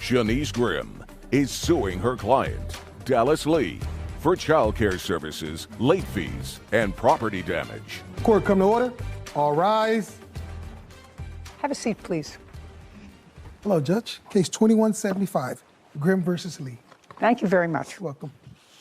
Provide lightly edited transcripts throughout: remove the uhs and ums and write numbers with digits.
Shanice Grimm is suing her client, Dallas Lee, for child care services, late fees, and property damage. Court come to order. All rise. Have a seat, please. Hello, Judge. Case 2175, Grimm versus Lee. Thank you very much. You're welcome.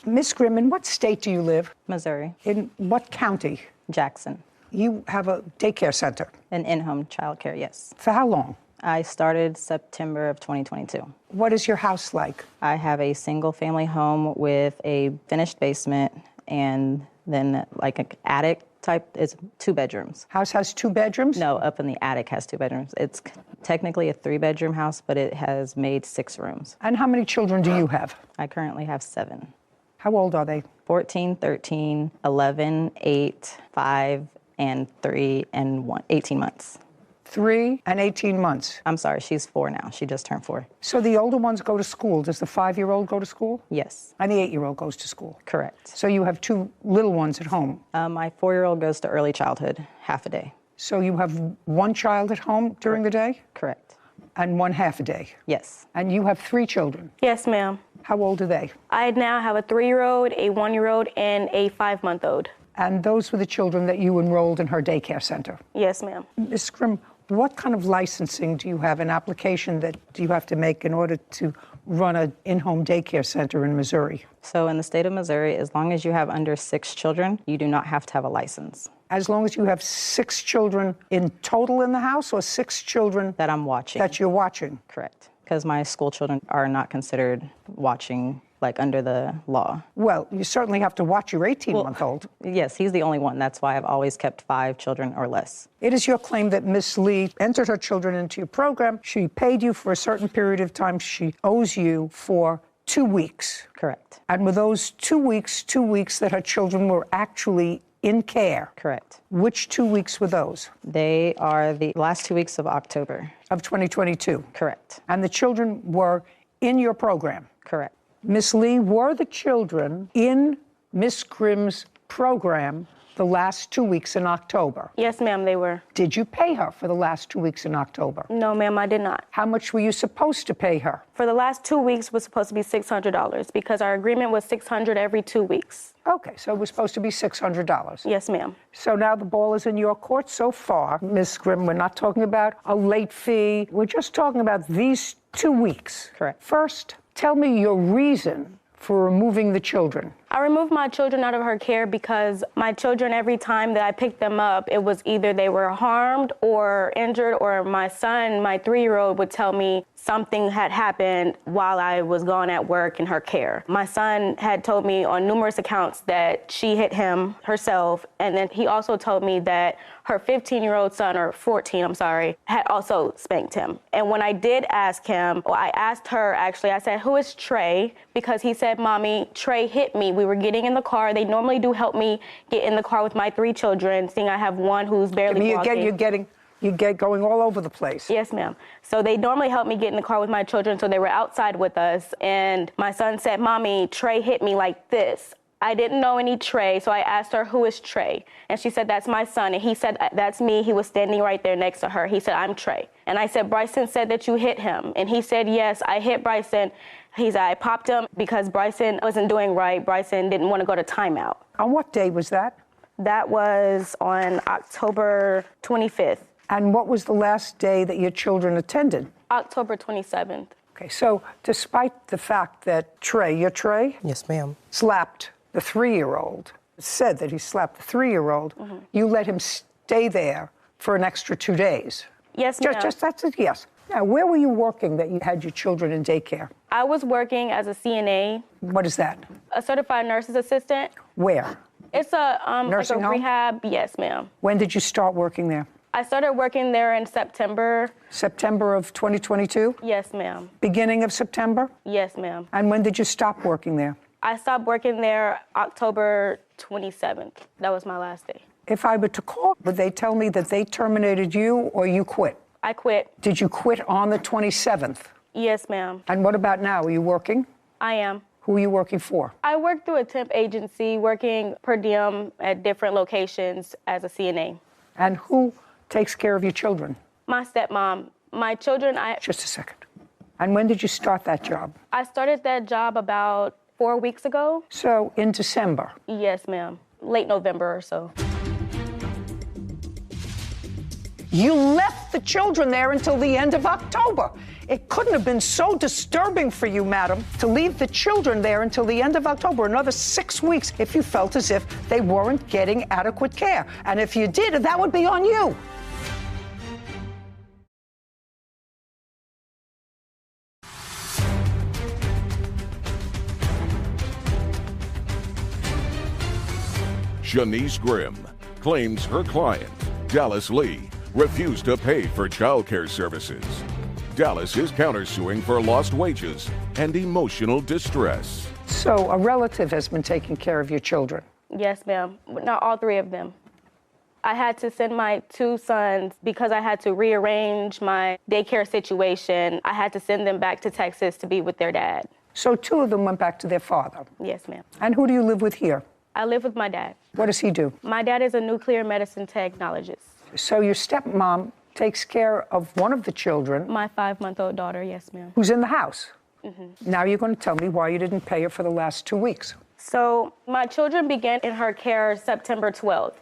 Ms. Grimm, in what state do you live? Missouri. In what county? Jackson. You have a daycare center. An in-home child care, yes. For how long? I started September of 2022. What is your house like? I have a single family home with a finished basement and then like an attic type. It's 2 bedrooms. House has 2 bedrooms? No, up in the attic has 2 bedrooms. It's technically a 3-bedroom house, but it has made 6 rooms. And how many children do you have? I currently have 7. How old are they? 14, 13, 11, 8, 5, and 3, and 18 months. 3 and 18 months. I'm sorry, she's 4 now. She just turned 4. So the older ones go to school. Does the 5-year-old go to school? Yes. And the 8-year-old goes to school? Correct. So you have 2 little ones at home? My 4-year-old goes to early childhood, half a day. So you have 1 child at home during the day? Correct. And 1 half a day? Yes. And you have 3 children? Yes, ma'am. How old are they? I now have a 3-year-old, a 1-year-old, and a 5-month-old. And those were the children that you enrolled in her daycare center? Yes, ma'am. Ms. Grimm, what kind of licensing do you have, an application that you have to make in order to run an in-home daycare center in Missouri? So in the state of Missouri, as long as you have under 6 children, you do not have to have a license. As long as you have 6 children in total in the house, or 6 children that I'm watching? That you're watching? Correct. Because my school children are not considered watching, like under the law. Well, you certainly have to watch your 18-month-old. Yes, he's the only one. That's why I've always kept 5 children or less. It is your claim that Miss Lee entered her children into your program. She paid you for a certain period of time. She owes you for 2 weeks. Correct. And were those 2 weeks that her children were actually in care? Correct. Which 2 weeks were those? They are the last 2 weeks of October. Of 2022? Correct. And the children were in your program? Correct. Miss Lee, were the children in Miss Grimm's program the last 2 weeks in October? Yes, ma'am, they were. Did you pay her for the last 2 weeks in October? No, ma'am, I did not. How much were you supposed to pay her? For the last 2 weeks was supposed to be $600 because our agreement was $600 every 2 weeks. Okay, so it was supposed to be $600. Yes, ma'am. So now the ball is in your court so far. Ms. Grimm, we're not talking about a late fee. We're just talking about these 2 weeks. Correct. First, tell me your reason for removing the children. I removed my children out of her care because my children, every time that I picked them up, it was either they were harmed or injured, or my son, my 3-year-old, would tell me something had happened while I was gone at work in her care. My son had told me on numerous accounts that she hit him herself, and then he also told me that her 15-year-old son, or 14, I'm sorry, had also spanked him. And when I did ask him, or I asked her actually, I said, "Who is Trey?" Because he said, "Mommy, Trey hit me. We were getting in the car." They normally do help me get in the car with my 3 children, seeing I have one who's barely walking. You get going all over the place. Yes, ma'am. So they normally help me get in the car with my children, so they were outside with us. And my son said, "Mommy, Trey hit me like this." I didn't know any Trey, so I asked her, "Who is Trey?" And she said, "That's my son." And he said, "That's me." He was standing right there next to her. He said, "I'm Trey." And I said, "Bryson said that you hit him." And he said, "Yes, I hit Bryson." He said, "I popped him because Bryson wasn't doing right. Bryson didn't want to go to timeout." On what day was that? That was on October 25th. And what was the last day that your children attended? October 27th. Okay, so despite the fact that Trey, your Trey? Yes, ma'am. Slapped the 3-year-old, said that he slapped the 3-year-old, you let him stay there for an extra 2 days. Yes, ma'am. Just that's a yes. Now, where were you working that you had your children in daycare? I was working as a CNA. What is that? A certified nurse's assistant. Where? It's a nursing home? rehab. Yes, ma'am. When did you start working there? I started working there in September. September of 2022? Yes, ma'am. Beginning of September? Yes, ma'am. And when did you stop working there? I stopped working there October 27th. That was my last day. If I were to call, would they tell me that they terminated you or you quit? I quit. Did you quit on the 27th? Yes, ma'am. And what about now? Are you working? I am. Who are you working for? I work through a temp agency, working per diem at different locations as a CNA. And who takes care of your children? My stepmom. My children, Just a second. And when did you start that job? I started that job about 4 weeks ago. So in December? Yes, ma'am. Late November or so. You left the children there until the end of October. It couldn't have been so disturbing for you, madam, to leave the children there until the end of October, another 6 weeks, if you felt as if they weren't getting adequate care. And if you did, that would be on you. Shanice Grimm claims her client, Dallas Lee, refused to pay for child care services. Dallas is countersuing for lost wages and emotional distress. So a relative has been taking care of your children? Yes, ma'am. Not all 3 of them. I had to send my 2 sons because I had to rearrange my daycare situation. I had to send them back to Texas to be with their dad. So 2 of them went back to their father? Yes, ma'am. And who do you live with here? I live with my dad. What does he do? My dad is a nuclear medicine technologist. So your stepmom takes care of one of the children. My 5-month-old daughter, yes, ma'am. Who's in the house. Now you're going to tell me why you didn't pay her for the last 2 weeks. So my children began in her care September 12th.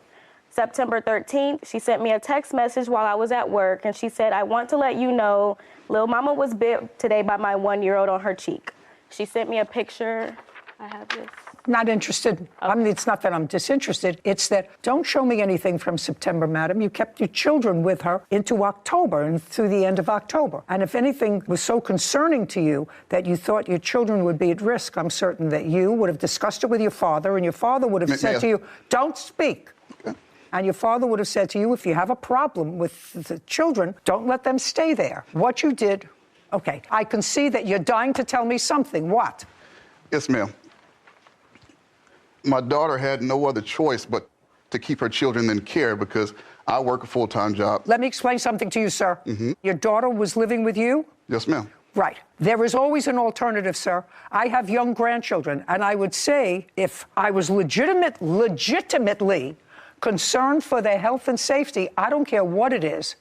September 13th, she sent me a text message while I was at work, and she said, I want to let you know, Lil Mama was bit today by my 1-year-old on her cheek. She sent me a picture. I have this. Not interested. I mean, it's not that I'm disinterested. It's that don't show me anything from September, madam. You kept your children with her into October and through the end of October. And if anything was so concerning to you that you thought your children would be at risk, I'm certain that you would have discussed it with your father, and your father would have said to you, don't speak. Okay. And your father would have said to you, if you have a problem with the children, don't let them stay there. What you did, okay, I can see that you're dying to tell me something. What? Yes, ma'am. My daughter had no other choice but to keep her children in care because I work a full-time job. Let me explain something to you, sir. Your daughter was living with you? Yes, ma'am. Right. There is always an alternative, sir. I have young grandchildren, and I would say if I was legitimately concerned for their health and safety, I don't care what it is,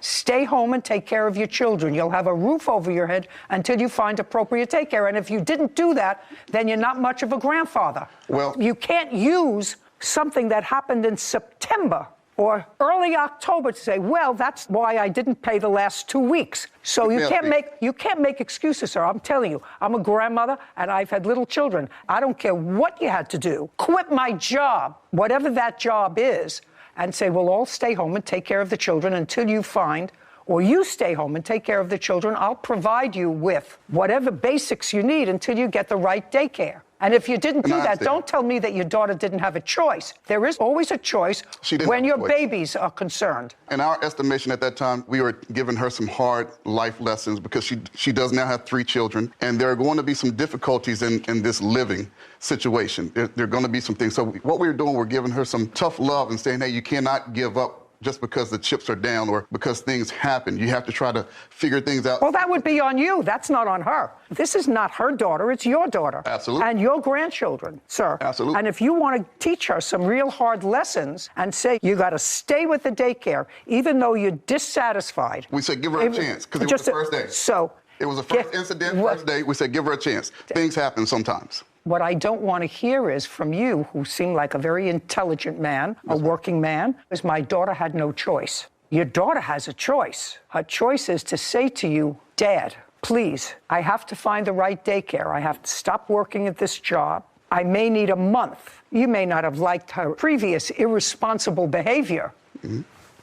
stay home and take care of your children. You'll have a roof over your head until you find appropriate take care. And if you didn't do that, then you're not much of a grandfather. Well, you can't use something that happened in September or early October to say, well, that's why I didn't pay the last 2 weeks. So you can't make excuses, sir. I'm telling you, I'm a grandmother and I've had little children. I don't care what you had to do. Quit my job, whatever that job is, and say, we'll all stay home and take care of the children until you find, or you stay home and take care of the children. I'll provide you with whatever basics you need until you get the right daycare. And if you didn't do that, don't tell me that your daughter didn't have a choice. There is always a choice when your babies are concerned. In our estimation at that time, we were giving her some hard life lessons because she does now have 3 children, and there are going to be some difficulties in this living situation. There are going to be some things. So what we're doing, we're giving her some tough love and saying, hey, you cannot give up just because the chips are down or because things happen. You have to try to figure things out. Well, that would be on you. That's not on her. This is not her daughter. It's your daughter. Absolutely. And your grandchildren, sir. Absolutely. And if you want to teach her some real hard lessons and say you got to stay with the daycare, even though you're dissatisfied. We said give her a chance because it was the first day. So. It was the first incident, first day. We said give her a chance. Things happen sometimes. What I don't want to hear is from you, who seem like a very intelligent man, a working man, is my daughter had no choice. Your daughter has a choice. Her choice is to say to you, Dad, please, I have to find the right daycare. I have to stop working at this job. I may need a month. You may not have liked her previous irresponsible behavior,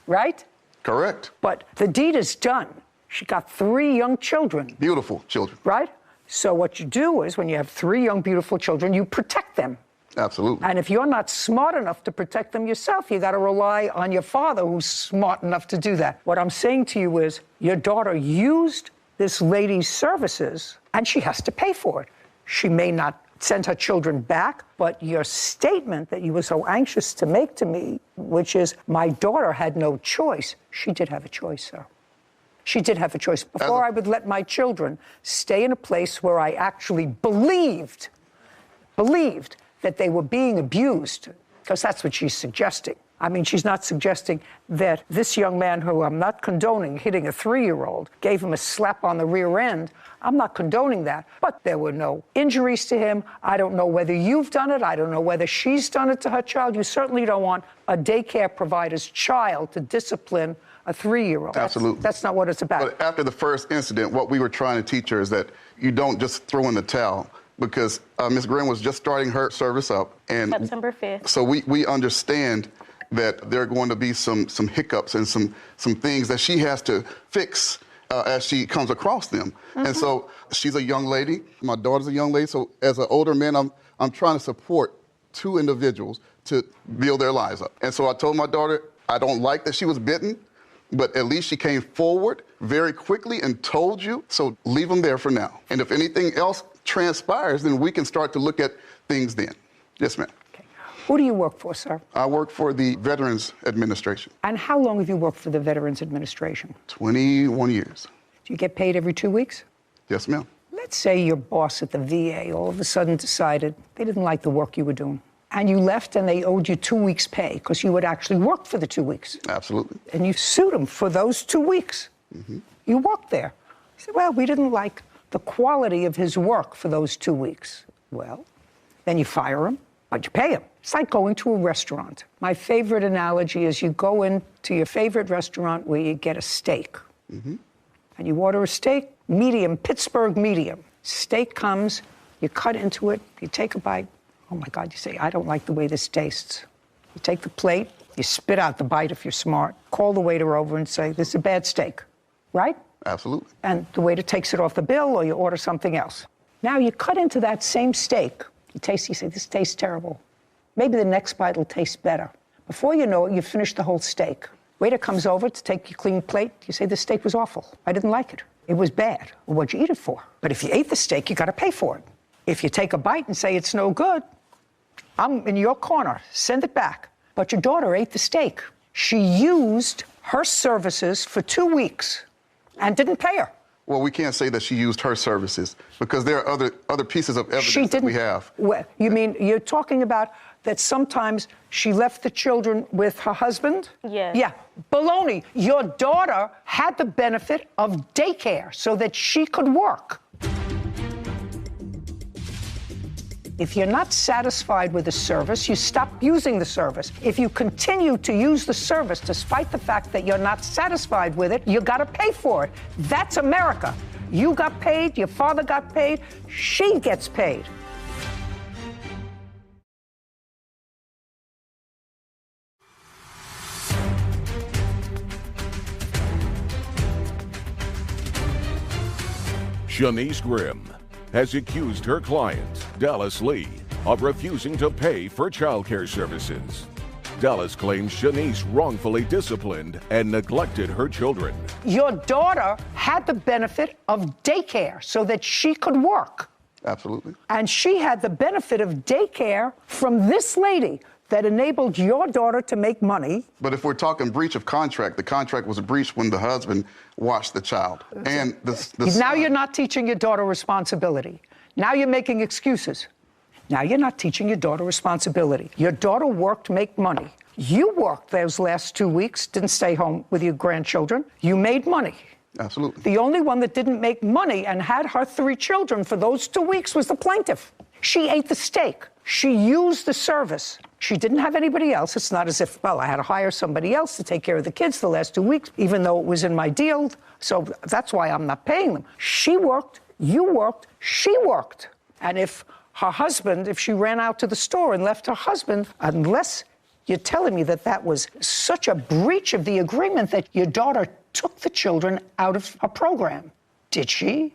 right? Correct. But the deed is done. She got 3 young children. Beautiful children. Right? So what you do is when you have 3 young, beautiful children, you protect them. Absolutely. And if you're not smart enough to protect them yourself, you got to rely on your father who's smart enough to do that. What I'm saying to you is your daughter used this lady's services and she has to pay for it. She may not send her children back, but your statement that you were so anxious to make to me, which is my daughter had no choice, she did have a choice, sir. She did have a choice. Before I would let my children stay in a place where I actually believed that they were being abused, because that's what she's suggesting. I mean, she's not suggesting that this young man, who I'm not condoning hitting a 3-year-old, gave him a slap on the rear end. I'm not condoning that. But there were no injuries to him. I don't know whether you've done it. I don't know whether she's done it to her child. You certainly don't want a daycare provider's child to discipline a 3-year-old. Absolutely. That's not what it's about. But after the first incident, what we were trying to teach her is that you don't just throw in the towel, because Ms. Graham was just starting her service up. And September 5th. So we understand that there are going to be some hiccups and some things that she has to fix as she comes across them. Mm-hmm. And so she's a young lady. My daughter's a young lady. So as an older man, I'm trying to support 2 individuals to build their lives up. And so I told my daughter, I don't like that she was bitten, but at least she came forward very quickly and told you. So leave them there for now. And if anything else transpires, then we can start to look at things then. Yes, ma'am. Okay. Who do you work for, sir? I work for the Veterans Administration. And how long have you worked for the Veterans Administration? 21 years. Do you get paid every 2 weeks? Yes, ma'am. Let's say your boss at the VA all of a sudden decided they didn't like the work you were doing, and you left and they owed you 2 weeks' pay because you had actually worked for the 2 weeks. Absolutely. And you sued them for those 2 weeks. Mm-hmm. You worked there. You said, well, we didn't like the quality of his work for those 2 weeks. Well, then you fire him, but you pay him. It's like going to a restaurant. My favorite analogy is you go into your favorite restaurant where you get a steak. Mm-hmm. And you order a steak, medium, Pittsburgh medium. Steak comes, you cut into it, you take a bite. Oh my God, you say, I don't like the way this tastes. You take the plate, you spit out the bite if you're smart. Call the waiter over and say, this is a bad steak, right? Absolutely. And the waiter takes it off the bill, or you order something else. Now you cut into that same steak. You taste, you say, this tastes terrible. Maybe the next bite will taste better. Before you know it, you've finished the whole steak. Waiter comes over to take your clean plate. You say, this steak was awful. I didn't like it. It was bad. Well, what'd you eat it for? But if you ate the steak, you got to pay for it. If you take a bite and say it's no good, I'm in your corner. Send it back. But your daughter ate the steak. She used her services for 2 weeks and didn't pay her. Well, we can't say that she used her services because there are other pieces of evidence that we have. Well, you mean you're talking about that sometimes she left the children with her husband? Yes. Yeah. Baloney. Your daughter had the benefit of daycare so that she could work. If you're not satisfied with the service, you stop using the service. If you continue to use the service despite the fact that you're not satisfied with it, you got to pay for it. That's America. You got paid, your father got paid, she gets paid. Shanice Grimm has accused her client, Dallas Lee, of refusing to pay for childcare services. Dallas claims Shanice wrongfully disciplined and neglected her children. Your daughter had the benefit of daycare so that she could work. Absolutely. And she had the benefit of daycare from this lady that enabled your daughter to make money. But if we're talking breach of contract, the contract was breached when the husband watched the child. And now you're not teaching your daughter responsibility. Now you're making excuses. Now you're not teaching your daughter responsibility. Your daughter worked to make money. You worked those last 2 weeks, didn't stay home with your grandchildren. You made money. Absolutely. The only one that didn't make money and had her 3 children for those 2 weeks was the plaintiff. She ate the steak. She used the service. She didn't have anybody else. It's not as if, well, I had to hire somebody else to take care of the kids the last 2 weeks, even though it was in my deal. So that's why I'm not paying them. She worked, you worked, she worked. And if her husband, if she ran out to the store and left her husband, unless you're telling me that that was such a breach of the agreement that your daughter took the children out of her program. Did she?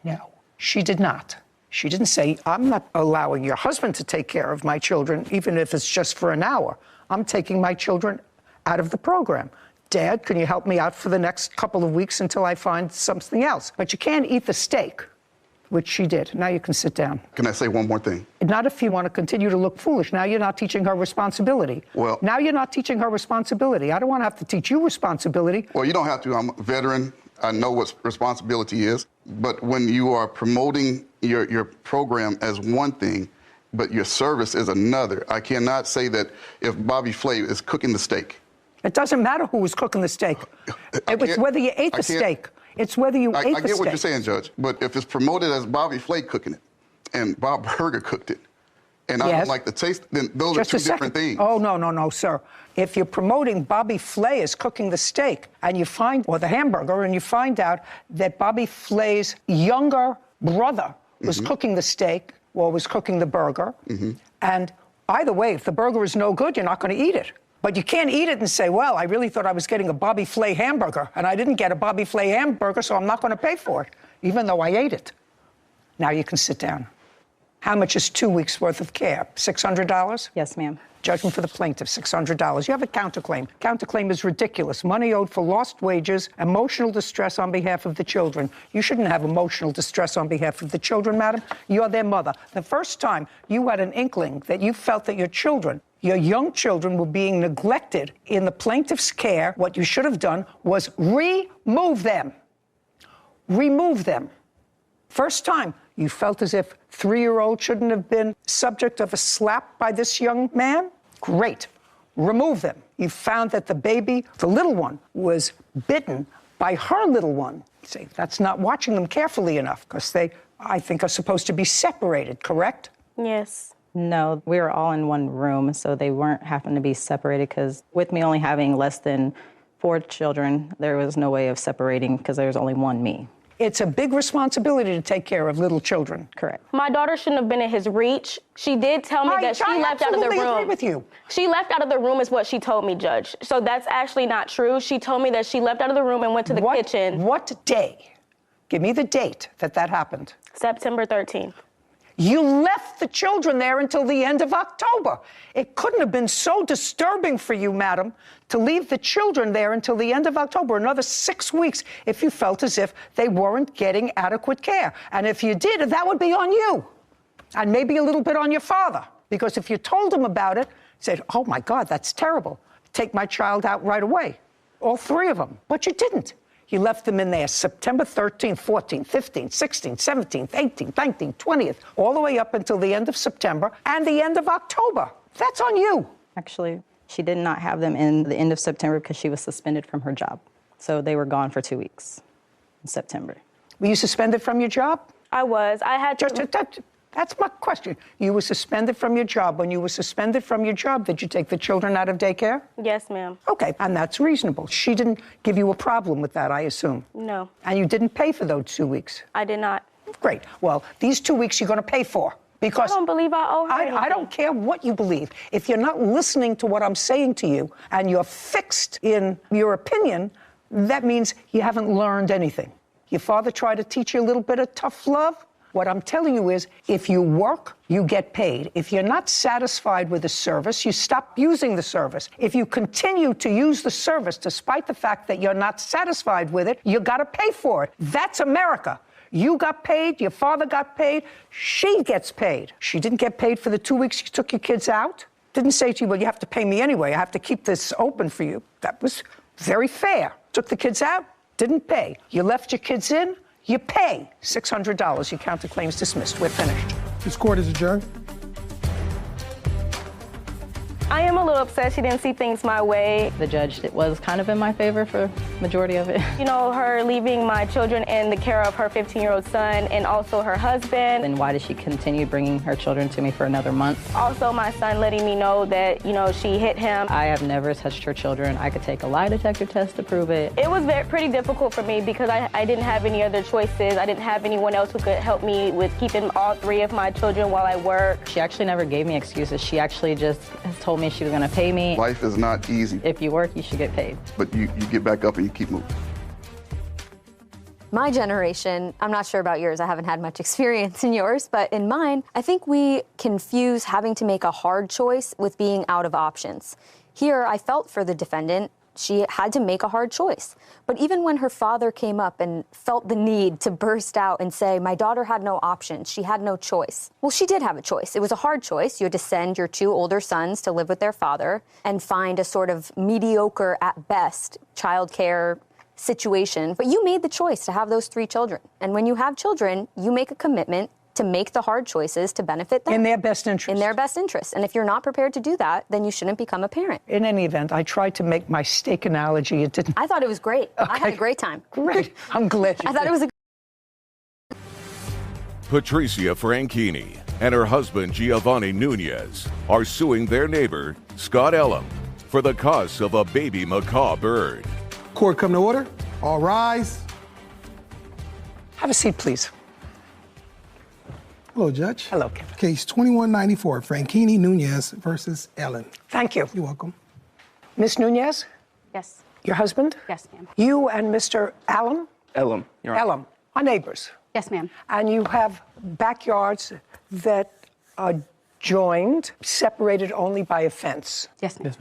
No, she did not. She didn't say, I'm not allowing your husband to take care of my children, even if it's just for an hour. I'm taking my children out of the program. Dad, can you help me out for the next couple of weeks until I find something else? But you can't eat the steak, which she did. Now you can sit down. Can I say one more thing? Not if you want to continue to look foolish. Now you're not teaching her responsibility. Well, now you're not teaching her responsibility. I don't want to have to teach you responsibility. Well, you don't have to. I'm a veteran. I know what responsibility is. But when you are promoting your program as one thing but your service is another. I cannot say that if Bobby Flay is cooking the steak. It doesn't matter who was cooking the steak. It was whether you ate the steak. It's whether you ate the steak. I get what you're saying, Judge, but if it's promoted as Bobby Flay cooking it and Bob Burger cooked it, and I don't like the taste, then those are two different things. Oh, no, sir. If you're promoting Bobby Flay as cooking the steak and you find, or the hamburger, and you find out that Bobby Flay's younger brother was cooking the steak or was cooking the burger, and either way, if the burger is no good, you're not going to eat it. But you can't eat it and say, well, I really thought I was getting a Bobby Flay hamburger, and I didn't get a Bobby Flay hamburger, so I'm not going to pay for it, even though I ate it. Now you can sit down. How much is 2 weeks' worth of care? $600? Yes, ma'am. Judgment for the plaintiff, $600. You have a counterclaim. Counterclaim is ridiculous. Money owed for lost wages, emotional distress on behalf of the children. You shouldn't have emotional distress on behalf of the children, madam. You're their mother. The first time you had an inkling that you felt that your children, your young children, were being neglected in the plaintiff's care, what you should have done was remove them. Remove them. First time you felt as if 3-year-old shouldn't have been subject of a slap by this young man? Great. Remove them. You found that the baby, the little one, was bitten by her little one. See, that's not watching them carefully enough, because they, I think, are supposed to be separated, correct? Yes. No, we were all in one room, so they weren't having to be separated, because with me only having less than 4 children, there was no way of separating because there was only one me. It's a big responsibility to take care of little children. Correct. My daughter shouldn't have been in his reach. She did tell me that she left out of the room. I agree with you. She left out of the room is what she told me, Judge. So that's actually not true. She told me that she left out of the room and went to the kitchen. What day? Give me the date that happened. September 13th. You left the children there until the end of October. It couldn't have been so disturbing for you, madam, to leave the children there until the end of October, another 6 weeks, if you felt as if they weren't getting adequate care. And if you did, that would be on you. And maybe a little bit on your father. Because if you told him about it, said, oh my God, that's terrible. Take my child out right away. All 3 of them. But you didn't. You left them in there September 13th, 14th, 15th, 16th, 17th, 18th, 19th, 20th, all the way up until the end of September and the end of October. That's on you. Actually, she did not have them in the end of September because she was suspended from her job. So they were gone for 2 weeks in September. Were you suspended from your job? I was. I had to... That's my question. You were suspended from your job. When you were suspended from your job, did you take the children out of daycare? Yes, ma'am. Okay, and that's reasonable. She didn't give you a problem with that, I assume? No. And you didn't pay for those 2 weeks? I did not. Great. Well, these 2 weeks you're going to pay for. Because I don't believe I owe her anything. I don't care what you believe. If you're not listening to what I'm saying to you and you're fixed in your opinion, that means you haven't learned anything. Your father tried to teach you a little bit of tough love? What I'm telling you is, if you work, you get paid. If you're not satisfied with the service, you stop using the service. If you continue to use the service despite the fact that you're not satisfied with it, you got to pay for it. That's America. You got paid, your father got paid, she gets paid. She didn't get paid for the 2 weeks you took your kids out. Didn't say to you, well, you have to pay me anyway. I have to keep this open for you. That was very fair. Took the kids out, didn't pay. You left your kids in, you pay $600. Your counterclaim's dismissed. We're finished. This court is adjourned. I am a little upset she didn't see things my way. The judge, it was kind of in my favor for majority of it. You know, her leaving my children in the care of her 15-year-old son and also her husband. And why did she continue bringing her children to me for another month? Also, my son letting me know that, you know, she hit him. I have never touched her children. I could take a lie detector test to prove it. It was pretty difficult for me because I didn't have any other choices. I didn't have anyone else who could help me with keeping all 3 of my children while I work. She actually never gave me excuses. She actually just told me she was going to pay me. Life is not easy. If you work, you should get paid. But you get back up and you keep moving. My generation, I'm not sure about yours, I haven't had much experience in yours, but in mine, I think we confuse having to make a hard choice with being out of options. Here, I felt for the defendant. She had to make a hard choice. But even when her father came up and felt the need to burst out and say, my daughter had no options, she had no choice. Well, she did have a choice. It was a hard choice. You had to send your 2 older sons to live with their father and find a sort of mediocre, at best, childcare situation. But you made the choice to have those 3 children. And when you have children, you make a commitment to make the hard choices to benefit them. In their best interest. In their best interest. And if you're not prepared to do that, then you shouldn't become a parent. In any event, I tried to make my steak analogy. It didn't. I thought it was great. Okay. I had a great time. Great. I'm glad you I thought it was a Patricia Franchini and her husband Giovanni Nunez are suing their neighbor, Scott Elam, for the cost of a baby macaw bird. Court come to order. All rise. Have a seat, please. Hello, Judge. Hello, Kevin. Case 2194, Franchini Nunez versus Ellen. Thank you. You're welcome. Miss Nunez, Yes. your husband? Yes, ma'am. You and Mr. Allen? Elam, Your Honor. Elam are neighbors. Yes, ma'am. And you have backyards that are joined, separated only by a fence. Yes, ma'am.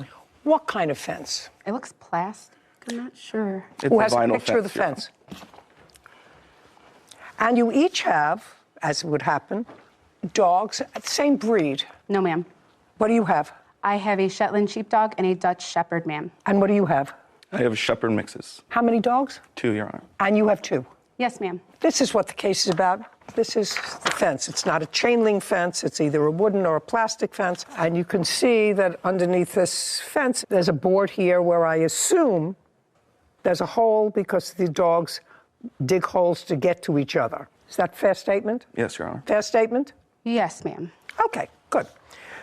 What kind of fence? It looks plastic. I'm not sure. It's Who has a vinyl picture of the Your Honor. fence? And you each have, as would happen, dogs, same breed. No, ma'am. What do you have? I have a Shetland sheepdog and a Dutch shepherd, ma'am. And what do you have? I have shepherd mixes. How many dogs? 2, Your Honor. And you have 2. Yes, ma'am. This is what the case is about. This is the fence. It's not a chain link fence. It's either a wooden or a plastic fence. And you can see that underneath this fence, there's a board here where I assume there's a hole because the dogs dig holes to get to each other. Is that a fair statement? Yes, Your Honor. Fair statement? Yes, ma'am. Okay, good.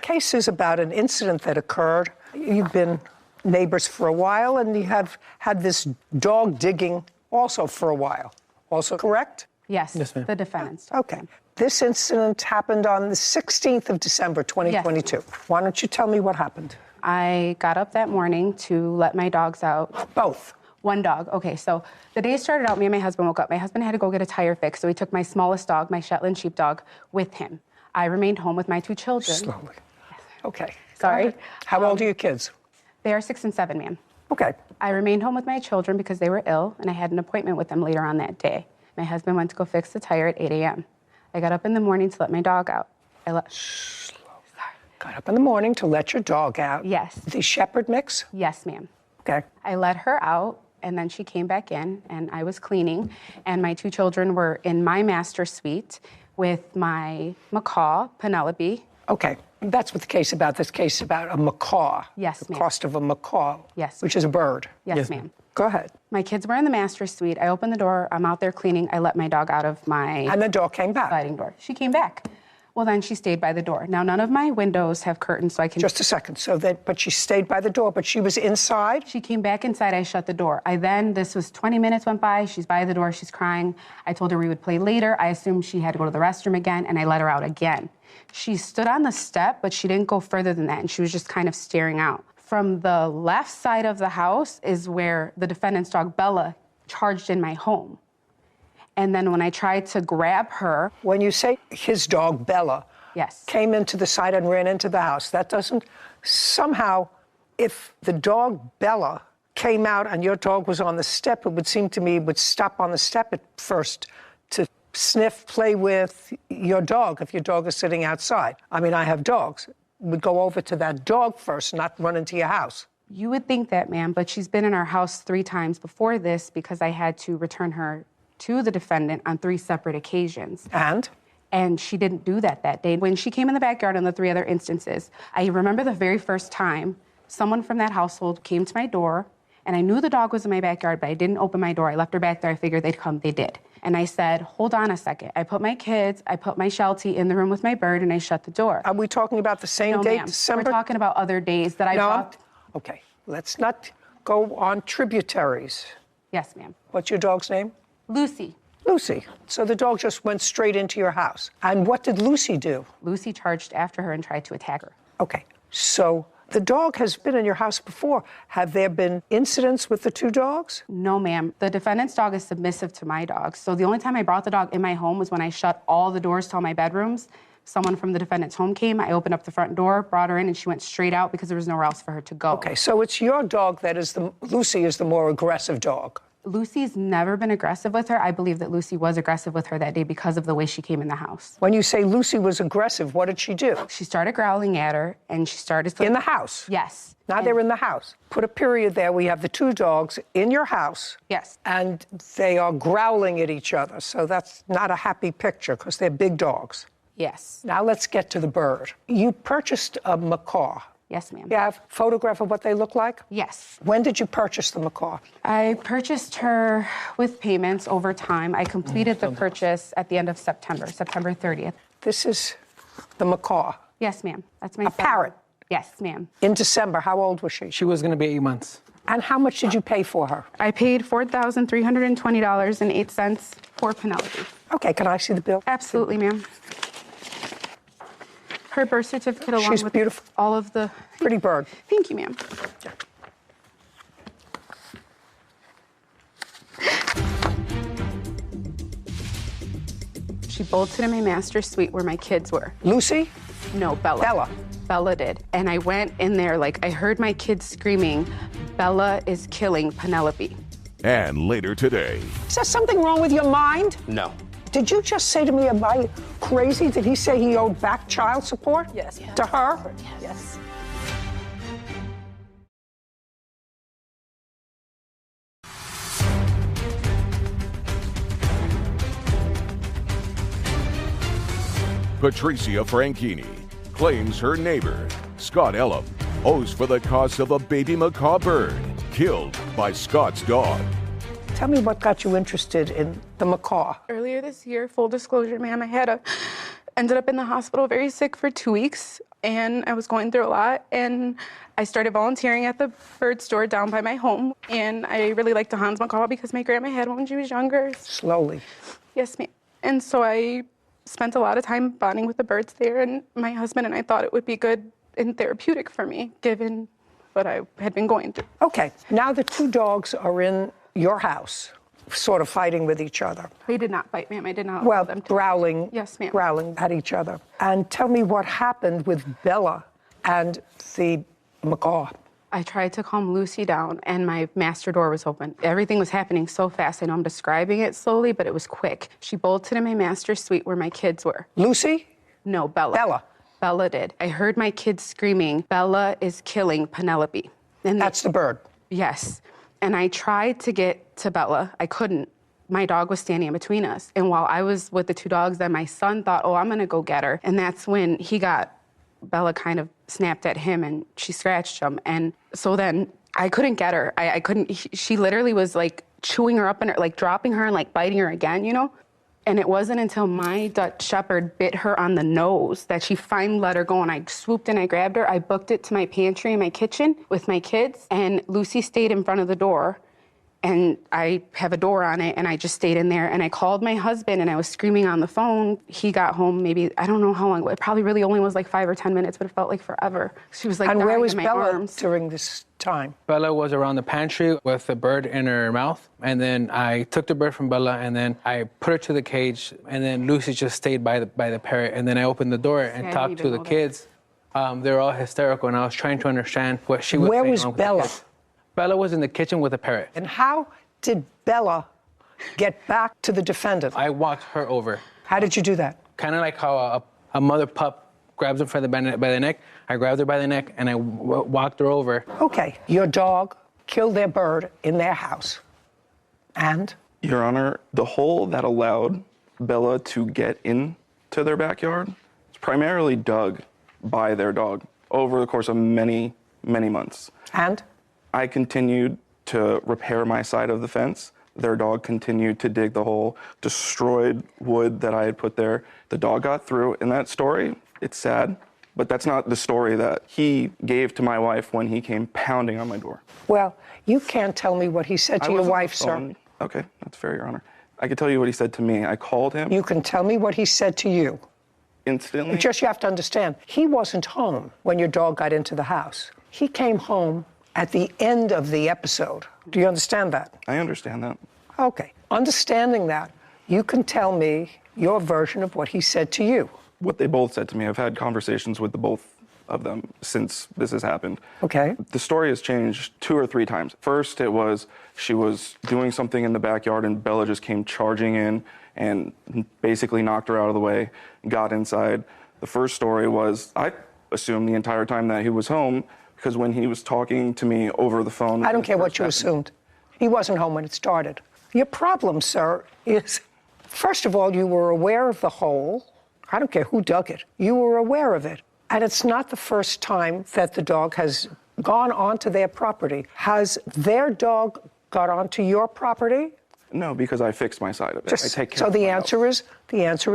Case is about an incident that occurred. You've been neighbors for a while, and you have had this dog digging also for a while. Also correct? Yes, Yes, ma'am. the defendant's dog. Okay. This incident happened on the 16th of December, 2022. Why don't you tell me what happened? I got up that morning to let my dogs out. Both. One dog. Okay, so the day started out, me and my husband woke up. My husband had to go get a tire fix, so he took my smallest dog, my Shetland sheepdog, with him. I remained home with my 2 children. Slowly. Okay. Sorry. Go ahead. How old are your kids? They are 6 and 7, ma'am. Okay. I remained home with my children because they were ill, and I had an appointment with them later on that day. My husband went to go fix the tire at 8 a.m. I got up in the morning to let my dog out. Got up in the morning to let your dog out. Yes. The shepherd mix? Yes, ma'am. Okay. I let her out, and then she came back in, and I was cleaning, and my 2 children were in my master suite with my macaw, Penelope. Okay. That's what the case about. This case is about a macaw. Yes, the ma'am. cost of a macaw. Yes. Which is a bird. Yes, ma'am. Go ahead. My kids were in the master suite. I opened the door. I'm out there cleaning. I let my dog out of my And the dog came back. sliding door. She came back. Well, then she stayed by the door. Now, none of my windows have curtains, so I can... Just a second. But she stayed by the door, but she was inside? She came back inside. I shut the door. This was 20 minutes went by. She's by the door. She's crying. I told her we would play later. I assumed she had to go to the restroom again, and I let her out again. She stood on the step, but she didn't go further than that, and she was just kind of staring out. From the left side of the house is where the defendant's dog, Bella, charged in my home. And then when I tried to grab her... When you say his dog, Bella, Yes. came into the side and ran into the house, that doesn't... Somehow, if the dog, Bella, came out and your dog was on the step, it would seem to me would stop on the step at first to sniff, play with your dog if your dog is sitting outside. I mean, I have dogs. Would go over to that dog first, not run into your house. You would think that, ma'am, but she's been in our house 3 times before this because I had to return her to the defendant on 3 separate occasions. And she didn't do that day. When she came in the backyard on the 3 other instances, I remember the very first time someone from that household came to my door, and I knew the dog was in my backyard, but I didn't open my door. I left her back there. I figured they'd come. They did. And I said, hold on a second. I put my kids, I put my Sheltie in the room with my bird, and I shut the door. Are we talking about the same No, date, ma'am. December? We're talking about other days that I brought. Okay, let's not go on tributaries. Yes, ma'am. What's your dog's name? Lucy. Lucy. So the dog just went straight into your house. And what did Lucy do? Lucy charged after her and tried to attack her. Okay, so the dog has been in your house before. Have there been incidents with the 2 dogs? No, ma'am. The defendant's dog is submissive to my dog. So the only time I brought the dog in my home was when I shut all the doors to all my bedrooms. Someone from the defendant's home came. I opened up the front door, brought her in, and she went straight out because there was nowhere else for her to go. Okay, so it's your dog that is Lucy is the more aggressive dog. Lucy's never been aggressive with her. I believe that Lucy was aggressive with her that day because of the way she came in the house. When you say Lucy was aggressive, what did she do? She started growling at her, and she started... In the house? Yes. Now they're in the house. Put a period there. We have the two dogs in your house. Yes. And they are growling at each other. So that's not a happy picture because they're big dogs. Yes. Now let's get to the bird. You purchased a macaw. Yes, ma'am. You have a photograph of what they look like? Yes. When did you purchase the macaw? I purchased her with payments over time. I completed the purchase at the end of September 30th. This is the macaw. Yes, ma'am. That's my A parrot. Yes, ma'am. In December, how old was she? She was going to be 8 months. And how much did you pay for her? I paid $4,320.08 for Penelope. Okay, can I see the bill? Absolutely, ma'am. Her birth certificate along She's with beautiful. all of the... Pretty bird. Thank you, ma'am. She bolted in my master suite where my kids were. Lucy? No, Bella. Bella. Bella did. And I went in there, like, I heard my kids screaming, Bella is killing Penelope. And later today. Is there something wrong with your mind? No. Did you just say to me, am I crazy? Did he say he owed back child support? Yes. To her? Yes. Patricia Franchini claims her neighbor, Scott Ellum, owes for the cost of a baby macaw bird killed by Scott's dog. Tell me what got you interested in the macaw. Earlier this year, full disclosure, ma'am, ended up in the hospital very sick for 2 weeks, and I was going through a lot, and I started volunteering at the bird store down by my home, and I really liked the Hans macaw because my grandma had one when she was younger. Slowly. Yes, ma'am. And so I spent a lot of time bonding with the birds there, and my husband and I thought it would be good and therapeutic for me, given what I had been going through. Okay, now the two dogs are in your house, sort of fighting with each other. They did not fight, ma'am. I did not allow Well, them to. growling. Yes, ma'am. Growling at each other. And tell me what happened with Bella and the macaw. I tried to calm Lucy down, and my master door was open. Everything was happening so fast. I know I'm describing it slowly, but it was quick. She bolted in my master suite where my kids were. Lucy? No, Bella. Bella. Bella did. I heard my kids screaming, Bella is killing Penelope. And That's the bird. Yes. And I tried to get to Bella. I couldn't. My dog was standing in between us. And while I was with the two dogs, then my son thought, oh, I'm going to go get her. And that's when Bella kind of snapped at him and she scratched him. And so then I couldn't get her. I couldn't. She literally was like chewing her up and like dropping her and like biting her again, you know? And it wasn't until my Dutch Shepherd bit her on the nose that she finally let her go. And I swooped and I grabbed her. I booked it to my pantry in my kitchen with my kids. And Lucy stayed in front of the door. And I have a door on it, and I just stayed in there. And I called my husband, and I was screaming on the phone. He got home maybe, I don't know how long. It probably really only was like 5 or 10 minutes, but it felt like forever. She was like And where was in my Bella arms. during this time? Bella was around the pantry with the bird in her mouth. And then I took the bird from Bella, and then I put her to the cage. And then Lucy just stayed by the parrot. And then I opened the door and talked to the kids. They were all hysterical, and I was trying to understand what she was saying. Where was Bella? Bella was in the kitchen with the parrot. And how did Bella get back to the defendant? I walked her over. How did you do that? Kind of like how a mother pup grabs her by the neck. I grabbed her by the neck, and I walked her over. Okay, your dog killed their bird in their house. And? Your Honor, the hole that allowed Bella to get into their backyard was primarily dug by their dog over the course of many, many months. And? I continued to repair my side of the fence. Their dog continued to dig the hole, destroyed wood that I had put there. The dog got through. In that story, it's sad, but that's not the story that he gave to my wife when he came pounding on my door. Well, you can't tell me what he said to your wife, sir. Okay, that's fair, Your Honor. I can tell you what he said to me. I called him. You can tell me what he said to you. Instantly? Just you have to understand, he wasn't home when your dog got into the house. He came home at the end of the episode. Do you understand that? I understand that. Okay. Understanding that, you can tell me your version of what he said to you. What they both said to me, I've had conversations with both of them since this has happened. Okay. The story has changed 2 or 3 times. First, it was she was doing something in the backyard and Bella just came charging in and basically knocked her out of the way, got inside. The first story was, I assumed the entire time that he was home because when he was talking to me over the phone. I don't care what you assumed. He wasn't home when it started. Your problem, sir, is, first of all, you were aware of the hole. I don't care who dug it. You were aware of it. And it's not the first time that the dog has gone onto their property. Has their dog got onto your property? No, because I fixed my side of it. I take care so of the answer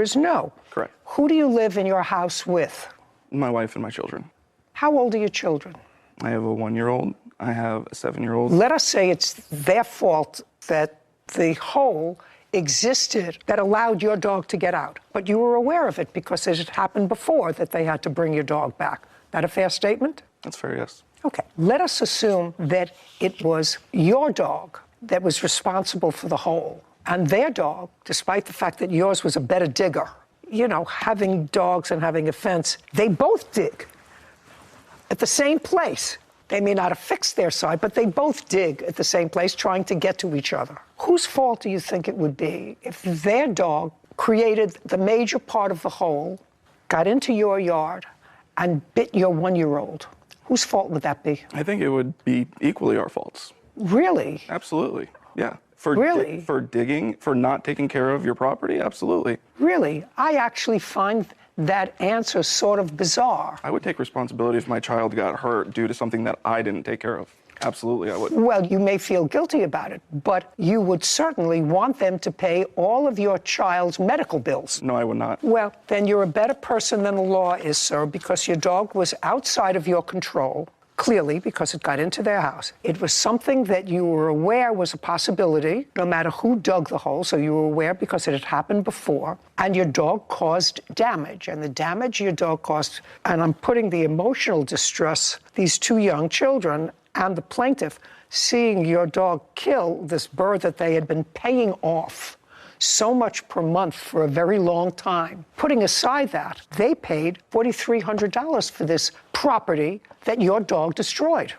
is no. Correct. Who do you live in your house with? My wife and my children. How old are your children? I have a 1-year-old. I have a 7-year-old. Let us say it's their fault that the hole existed that allowed your dog to get out. But you were aware of it because it had happened before that they had to bring your dog back. That a fair statement? That's fair, yes. Okay. Let us assume that it was your dog that was responsible for the hole. And their dog, despite the fact that yours was a better digger, you know, having dogs and having a fence, they both dig at the same place. They may not have fixed their side, but they both dig at the same place, trying to get to each other. Whose fault do you think it would be if their dog created the major part of the hole, got into your yard, and bit your 1-year-old? Whose fault would that be? I think it would be equally our faults. Really? Absolutely, yeah. Really? For digging, for not taking care of your property, absolutely. Really? I actually find that answer sort of bizarre. I would take responsibility if my child got hurt due to something that I didn't take care of. Absolutely, I would. Well, you may feel guilty about it, but you would certainly want them to pay all of your child's medical bills. No, I would not. Well, then you're a better person than the law is, sir, because your dog was outside of your control, clearly, because it got into their house. It was something that you were aware was a possibility, no matter who dug the hole, so you were aware because it had happened before, and your dog caused damage. And the damage your dog caused, and I'm putting the emotional distress, these 2 young children and the plaintiff, seeing your dog kill this bird that they had been paying off so much per month for a very long time. Putting aside that, they paid $4,300 for this property that your dog destroyed.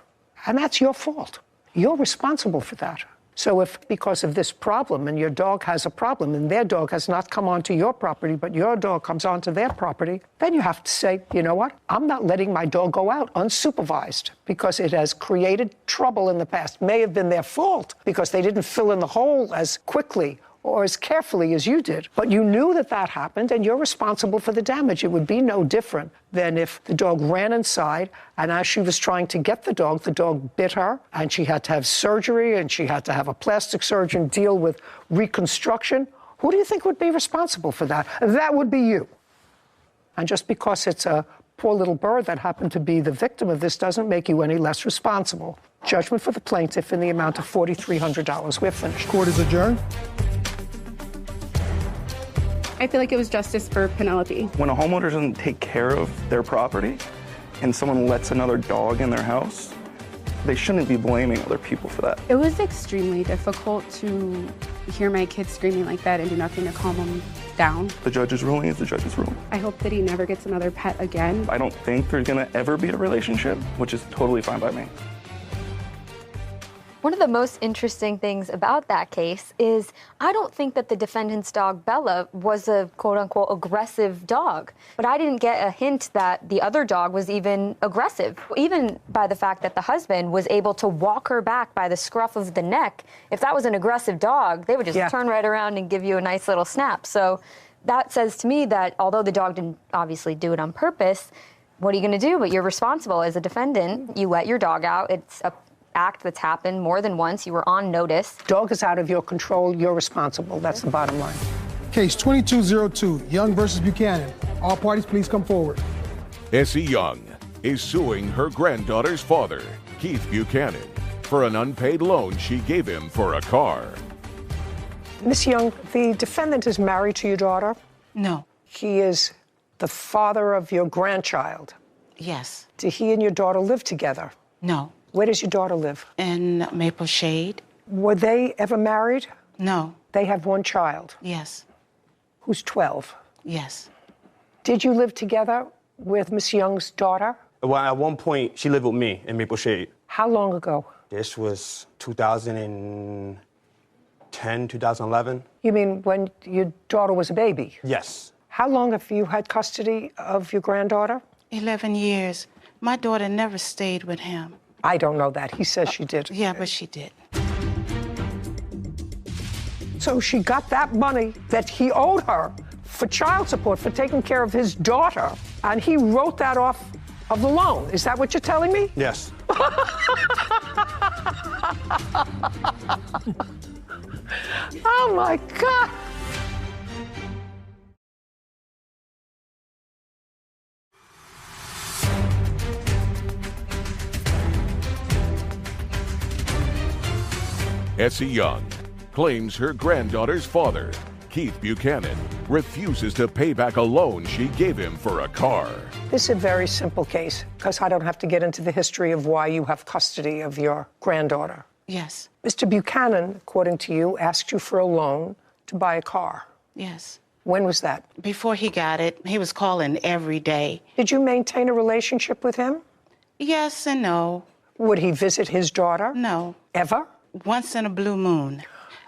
And that's your fault. You're responsible for that. So if because of this problem and your dog has a problem and their dog has not come onto your property, but your dog comes onto their property, then you have to say, you know what? I'm not letting my dog go out unsupervised because it has created trouble in the past. May have been their fault because they didn't fill in the hole as quickly or as carefully as you did. But you knew that that happened, and you're responsible for the damage. It would be no different than if the dog ran inside, and as she was trying to get the dog bit her, and she had to have surgery, and she had to have a plastic surgeon deal with reconstruction. Who do you think would be responsible for that? That would be you. And just because it's a poor little bird that happened to be the victim of this doesn't make you any less responsible. Judgment for the plaintiff in the amount of $4,300. We're finished. Court is adjourned. I feel like it was justice for Penelope. When a homeowner doesn't take care of their property and someone lets another dog in their house, they shouldn't be blaming other people for that. It was extremely difficult to hear my kids screaming like that and do nothing to calm them down. The judge's ruling is the judge's ruling. I hope that he never gets another pet again. I don't think there's gonna ever be a relationship, which is totally fine by me. One of the most interesting things about that case is I don't think that the defendant's dog, Bella, was a quote-unquote aggressive dog. But I didn't get a hint that the other dog was even aggressive, even by the fact that the husband was able to walk her back by the scruff of the neck. If that was an aggressive dog, they would just turn right around and give you a nice little snap. So that says to me that although the dog didn't obviously do it on purpose, what are you going to do? But you're responsible as a defendant. You let your dog out. It's a act that's happened more than once. You were on notice. Dog is out of your control. You're responsible. That's the bottom line. Case 2202, Young versus Buchanan. All parties, please come forward. Essie Young is suing her granddaughter's father, Keith Buchanan, for an unpaid loan she gave him for a car. Miss Young, the defendant is married to your daughter? No. He is the father of your grandchild? Yes. Do he and your daughter live together? No. Where does your daughter live? In Maple Shade. Were they ever married? No. They have one child? Yes. Who's 12? Yes. Did you live together with Miss Young's daughter? Well, at one point, she lived with me in Maple Shade. How long ago? This was 2010, 2011. You mean when your daughter was a baby? Yes. How long have you had custody of your granddaughter? 11 years. My daughter never stayed with him. I don't know that. He says she did. Yeah, but she did. So she got that money that he owed her for child support, for taking care of his daughter, and he wrote that off of the loan. Is that what you're telling me? Yes. Oh, my God. Essie Young claims her granddaughter's father, Keith Buchanan, refuses to pay back a loan she gave him for a car. This is a very simple case, because I don't have to get into the history of why you have custody of your granddaughter. Yes. Mr. Buchanan, according to you, asked you for a loan to buy a car. Yes. When was that? Before he got it, he was calling every day. Did you maintain a relationship with him? Yes and no. Would he visit his daughter? No. Ever? Once in a blue moon.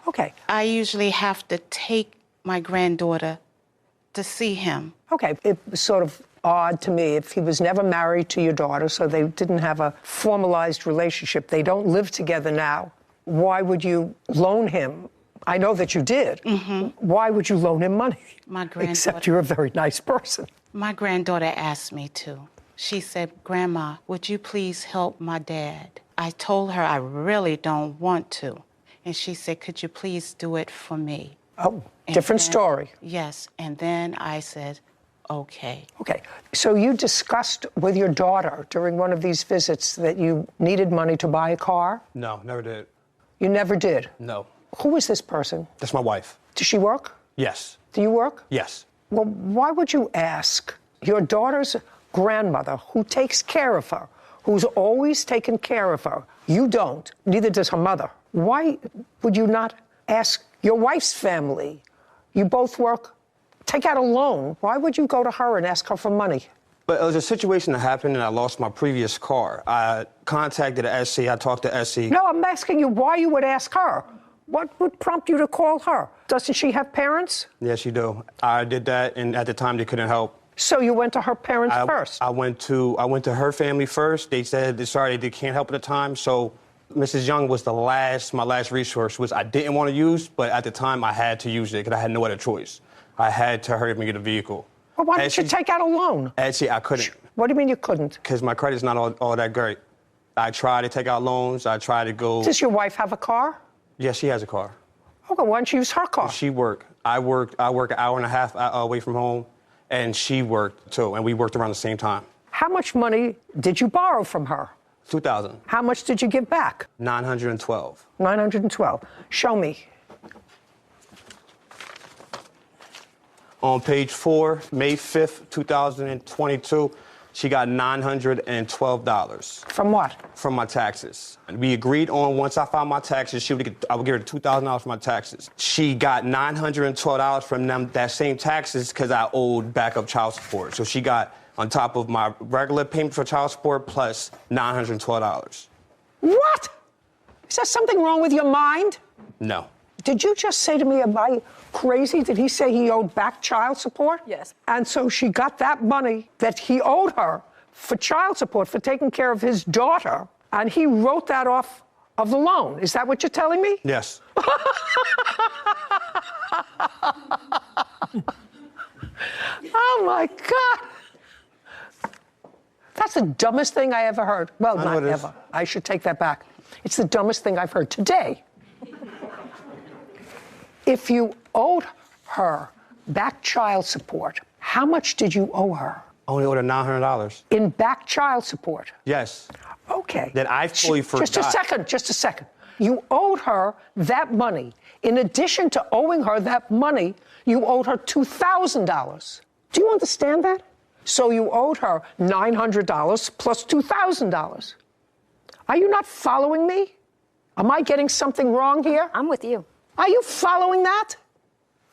Okay. I usually have to take my granddaughter to see him. Okay. It was sort of odd to me if he was never married to your daughter, so they didn't have a formalized relationship. They don't live together now. Why would you loan him? I know that you did. Mm-hmm. Why would you loan him money? My granddaughter. Except you're a very nice person. My granddaughter asked me to. She said, "Grandma, would you please help my dad?" I told her I really don't want to. And she said, "Could you please do it for me?" Oh, different story. Yes. And then I said, okay. Okay. So you discussed with your daughter during one of these visits that you needed money to buy a car? No, never did. You never did? No. Who is this person? That's my wife. Does she work? Yes. Do you work? Yes. Well, why would you ask your daughter's grandmother, who takes care of her, who's always taken care of her? You don't. Neither does her mother. Why would you not ask your wife's family? You both work. Take out a loan. Why would you go to her and ask her for money? But it was a situation that happened, and I lost my previous car. I contacted Essie. I talked to Essie. No, I'm asking you why you would ask her. What would prompt you to call her? Doesn't she have parents? Yes, you do. I did that, and at the time, they couldn't help. So you went to her parents first? I went to her family first. They said, sorry, they can't help at the time. So Mrs. Young was my last resource, which I didn't want to use, but at the time, I had to use it because I had no other choice. I had to hurry up and get a vehicle. Well, why didn't you take out a loan? Actually, I couldn't. What do you mean you couldn't? Because my credit's not all that great. I tried to take out loans. I tried to go. Does your wife have a car? Yes, she has a car. Okay, why don't you use her car? She worked. I work an hour and a half away from home, and she worked too, and we worked around the same time. How much money did you borrow from her? $2,000. How much did you give back? $912. $912. Show me. On page 4, May 5th, 2022, she got $912. From what? From my taxes. And we agreed on once I filed my taxes, I would give her $2,000 for my taxes. She got $912 from them, that same taxes, because I owed backup child support. So she got on top of my regular payment for child support plus $912. What? Is there something wrong with your mind? No. Did you just say to me, am I crazy? Did he say he owed back child support? Yes. And so she got that money that he owed her for child support, for taking care of his daughter, and he wrote that off of the loan. Is that what you're telling me? Yes. Oh, my God. That's the dumbest thing I ever heard. Well, not ever. I should take that back. It's the dumbest thing I've heard today. If you owed her back child support, how much did you owe her? I only owed her $900. In back child support? Yes. Okay. That I fully forgot. Just a second. You owed her that money. In addition to owing her that money, you owed her $2,000. Do you understand that? So you owed her $900 plus $2,000. Are you not following me? Am I getting something wrong here? I'm with you. Are you following that?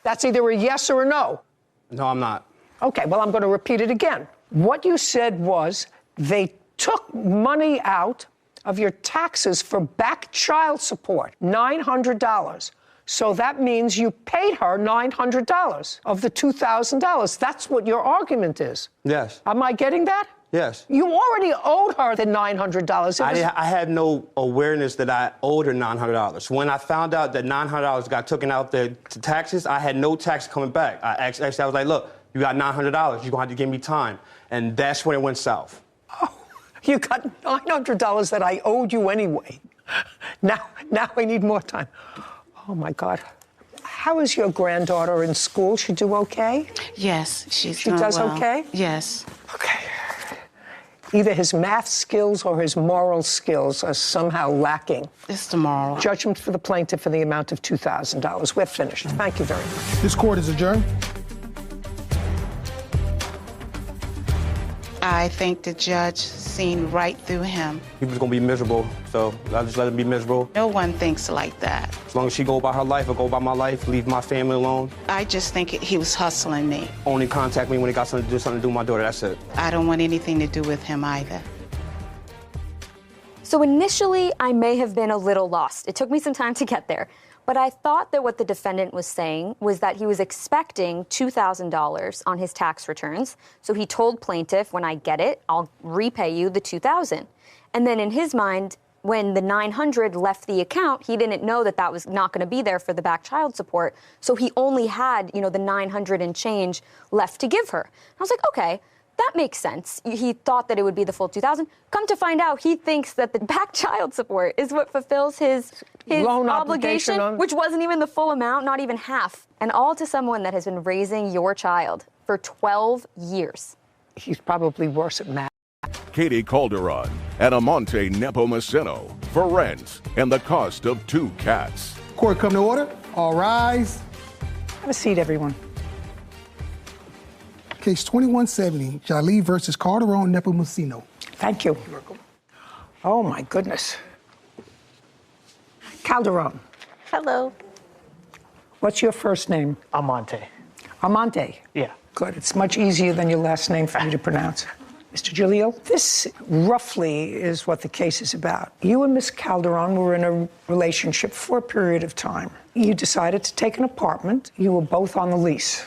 That's either a yes or a no. No, I'm not. Okay, well, I'm going to repeat it again. What you said was They took money out of your taxes for back child support, $900. So that means you paid her $900 of the $2,000. That's what your argument is. Yes. Am I getting that? Yes. You already owed her the $900. I had no awareness that I owed her $900. When I found out that $900 got taken out the taxes, I had no tax coming back. I was like, look, you got $900. You're going to have to give me time. And that's when it went south. Oh, you got $900 that I owed you anyway. Now I need more time. Oh, my God. How is your granddaughter in school? She do okay? Yes, she does well. Okay? Yes. Okay. Either his math skills or his moral skills are somehow lacking. It's the moral. Judgment for the plaintiff for the amount of $2,000. We're finished. Thank you very much. This court is adjourned. I think the judge seen right through him. He was going to be miserable, so I just let him be miserable. No one thinks like that. As long as she go about her life, I go about my life, leave my family alone. I just think he was hustling me. Only contact me when he got something to do with my daughter, that's it. I don't want anything to do with him either. So initially, I may have been a little lost. It took me some time to get there. But I thought that what the defendant was saying was that he was expecting $2,000 on his tax returns. So he told plaintiff, when I get it, I'll repay you the $2,000. And then in his mind, when the $900 left the account, he didn't know that that was not going to be there for the back child support. So he only had, the $900 and change left to give her. I was like, okay, that makes sense. He thought that it would be the full $2,000. Come to find out, he thinks that the back child support is what fulfills his loan obligation, which wasn't even the full amount, not even half. And all to someone that has been raising your child for 12 years. He's probably worse at math. Katie Calderon and Amante Nepomuceno for rent and the cost of 2 cats. Court come to order. All rise. Have a seat, everyone. Case 2170, Jolie versus Calderon Nepomuceno. Thank you. You're welcome. Oh, my goodness. Calderon. Hello. What's your first name? Amante. Amante? Yeah. Good. It's much easier than your last name for me to pronounce. Mr. Giglio, this roughly is what the case is about. You and Miss Calderon were in a relationship for a period of time. You decided to take an apartment. You were both on the lease.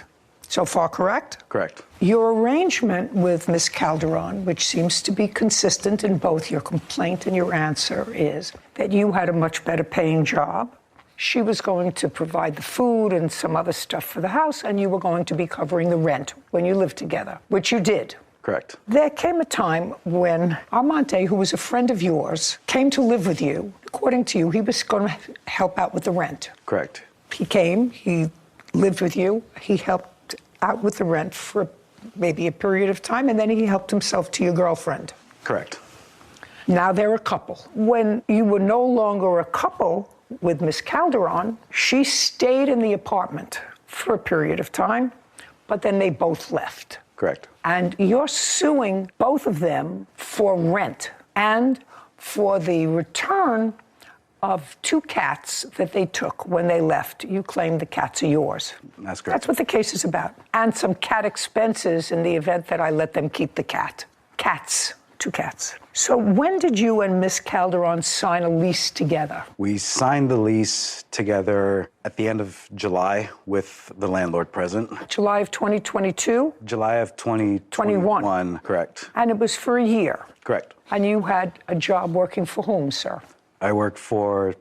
So far, correct? Correct. Your arrangement with Miss Calderon, which seems to be consistent in both your complaint and your answer, is that you had a much better paying job. She was going to provide the food and some other stuff for the house, and you were going to be covering the rent when you lived together, which you did. Correct. There came a time when Amante, who was a friend of yours, came to live with you. According to you, he was going to help out with the rent. Correct. He came, he lived with you, he helped out with the rent for maybe a period of time, and then he helped himself to your girlfriend. Correct. Now they're a couple. When you were no longer a couple with Miss Calderon, she stayed in the apartment for a period of time, but then they both left. Correct. And you're suing both of them for rent and for the return of 2 cats that they took when they left. You claim the cats are yours. That's correct. That's what the case is about. And some cat expenses in the event that I let them keep the cat. Cats. 2 cats. So when did you and Miss Calderon sign a lease together? We signed the lease together at the end of July with the landlord present. July of 2022? July of 2021. Correct. And it was for a year? Correct. And you had a job working for whom, sir? I worked for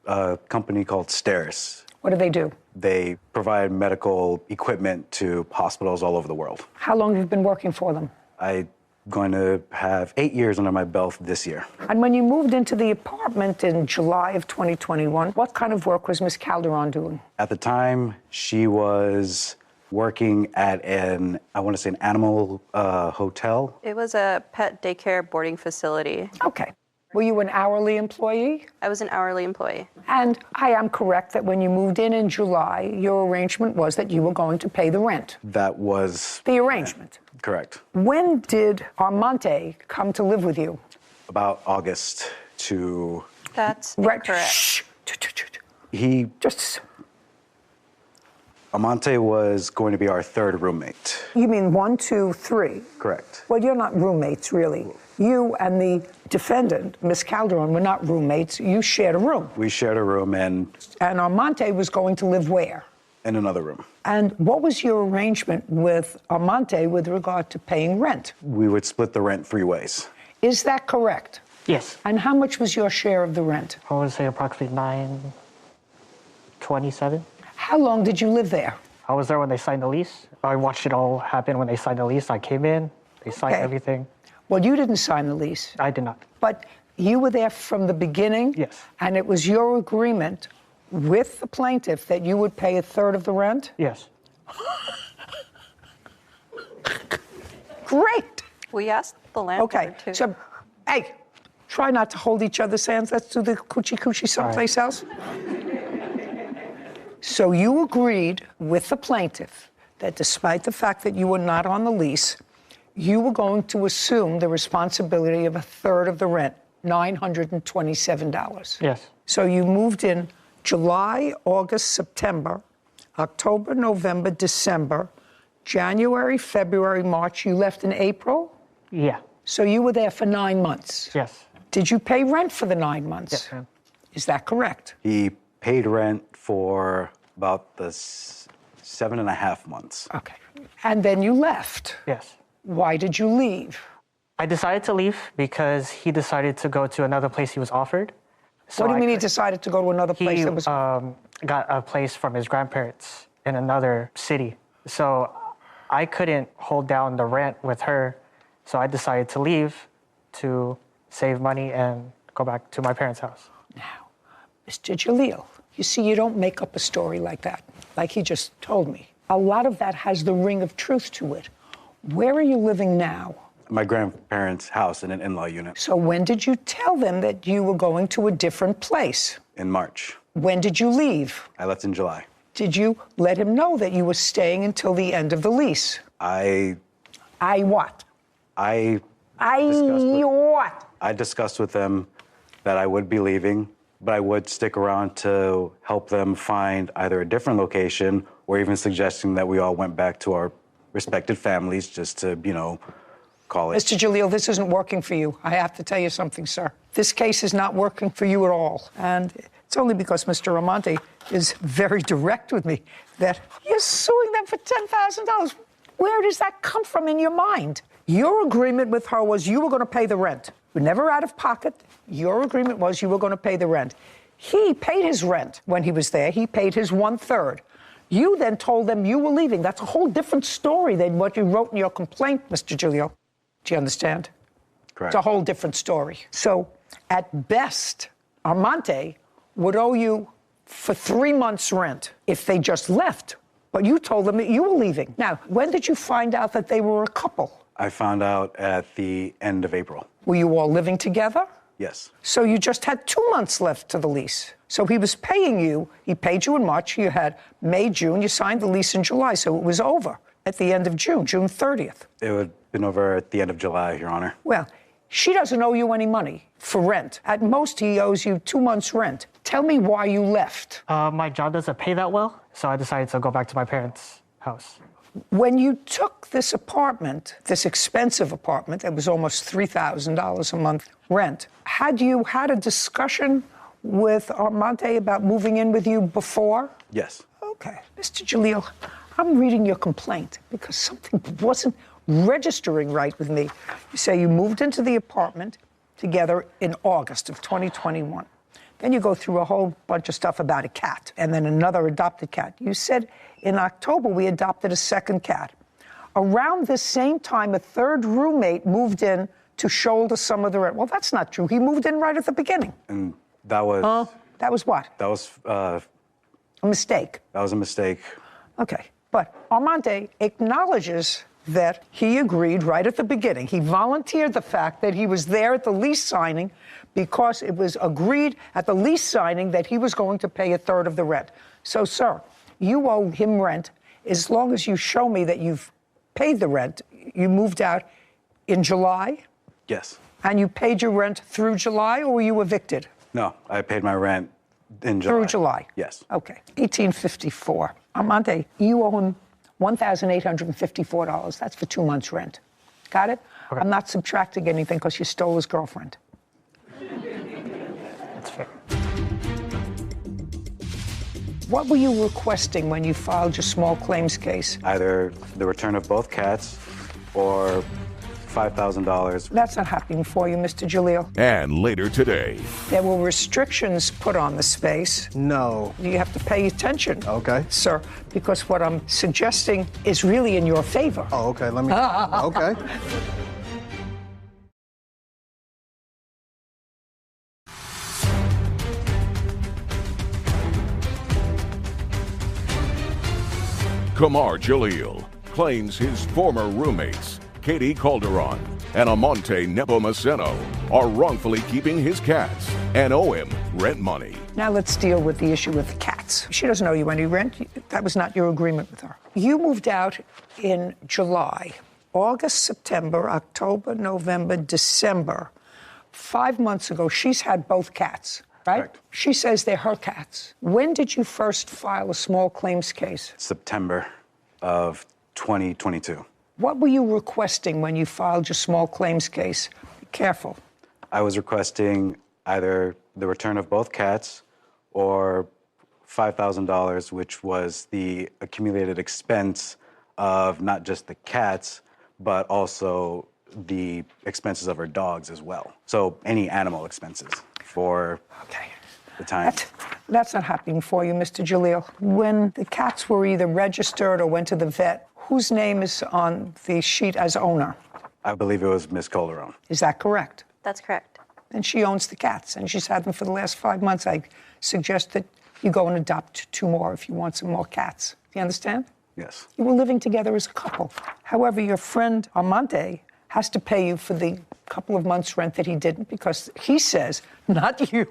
a company called Steris. What do they do? They provide medical equipment to hospitals all over the world. How long have you been working for them? I'm going to have 8 years under my belt this year. And when you moved into the apartment in July of 2021, what kind of work was Miss Calderon doing? At the time, she was working at an animal hotel. It was a pet daycare boarding facility. Okay. Were you an hourly employee? I was an hourly employee. And I am correct that when you moved in July, your arrangement was that you were going to pay the rent. That was the arrangement. Correct. When did Armante come to live with you? About August to... That's right. Correct. Shh. He... Just... Amante was going to be our third roommate. You mean 1, 2, 3? Correct. Well, you're not roommates, really. You and the defendant, Miss Calderon, were not roommates. You shared a room. We shared a room and Amante was going to live where? in another room. And what was your arrangement with Amante with regard to paying rent? We would split the rent 3 ways. Is that correct? Yes. And how much was your share of the rent? I would say approximately $927. How long did you live there? I was there when they signed the lease. I watched it all happen when they signed the lease. I came in, they signed everything. Well, you didn't sign the lease. I did not. But you were there from the beginning? Yes. And it was your agreement with the plaintiff that you would pay a third of the rent? Yes. Great. We asked the landlord Okay, so, hey, try not to hold each other's hands. Let's do the coochie someplace else. So you agreed with the plaintiff that despite the fact that you were not on the lease, you were going to assume the responsibility of a third of the rent, $927. Yes. So you moved in July, August, September, October, November, December, January, February, March. You left in April? Yeah. So you were there for 9 months? Yes. Did you pay rent for the 9 months? Yes, ma'am. Is that correct? He paid rent for about the 7.5 months. Okay. And then you left? Yes. Why did you leave? I decided to leave because he decided to go to another place he was offered. So what do you mean he decided to go to another place? He got a place from his grandparents in another city. So I couldn't hold down the rent with her. So I decided to leave to save money and go back to my parents' house. Now, Mr. Jalil, you see, you don't make up a story like that, like he just told me. A lot of that has the ring of truth to it. Where are you living now? My grandparents' house in an in-law unit. So when did you tell them that you were going to a different place? In March. When did you leave? I left in July. Did you let him know that you were staying until the end of the lease? I what? I discussed with them that I would be leaving, but I would stick around to help them find either a different location or even suggesting that we all went back to our respected families just to, call it. Mr. Jalil, this isn't working for you. I have to tell you something, sir. This case is not working for you at all. And it's only because Mr. Amante is very direct with me that you're suing them for $10,000. Where does that come from in your mind? Your agreement with her was you were going to pay the rent. You were never out of pocket. Your agreement was you were going to pay the rent. He paid his rent when he was there. He paid his 1/3. You then told them you were leaving. That's a whole different story than what you wrote in your complaint, Mr. Giulio. Do you understand? Correct. It's a whole different story. So, at best, Armante would owe you for 3 months' rent if they just left. But you told them that you were leaving. Now, when did you find out that they were a couple? I found out at the end of April. Were you all living together? Yes. So you just had 2 months left to the lease. So he was paying you. He paid you in March. You had May, June. You signed the lease in July. So it was over at the end of June, June 30th. It would have been over at the end of July, Your Honor. Well, she doesn't owe you any money for rent. At most, he owes you 2 months' rent. Tell me why you left. My job doesn't pay that well, so I decided to go back to my parents' house. When you took this apartment, this expensive apartment that was almost $3,000 a month rent, had you had a discussion with Armante about moving in with you before? Yes. Okay. Mr. Jalil, I'm reading your complaint because something wasn't registering right with me. You say you moved into the apartment together in August of 2021. Then you go through a whole bunch of stuff about a cat and then another adopted cat. You said in October we adopted a second cat. Around this same time, a third roommate moved in to shoulder some of the rent. Well, that's not true. He moved in right at the beginning. And that was... That was what? That was... a mistake. That was a mistake. Okay. But Armante acknowledges that he agreed right at the beginning. He volunteered the fact that he was there at the lease signing because it was agreed at the lease signing that he was going to pay a third of the rent. So, sir, you owe him rent as long as you show me that you've paid the rent. You moved out in July? Yes. And you paid your rent through July, or were you evicted? No, I paid my rent in July. Through July? Yes. Okay. 1854. Armante, you owe him $1,854. That's for 2 months' rent. Got it? Okay. I'm not subtracting anything because you stole his girlfriend. That's fair. What were you requesting when you filed your small claims case? Either the return of both cats or $5,000. That's not happening for you, Mr. Jalil. And later today. There were restrictions put on the space. No. You have to pay attention. Okay. Sir, because what I'm suggesting is really in your favor. Oh, okay. Let me. Okay. Kamar Jalil claims his former roommates, Katie Calderon and Amante Nepomuceno, are wrongfully keeping his cats and owe him rent money. Now let's deal with the issue with the cats. She doesn't owe you any rent. That was not your agreement with her. You moved out in July. August, September, October, November, December. 5 months ago, she's had both cats, right? Correct. She says they're her cats. When did you first file a small claims case? September of 2022. What were you requesting when you filed your small claims case? Be careful. I was requesting either the return of both cats or $5,000, which was the accumulated expense of not just the cats, but also the expenses of her dogs as well. So any animal expenses for the time. That's not happening for you, Mr. Jalil. When the cats were either registered or went to the vet, whose name is on the sheet as owner? I believe it was Miss Calderon. Is that correct? That's correct. And she owns the cats, and she's had them for the last 5 months. I suggest that you go and adopt 2 more if you want some more cats. Do you understand? Yes. You were living together as a couple. However, your friend Armante has to pay you for the couple of months' rent that he didn't because he says, not you,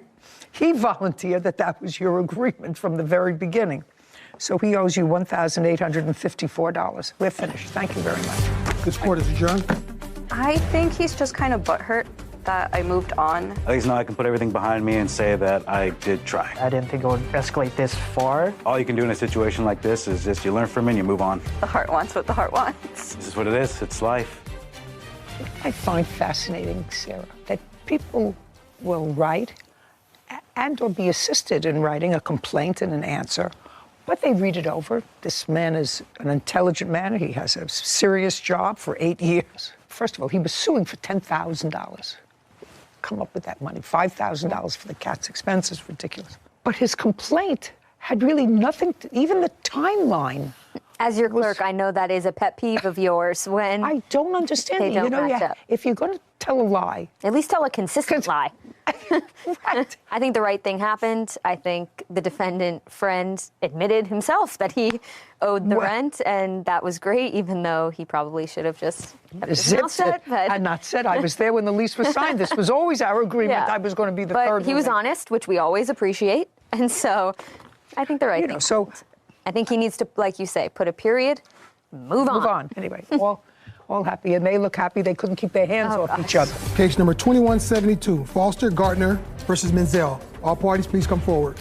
he volunteered that was your agreement from the very beginning. So he owes you $1,854. We're finished. Thank you very much. This court is adjourned. I think he's just kind of butthurt that I moved on. At least now I can put everything behind me and say that I did try. I didn't think it would escalate this far. All you can do in a situation like this is just you learn from it and you move on. The heart wants what the heart wants. This is what it is. It's life. I find fascinating, Sarah, that people will write and or be assisted in writing a complaint and an answer, but they read it over. This man is an intelligent man. He has a serious job for 8 years. First of all, he was suing for $10,000. Come up with that money. $5,000 for the cat's expenses, ridiculous. But his complaint had really nothing to, even the timeline. As your clerk, I know that is a pet peeve of yours when I don't understand they it. don't match up. If you're going to tell a lie, at least tell a consistent lie. Right. I think the right thing happened. I think the defendant friend admitted himself that he owed the rent, and that was great, even though he probably should have just kept his mouth shut. And not said, I was there when the lease was signed. This was always our agreement. I was going to be the third. But he was honest, which we always appreciate. And so I think the right thing. So I think he needs to, like you say, put a period, move on. Anyway, all happy, and they look happy. They couldn't keep their hands off each other. Case number 2172, Foster Gardner versus Menzel. All parties, please come forward.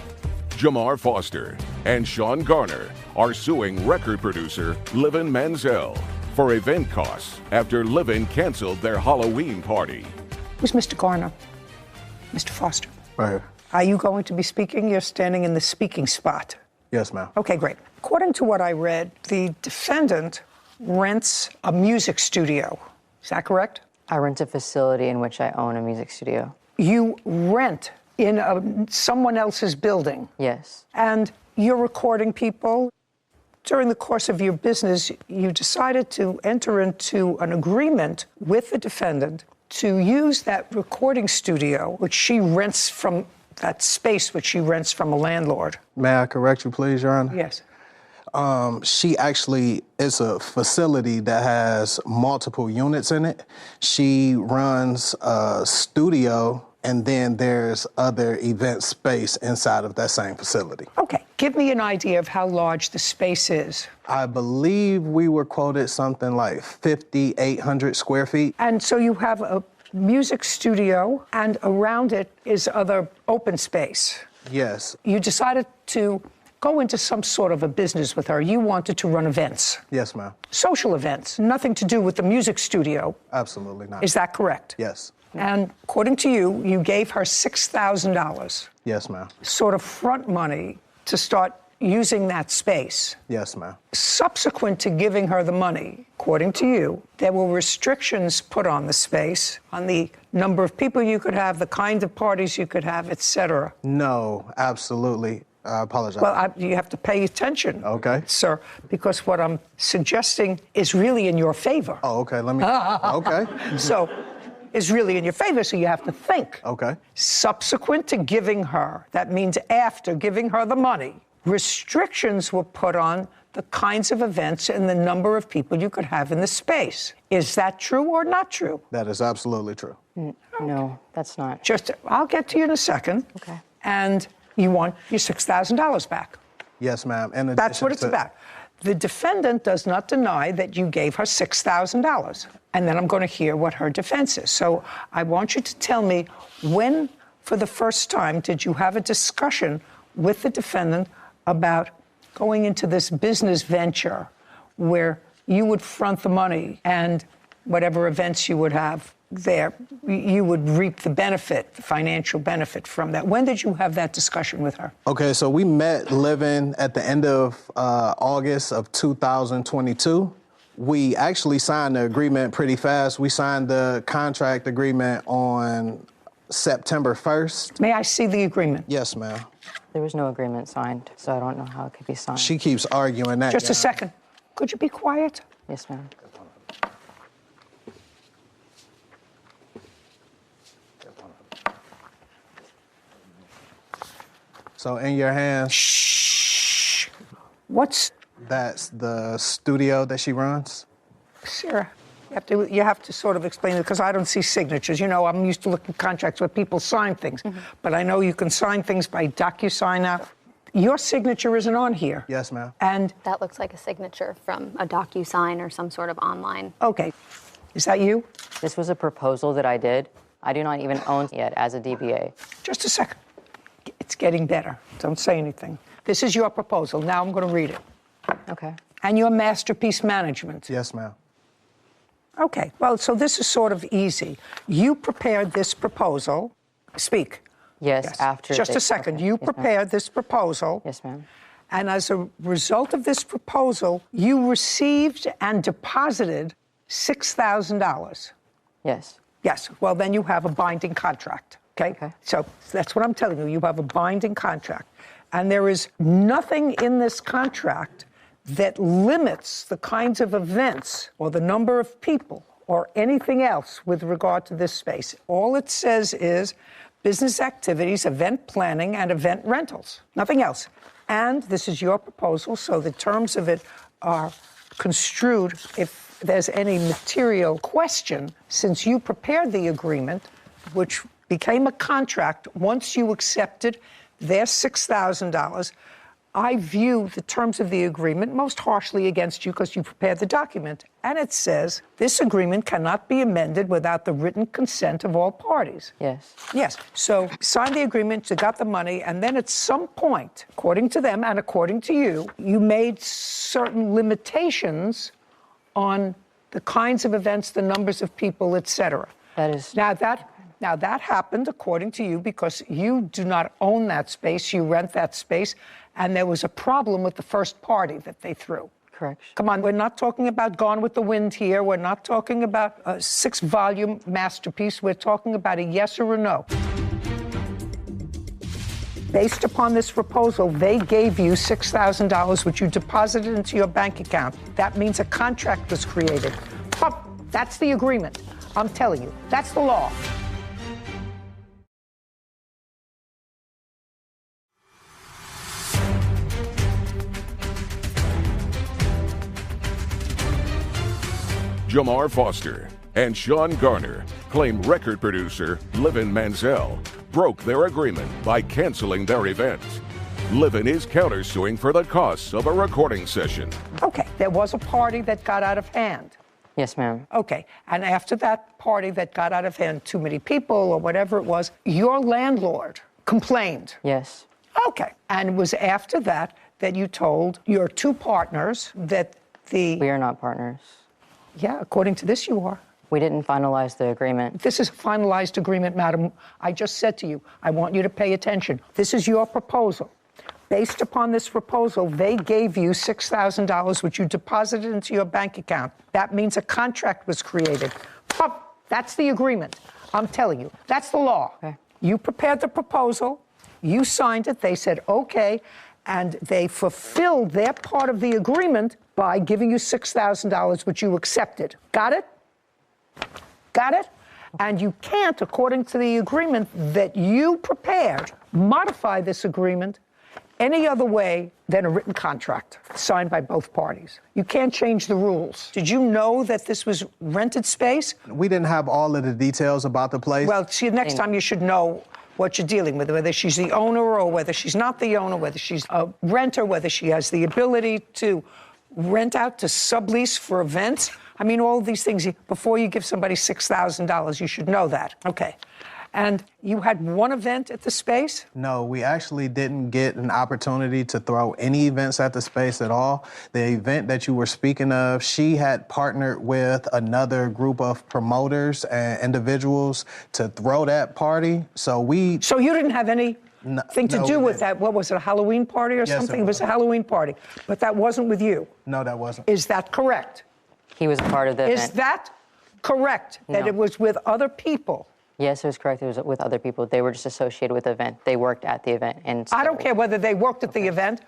Jamar Foster and Sean Garner are suing record producer Livin Menzel for event costs after Livin canceled their Halloween party. Who's Mr. Garner? Mr. Foster. Right here. Are you going to be speaking? You're standing in the speaking spot. Yes, ma'am. Okay, great. According to what I read, the defendant rents a music studio. Is that correct? I rent a facility in which I own a music studio. You rent in someone else's building? Yes. And you're recording people. During the course of your business, you decided to enter into an agreement with the defendant to use that recording studio, which she rents from that space, which she rents from a landlord. May I correct you, please, Your Honor? Yes. She actually is a facility that has multiple units in it. She runs a studio, and then there's other event space inside of that same facility. Okay, give me an idea of how large the space is. I believe we were quoted something like 5,800 square feet. And so you have a music studio, and around it is other open space. Yes. You decided to go into some sort of a business with her. You wanted to run events. Yes, ma'am. Social events, nothing to do with the music studio. Absolutely not. Is that correct? Yes. And according to you, you gave her $6,000. Yes, ma'am. Sort of front money to start using that space. Yes, ma'am. Subsequent to giving her the money, according to you, there were restrictions put on the space, on the number of people you could have, the kind of parties you could have, etc. No, absolutely. I apologize. Well, you have to pay attention, okay, sir, because what I'm suggesting is really in your favor. Oh, okay. Let me. Okay. So, is really in your favor, so you have to think. Okay. Subsequent to giving her, that means after giving her the money, restrictions were put on the kinds of events and the number of people you could have in the space. Is that true or not true? That is absolutely true. No, that's not. I'll get to you in a second. Okay. And you want your $6,000 back. Yes, ma'am. And that's what it's about. The defendant does not deny that you gave her $6,000. And then I'm going to hear what her defense is. So I want you to tell me when, for the first time, did you have a discussion with the defendant about going into this business venture where you would front the money and whatever events you would have there, you would reap the benefit, the financial benefit from that. When did you have that discussion with her? Okay, so we met living at the end of August of 2022. We actually signed the agreement pretty fast. We signed the contract agreement on September 1st. May I see the agreement? Yes, ma'am. There was no agreement signed, so I don't know how it could be signed. She keeps arguing that. Just a second. Could you be quiet? Yes, ma'am. So in your hands. Shh. What's? That's the studio that she runs. Sarah, you have to sort of explain it because I don't see signatures. You know, I'm used to looking at contracts where people sign things, but I know you can sign things by DocuSign now. Your signature isn't on here. Yes, ma'am. And that looks like a signature from a DocuSign or some sort of online. Okay. Is that you? This was a proposal that I did. I do not even own it yet as a DBA. Just a second. It's getting better. Don't say anything. This is your proposal. Now I'm going to read it. Okay. And your masterpiece management. Yes, ma'am. Okay. Well, so this is sort of easy. You prepared this proposal. Speak. Yes, after. Just a second. You prepared this proposal. Yes, ma'am. And as a result of this proposal, you received and deposited $6,000. Yes. Yes. Well, then you have a binding contract. Okay? So that's what I'm telling you. You have a binding contract. And there is nothing in this contract that limits the kinds of events or the number of people or anything else with regard to this space. All it says is business activities, event planning, and event rentals. Nothing else. And this is your proposal, so the terms of it are construed if there's any material question, since you prepared the agreement, which became a contract once you accepted their $6,000. I view the terms of the agreement most harshly against you because you prepared the document. And it says this agreement cannot be amended without the written consent of all parties. Yes. Yes. So signed the agreement, you got the money, and then at some point, according to them and according to you, you made certain limitations on the kinds of events, the numbers of people, etc. That is. Now, that happened, according to you, because you do not own that space. You rent that space. And there was a problem with the first party that they threw. Correct. Come on, we're not talking about Gone with the Wind here. We're not talking about a 6-volume masterpiece. We're talking about a yes or a no. Based upon this proposal, they gave you $6,000, which you deposited into your bank account. That means a contract was created. That's the agreement. I'm telling you, that's the law. Jamar Foster and Sean Garner claim record producer Livin Manziel broke their agreement by canceling their event. Livin is countersuing for the costs of a recording session. Okay, there was a party that got out of hand. Yes, ma'am. Okay, and after that party that got out of hand, too many people or whatever it was, your landlord complained. Yes. Okay, and it was after that that you told your two partners that the... We are not partners. Yeah, according to this, you are. We didn't finalize the agreement. This is a finalized agreement, madam. I just said to you, I want you to pay attention. This is your proposal. Based upon this proposal, they gave you $6,000, which you deposited into your bank account. That means a contract was created. That's the agreement. I'm telling you. That's the law. Okay. You prepared the proposal. You signed it. They said, okay. And they fulfilled their part of the agreement by giving you $6,000, which you accepted. Got it? Got it? And you can't, according to the agreement that you prepared, modify this agreement any other way than a written contract signed by both parties. You can't change the rules. Did you know that this was rented space? We didn't have all of the details about the place. Well, see, next time you should know what you're dealing with, whether she's the owner or whether she's not the owner, whether she's a renter, whether she has the ability to rent out to sublease for events. I mean, all of these things, before you give somebody $6,000, you should know that. Okay. And you had one event at the space? No, we actually didn't get an opportunity to throw any events at the space at all. The event that you were speaking of, she had partnered with another group of promoters and individuals to throw that party. So you didn't have anything to do with that? What was it, a Halloween party or something? It was a Halloween party. But that wasn't with you? No, that wasn't. Is that correct? He was a part of the event. Is that correct, that No. it was with other people? Yes, it was correct. It was with other people. They were just associated with the event. They worked at the event. And I don't care whether they worked at the event.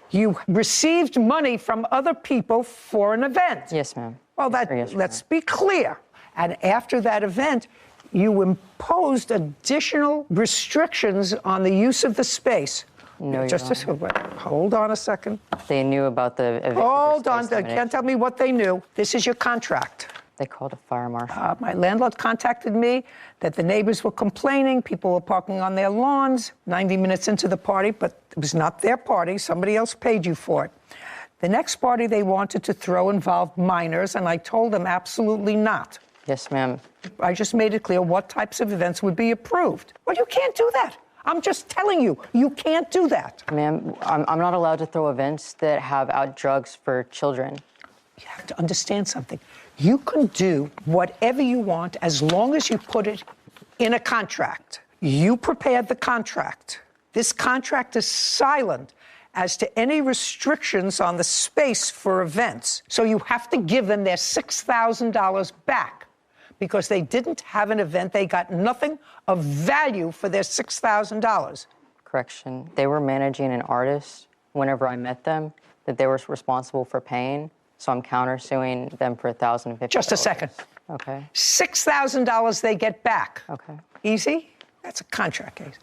You received money from other people for an event. Yes, ma'am. Well, let's be clear. And after that event, you imposed additional restrictions on the use of the space. No, hold on a second. They knew about the event. Hold on. You can't tell me what they knew. This is your contract. They called a fire marshal. My landlord contacted me that the neighbors were complaining. People were parking on their lawns 90 minutes into the party, but it was not their party. Somebody else paid you for it. The next party they wanted to throw involved minors, and I told them absolutely not. Yes, ma'am. I just made it clear what types of events would be approved. Well, you can't do that. I'm just telling you, you can't do that. Ma'am, I'm not allowed to throw events that have out drugs for children. You have to understand something. You can do whatever you want as long as you put it in a contract. You prepared the contract. This contract is silent as to any restrictions on the space for events. So you have to give them their $6,000 back because they didn't have an event. They got nothing of value for their $6,000. Correction. They were managing an artist whenever I met them that they were responsible for paying. So I'm countersuing them for $1,050. Just a second. Okay. $6,000 they get back. Okay. Easy? That's a contract case.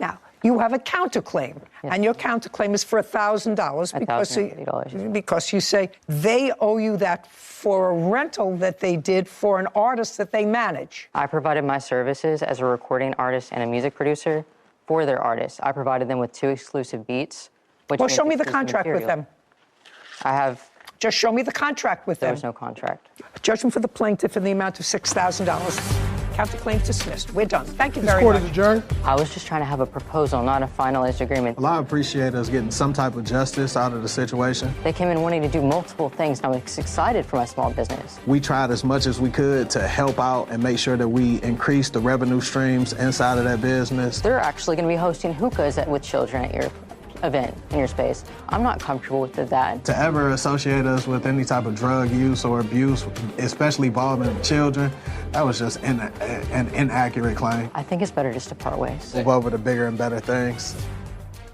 Now, you have a counterclaim, and your counterclaim is for $1,000 because you say they owe you that for a rental that they did for an artist that they manage. I provided my services as a recording artist and a music producer for their artists. I provided them with 2 exclusive beats. Well, show me the contract with them. I have. Just show me the contract with them. There was no contract. Judgment for the plaintiff in the amount of $6,000. Counterclaim dismissed. We're done. Thank you very Court much. is adjourned. I was just trying to have a proposal, not a finalized agreement. Well, I appreciate us getting some type of justice out of the situation. They came in wanting to do multiple things, and I was excited for my small business. We tried as much as we could to help out and make sure that we increase the revenue streams inside of that business. They're actually going to be hosting hookahs with children at your event in your space. I'm not comfortable with that. To ever associate us with any type of drug use or abuse, especially involving children, that was just an inaccurate claim. I think it's better just to part ways. Move over to bigger and better things.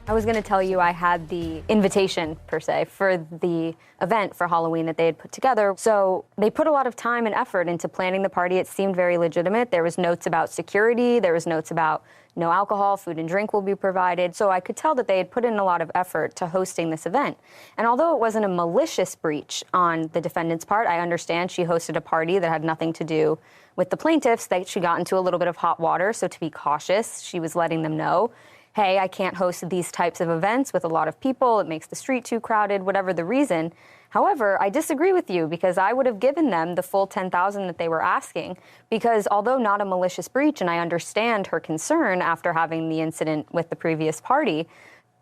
I was going to tell you I had the invitation, per se, for the event for Halloween that they had put together. So they put a lot of time and effort into planning the party. It seemed very legitimate. There was notes about security. There was notes about no alcohol, food and drink will be provided. So I could tell that they had put in a lot of effort to hosting this event. And although it wasn't a malicious breach on the defendant's part, I understand she hosted a party that had nothing to do with the plaintiffs, that she got into a little bit of hot water. So to be cautious, she was letting them know, hey, I can't host these types of events with a lot of people. It makes the street too crowded, whatever the reason. However, I disagree with you because I would have given them the full $10,000 that they were asking because although not a malicious breach, and I understand her concern after having the incident with the previous party,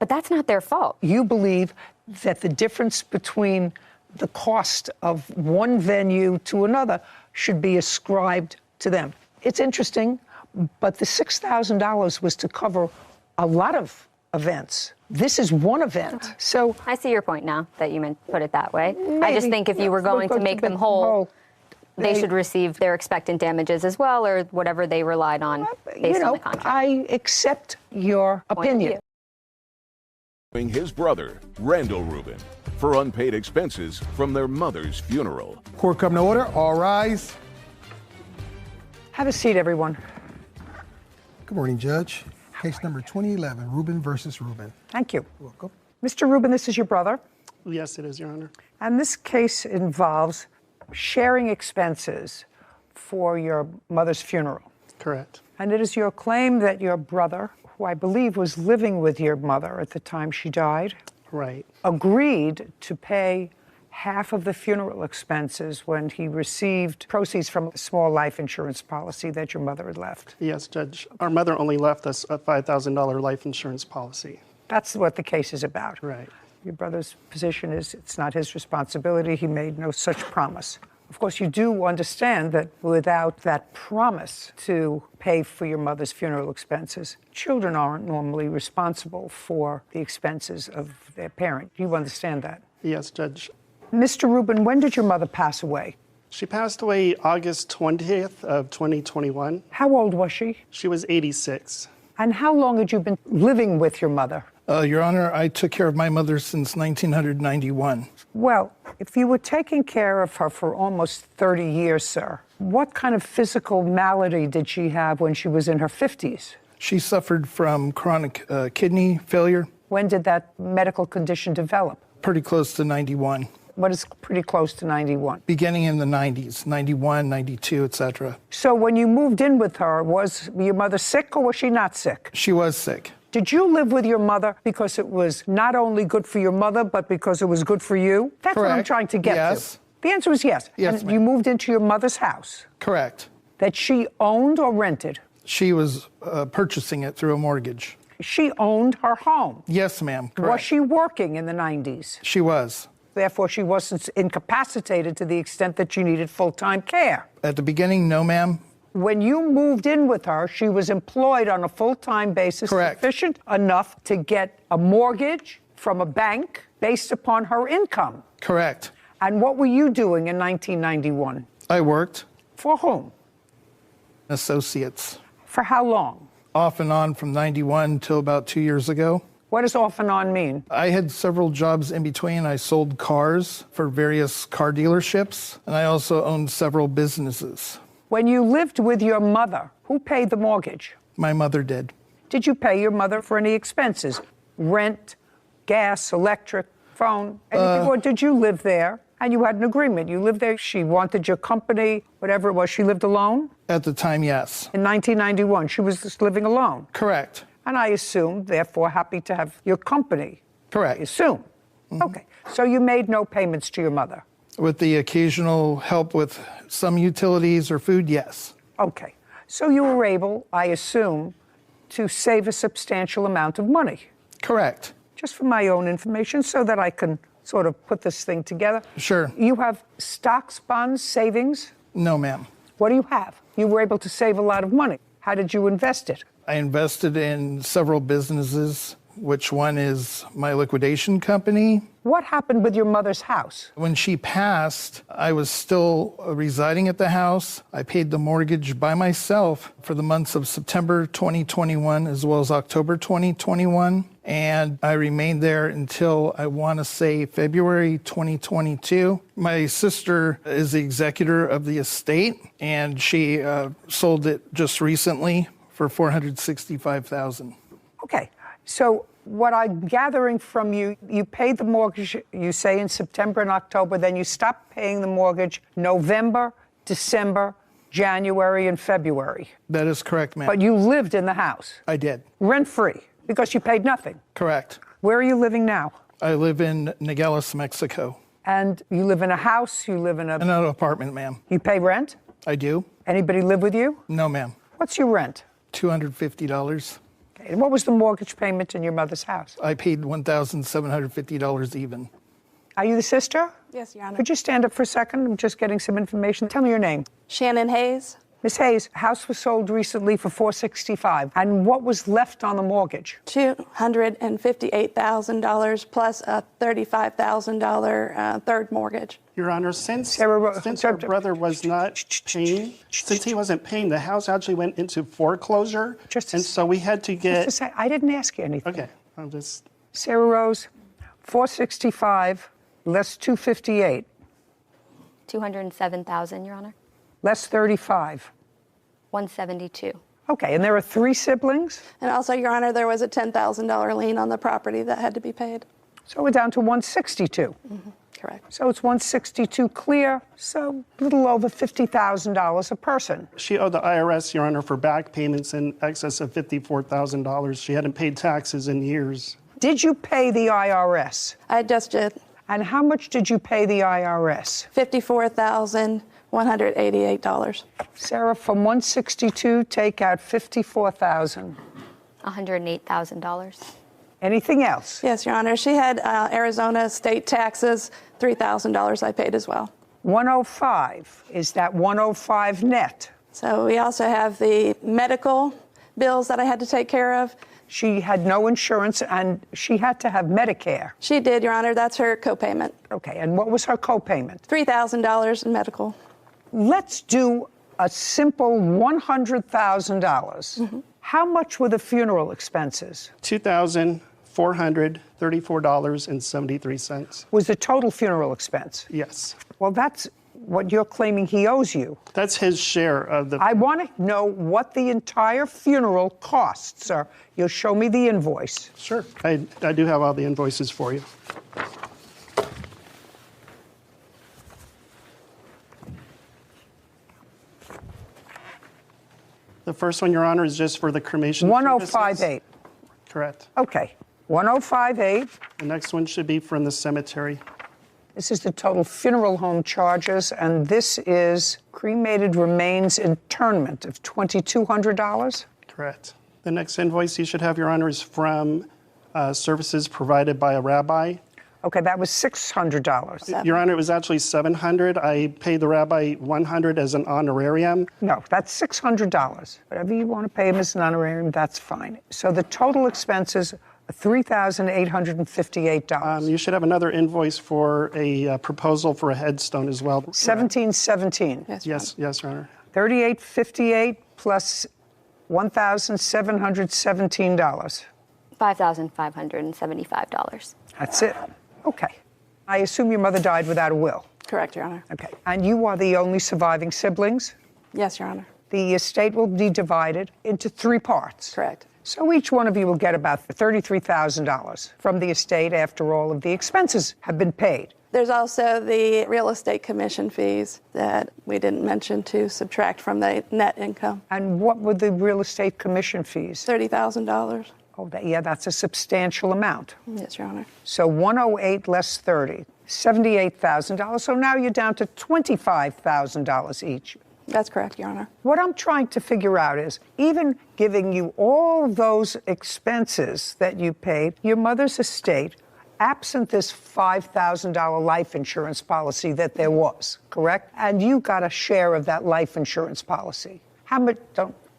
But that's not their fault. You believe that the difference between the cost of one venue to another should be ascribed to them. It's interesting, but the $6,000 was to cover a lot of events. This is one event. So I see your point now that you put it that way. Maybe. I just think if you were going to make them whole, they should receive their expectant damages as well, or whatever they relied on based on the contract. I accept your opinion. His brother, Randall Rubin, for unpaid expenses from their mother's funeral. Court come to order. All rise. Have a seat, everyone. Good morning, Judge. Case number 2011, Rubin versus Rubin. Thank you. Welcome. Mr. Rubin, this is your brother. Yes, it is, Your Honor. And this case involves sharing expenses for your mother's funeral. Correct. And it is your claim that your brother, who I believe was living with your mother at the time she died, right, agreed to pay half of the funeral expenses when he received proceeds from a small life insurance policy that your mother had left. Yes, Judge. Our mother only left us a $5,000 life insurance policy. That's what the case is about. Right. Your brother's position is it's not his responsibility. He made no such promise. Of course, you do understand that without that promise to pay for your mother's funeral expenses, children aren't normally responsible for the expenses of their parent. You understand that? Yes, Judge. Mr. Rubin, when did your mother pass away? She passed away August 20th of 2021. How old was she? She was 86. And how long had you been living with your mother? Your Honor, I took care of my mother since 1991. Well, if you were taking care of her for almost 30 years, sir, what kind of physical malady did she have when she was in her 50s? She suffered from chronic kidney failure. When did that medical condition develop? Pretty close to 91. What is pretty close to 91? Beginning in the 90s, 91, 92, etc. So when you moved in with her, was your mother sick or was she not sick? She was sick. Did you live with your mother because it was not only good for your mother, but because it was good for you? That's Correct. what I'm trying to get Yes. to. The answer is yes. Yes, and you moved into your mother's house? Correct. That she owned or rented? She was purchasing it through a mortgage. She owned her home? Yes, ma'am. Correct. Was she working in the 90s? She was. Therefore, she wasn't incapacitated to the extent that she needed full-time care. At the beginning, no, ma'am. When you moved in with her, she was employed on a full-time basis, Correct. Sufficient enough to get a mortgage from a bank based upon her income. Correct. And what were you doing in 1991? I worked. For whom? Associates. For how long? Off and on from 91 till about 2 years ago. What does off and on mean? I had several jobs in between. I sold cars for various car dealerships, and I also owned several businesses. When you lived with your mother, who paid the mortgage? My mother did. Did you pay your mother for any expenses? Rent, gas, electric, phone, anything? Or did you live there and you had an agreement? You lived there, she wanted your company, whatever it was. She lived alone? At the time, yes. In 1991, she was just living alone? Correct. And I assume, therefore, happy to have your company. Correct. I assume. Mm-hmm. Okay. So you made no payments to your mother? With the occasional help with some utilities or food, yes. Okay. So you were able, I assume, to save a substantial amount of money? Correct. Just for my own information, so that I can sort of put this thing together. Sure. You have stocks, bonds, savings? No, ma'am. What do you have? You were able to save a lot of money. How did you invest it? I invested in several businesses, which one is my liquidation company. What happened with your mother's house? When she passed, I was still residing at the house. I paid the mortgage by myself for the months of September 2021 as well as October 2021. And I remained there until, I want to say, February 2022. My sister is the executor of the estate, and she sold it just recently for $465,000. Okay, so what I'm gathering from you, you paid the mortgage, you say, in September and October, then you stopped paying the mortgage November, December, January, and February. That is correct, ma'am. But you lived in the house? I did. Rent-free, because you paid nothing? Correct. Where are you living now? I live in Nogales, Mexico. And you live in a house, you live in an apartment, ma'am. You pay rent? I do. Anybody live with you? No, ma'am. What's your rent? $250. Okay. And what was the mortgage payment in your mother's house? I paid $1,750 even. Are you the sister? Yes, Your Honor. Could you stand up for a second? I'm just getting some information. Tell me your name. Shannon Hayes. Miss Hayes, house was sold recently for $465,000. And what was left on the mortgage? $258,000 plus a $35,000 third mortgage. Your Honor, since our brother was not paying, since he wasn't paying, the house actually went into foreclosure, and so we had to get. Just to say, I didn't ask you anything. Okay, I'm just. Sarah Rose, $465,000 less $258,000. $207,000, Your Honor. Less $35,000. $172,000. Okay, and there are 3 siblings? And also, Your Honor, there was a $10,000 lien on the property that had to be paid. So we're down to $162,000. Correct. So it's $162,000 clear, so a little over $50,000 a person. She owed the IRS, Your Honor, for back payments in excess of $54,000. She hadn't paid taxes in years. Did you pay the IRS? I just did. And how much did you pay the IRS? $54,188. Sarah, from $162,000, take out $54,000. $108,000. Anything else? Yes, Your Honor. She had Arizona state taxes, $3,000 I paid as well. 105. Is that 105 net? So we also have the medical bills that I had to take care of. She had no insurance, and she had to have Medicare. She did, Your Honor. That's her copayment. Okay, and what was her copayment? $3,000 in medical. Let's do a simple $100,000. How much were the funeral expenses? $2,434.73. Was the total funeral expense? Yes. Well, that's what you're claiming he owes you. That's his share of the. I want to know what the entire funeral cost, sir. You'll show me the invoice. Sure. I do have all the invoices for you. The first one, Your Honor, is just for the cremation. 1058. Correct. Okay. 1058. The next one should be from the cemetery. This is the total funeral home charges, and this is cremated remains internment of $2,200. Correct. The next invoice you should have, Your Honor, is from services provided by a rabbi. Okay, that was $600. Your Honor, it was actually $700. I paid the rabbi $100 as an honorarium. No, that's $600. Whatever you want to pay him as an honorarium, that's fine. So the total expenses are $3,858. You should have another invoice for a proposal for a headstone as well. 1717. Yes, Your Honor. $3858 plus $1,717. $5,575. That's it. Okay. I assume your mother died without a will. Correct, Your Honor. Okay. And you are the only surviving siblings? Yes, Your Honor. The estate will be divided into 3 parts. Correct. So each one of you will get about $33,000 from the estate after all of the expenses have been paid. There's also the real estate commission fees that we didn't mention to subtract from the net income. And what were the real estate commission fees? $30,000. Oh, that's a substantial amount. Yes, Your Honor. So 108 less 30, $78,000. So now you're down to $25,000 each. That's correct, Your Honor. What I'm trying to figure out is, even giving you all those expenses that you paid, your mother's estate, absent this $5,000 life insurance policy that there was, correct? And you got a share of that life insurance policy. How much?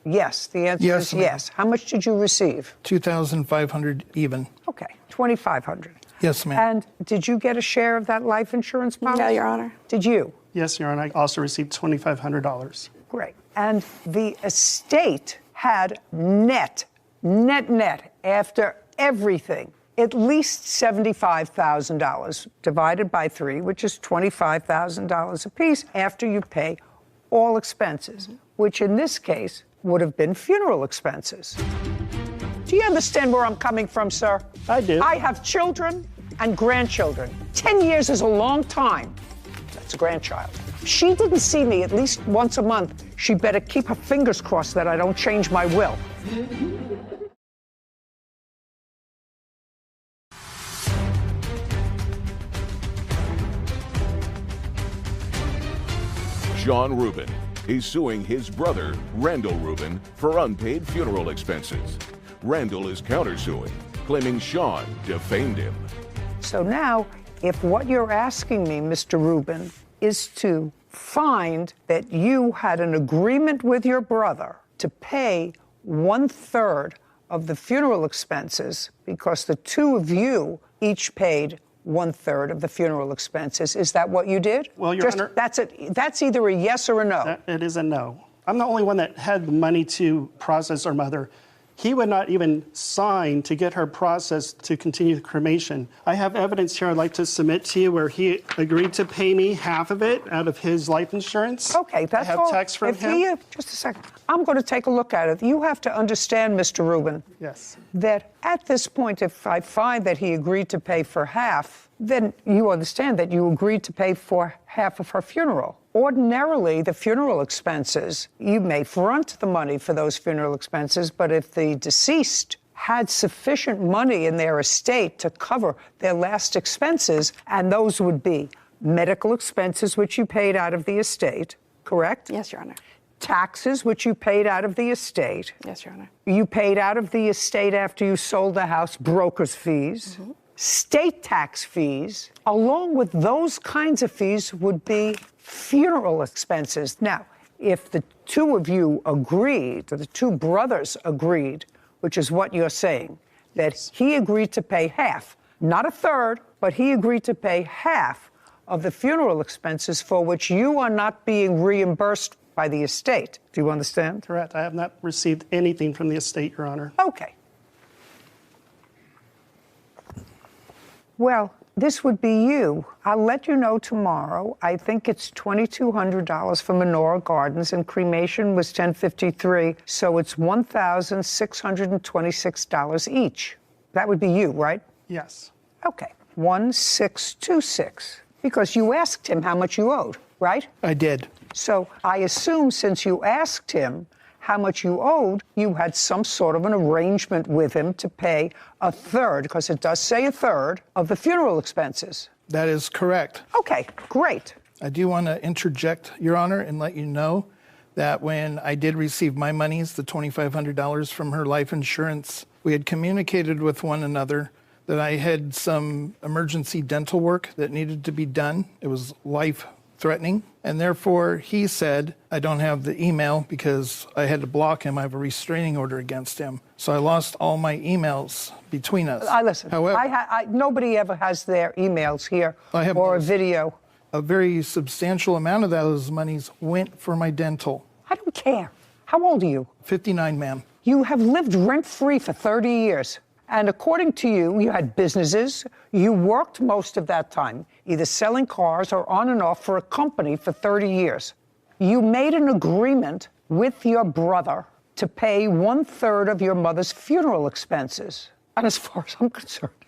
Yes, the answer is yes. How much did you receive? $2,500 even. Okay, $2,500. Yes, ma'am. And did you get a share of that life insurance policy? No, Your Honor. Did you? Yes, Your Honor. I also received $2,500. Great. And the estate had net, after everything, at least $75,000 divided by 3, which is $25,000 apiece after you pay all expenses, which in this case would have been funeral expenses. Do you understand where I'm coming from, sir? I do. I have children and grandchildren. 10 years is a long time. That's a grandchild. If she didn't see me at least once a month, she better keep her fingers crossed that I don't change my will. John Rubin is suing his brother, Randall Rubin, for unpaid funeral expenses. Randall is countersuing, claiming Sean defamed him. So now, if what you're asking me, Mr. Rubin, is to find that you had an agreement with your brother to pay 1/3 of the funeral expenses because the two of you each paid 1/3 of the funeral expenses. Is that what you did? Well, Your Honor, that's either a yes or a no. It is a no. I'm the only one that had the money to process our mother. He would not even sign to get her processed to continue the cremation. I have evidence here I'd like to submit to you where he agreed to pay me half of it out of his life insurance. Okay, that's all. I have text from him. Just a second. I'm going to take a look at it. You have to understand, Mr. Rubin, Yes. that at this point, if I find that he agreed to pay for half, then you understand that you agreed to pay for half of her funeral. Ordinarily, the funeral expenses, you may front the money for those funeral expenses, but if the deceased had sufficient money in their estate to cover their last expenses, and those would be medical expenses, which you paid out of the estate, correct? Yes, Your Honor. Taxes, which you paid out of the estate. Yes, Your Honor. You paid out of the estate after you sold the house, broker's fees. Mm-hmm. State tax fees, along with those kinds of fees, would be funeral expenses. Now, if the two of you agreed, or the two brothers agreed, which is what you're saying, that he agreed to pay half, not 1/3, but he agreed to pay half of the funeral expenses for which you are not being reimbursed by the estate. Do you understand? Correct. I have not received anything from the estate, Your Honor. Okay. Well, this would be you. I'll let you know tomorrow. I think it's $2,200 for Menorah Gardens, and cremation was $1,053, so it's $1,626 each. That would be you, right? Yes. Okay, 1,626, because you asked him how much you owed, right? I did. So I assume since you asked him how much you owed, you had some sort of an arrangement with him to pay 1/3, because it does say 1/3 of the funeral expenses. That is correct. Okay, great. I do want to interject, Your Honor, and let you know that when I did receive my monies, the $2,500 from her life insurance, we had communicated with one another that I had some emergency dental work that needed to be done. It was life-threatening. And therefore, he said, I don't have the email because I had to block him. I have a restraining order against him. So I lost all my emails between us. Listen, however, nobody ever has their emails here I have or a video. A very substantial amount of those monies went for my dental. I don't care. How old are you? 59, ma'am. You have lived rent-free for 30 years. And according to you, you had businesses. You worked most of that time, either selling cars or on and off for a company for 30 years. You made an agreement with your brother to pay 1/3 of your mother's funeral expenses. And as far as I'm concerned,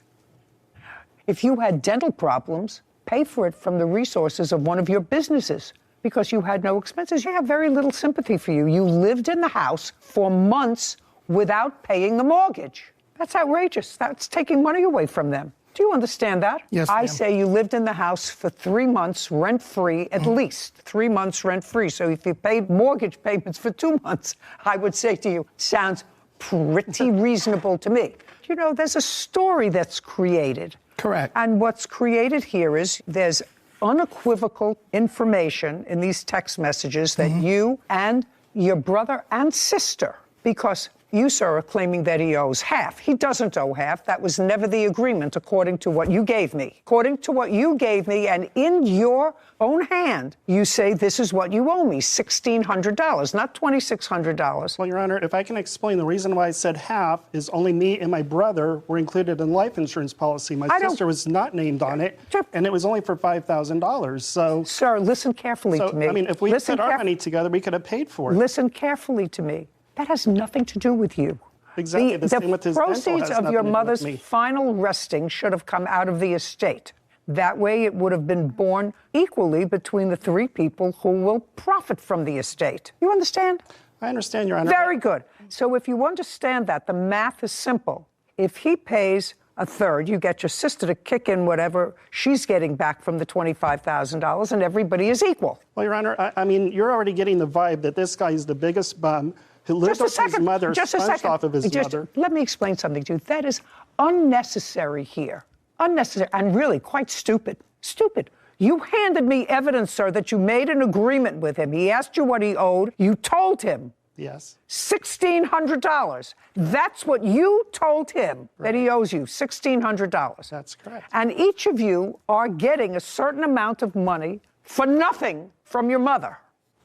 if you had dental problems, pay for it from the resources of one of your businesses, because you had no expenses. You have very little sympathy for you. You lived in the house for months without paying the mortgage. That's outrageous. That's taking money away from them. Do you understand that? Yes, I ma'am. say you lived in the house for 3 months rent-free, at least 3 months rent-free. So if you paid mortgage payments for 2 months, I would say to you, sounds pretty reasonable to me. You know, there's a story that's created. Correct. And what's created here is there's unequivocal information in these text messages that you and your brother and sister, because you, sir, are claiming that he owes half. He doesn't owe half. That was never the agreement, according to what you gave me. According to what you gave me, and in your own hand, you say this is what you owe me, $1,600, not $2,600. Well, Your Honor, if I can explain, the reason why I said half is only me and my brother were included in life insurance policy. My sister was not named on it, and it was only for $5,000. So, sir, listen carefully to me. I mean, if we put our money together, we could have paid for it. Listen carefully to me. That has nothing to do with you. Exactly. The same with his dental proceeds has of nothing your to do with mother's me. final resting should have come out of the estate. That way, it would have been borne equally between the 3 people who will profit from the estate. You understand? I understand, Your Honor. Very good. So if you understand that, the math is simple. If he pays a third. You get your sister to kick in whatever she's getting back from the $25,000, and everybody is equal. Well, Your Honor, I mean, you're already getting the vibe that this guy is the biggest bum who lived off his mother, sponged off of his mother. Let me explain something to you. That is unnecessary here. Unnecessary and really quite stupid. Stupid. You handed me evidence, sir, that you made an agreement with him. He asked you what he owed. You told him. Yes. $1,600. That's what you told him, that he owes you, $1,600. That's correct. And each of you are getting a certain amount of money for nothing from your mother.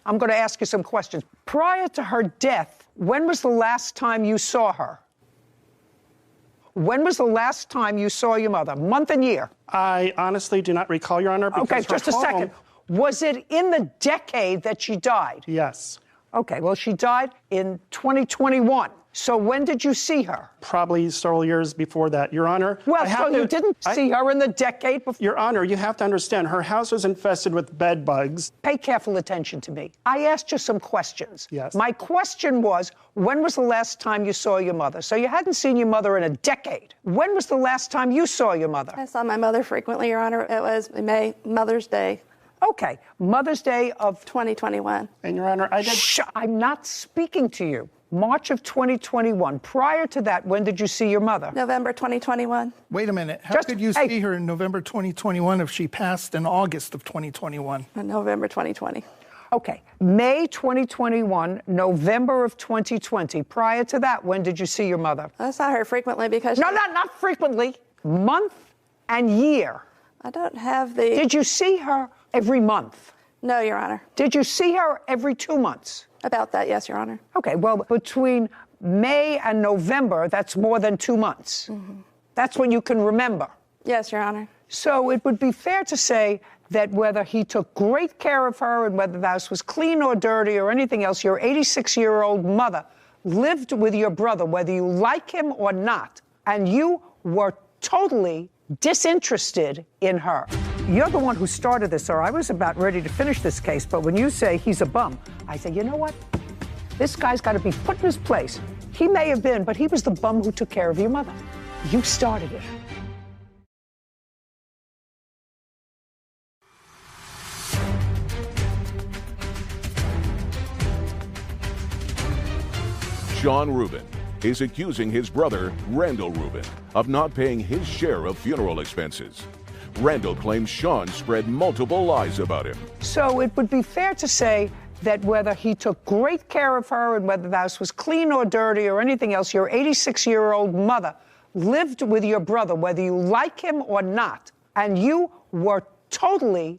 I'm going to ask you some questions. Prior to her death, when was the last time you saw her? When was the last time you saw your mother? Month and year? I honestly do not recall, Your Honor. Okay, just a second. Was it in the decade that she died? Yes. Okay, well, she died in 2021. So when did you see her? Probably several years before that, Your Honor. Well, so you didn't see her in the decade before? Your Honor, you have to understand, her house was infested with bed bugs. Pay careful attention to me. I asked you some questions. Yes. My question was, when was the last time you saw your mother? So you hadn't seen your mother in a decade. When was the last time you saw your mother? I saw my mother frequently, Your Honor. It was May, Mother's Day. Okay, Mother's Day of 2021. And Your Honor, I did... Shh, I'm not speaking to you. March of 2021. Prior to that, when did you see your mother? November 2021. Wait a minute. How could you see her in November 2021 if she passed in August of 2021? November 2020. Okay, May 2021, November of 2020. Prior to that, when did you see your mother? I saw her frequently because... No, not frequently. Month and year. I don't have the... Did you see her every month? No, Your Honor. Did you see her every 2 months? About that, yes, Your Honor. Okay, well, between May and November, that's more than 2 months. Mm-hmm. That's when you can remember. Yes, Your Honor. So it would be fair to say that whether he took great care of her and whether the house was clean or dirty or anything else, your 86-year-old mother lived with your brother, whether you like him or not, and you were totally disinterested in her. You're the one who started this, sir. I was about ready to finish this case, but when you say he's a bum, I say, you know what? This guy's got to be put in his place. He may have been, but he was the bum who took care of your mother. You started it. Sean Rubin is accusing his brother, Randall Rubin, of not paying his share of funeral expenses. Randall claims Sean spread multiple lies about him. So it would be fair to say that whether he took great care of her and whether the house was clean or dirty or anything else, your 86-year-old mother lived with your brother, whether you like him or not, and you were totally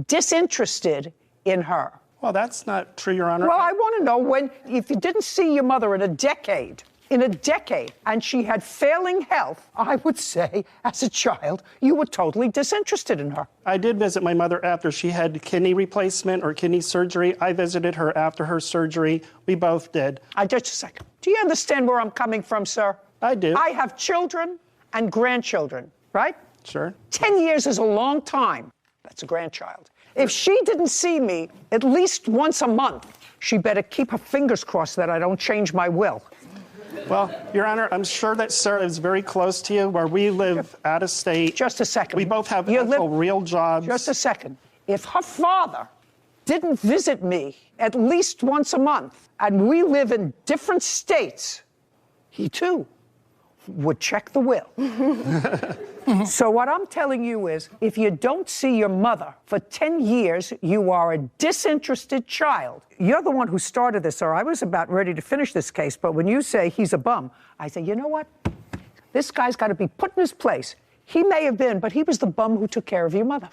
disinterested in her. Well, that's not true, Your Honor. Well, I want to know if you didn't see your mother in a decade, and she had failing health, I would say, as a child, you were totally disinterested in her. I did visit my mother after she had kidney replacement or kidney surgery. I visited her after her surgery. We both did. Just a second. Do you understand where I'm coming from, sir? I do. I have children and grandchildren, right? Sure. 10 years is a long time. That's a grandchild. If she didn't see me at least once a month, she better keep her fingers crossed that I don't change my will. Well, Your Honor, I'm sure that Sarah is very close to you, where we live out of state. Just a second. We both have real jobs. Just a second. If her father didn't visit me at least once a month, and we live in different states, he too would check the will. So what I'm telling you is, if you don't see your mother for 10 years, you are a disinterested child. You're the one who started this, sir. I was about ready to finish this case, but when you say he's a bum, I say, you know what? This guy's got to be put in his place. He may have been, but he was the bum who took care of your mother.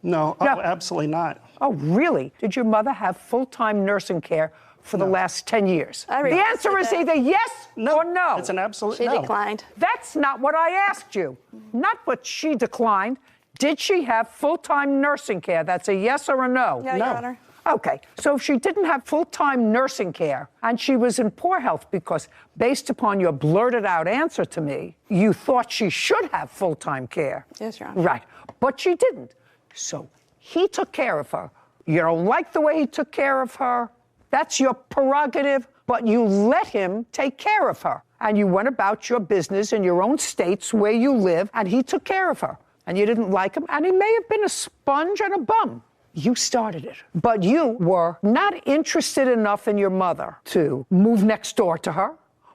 No, absolutely not. Oh, really? Did your mother have full-time nursing care for the last 10 years? The answer is either yes or no. It's an absolute no. She declined. That's not what I asked you. Not what she declined. Did she have full-time nursing care? That's a yes or a no? No, Your Honor. Okay, so if she didn't have full-time nursing care and she was in poor health because, based upon your blurted-out answer to me, you thought she should have full-time care. Yes, Your Honor. Right, but she didn't. So he took care of her. You don't like the way he took care of her. That's your prerogative, but you let him take care of her. and you went about your business in your own states where you live, and he took care of her. And you didn't like him, and he may have been a sponge and a bum. You started it. But you were not interested enough in your mother to move next door to her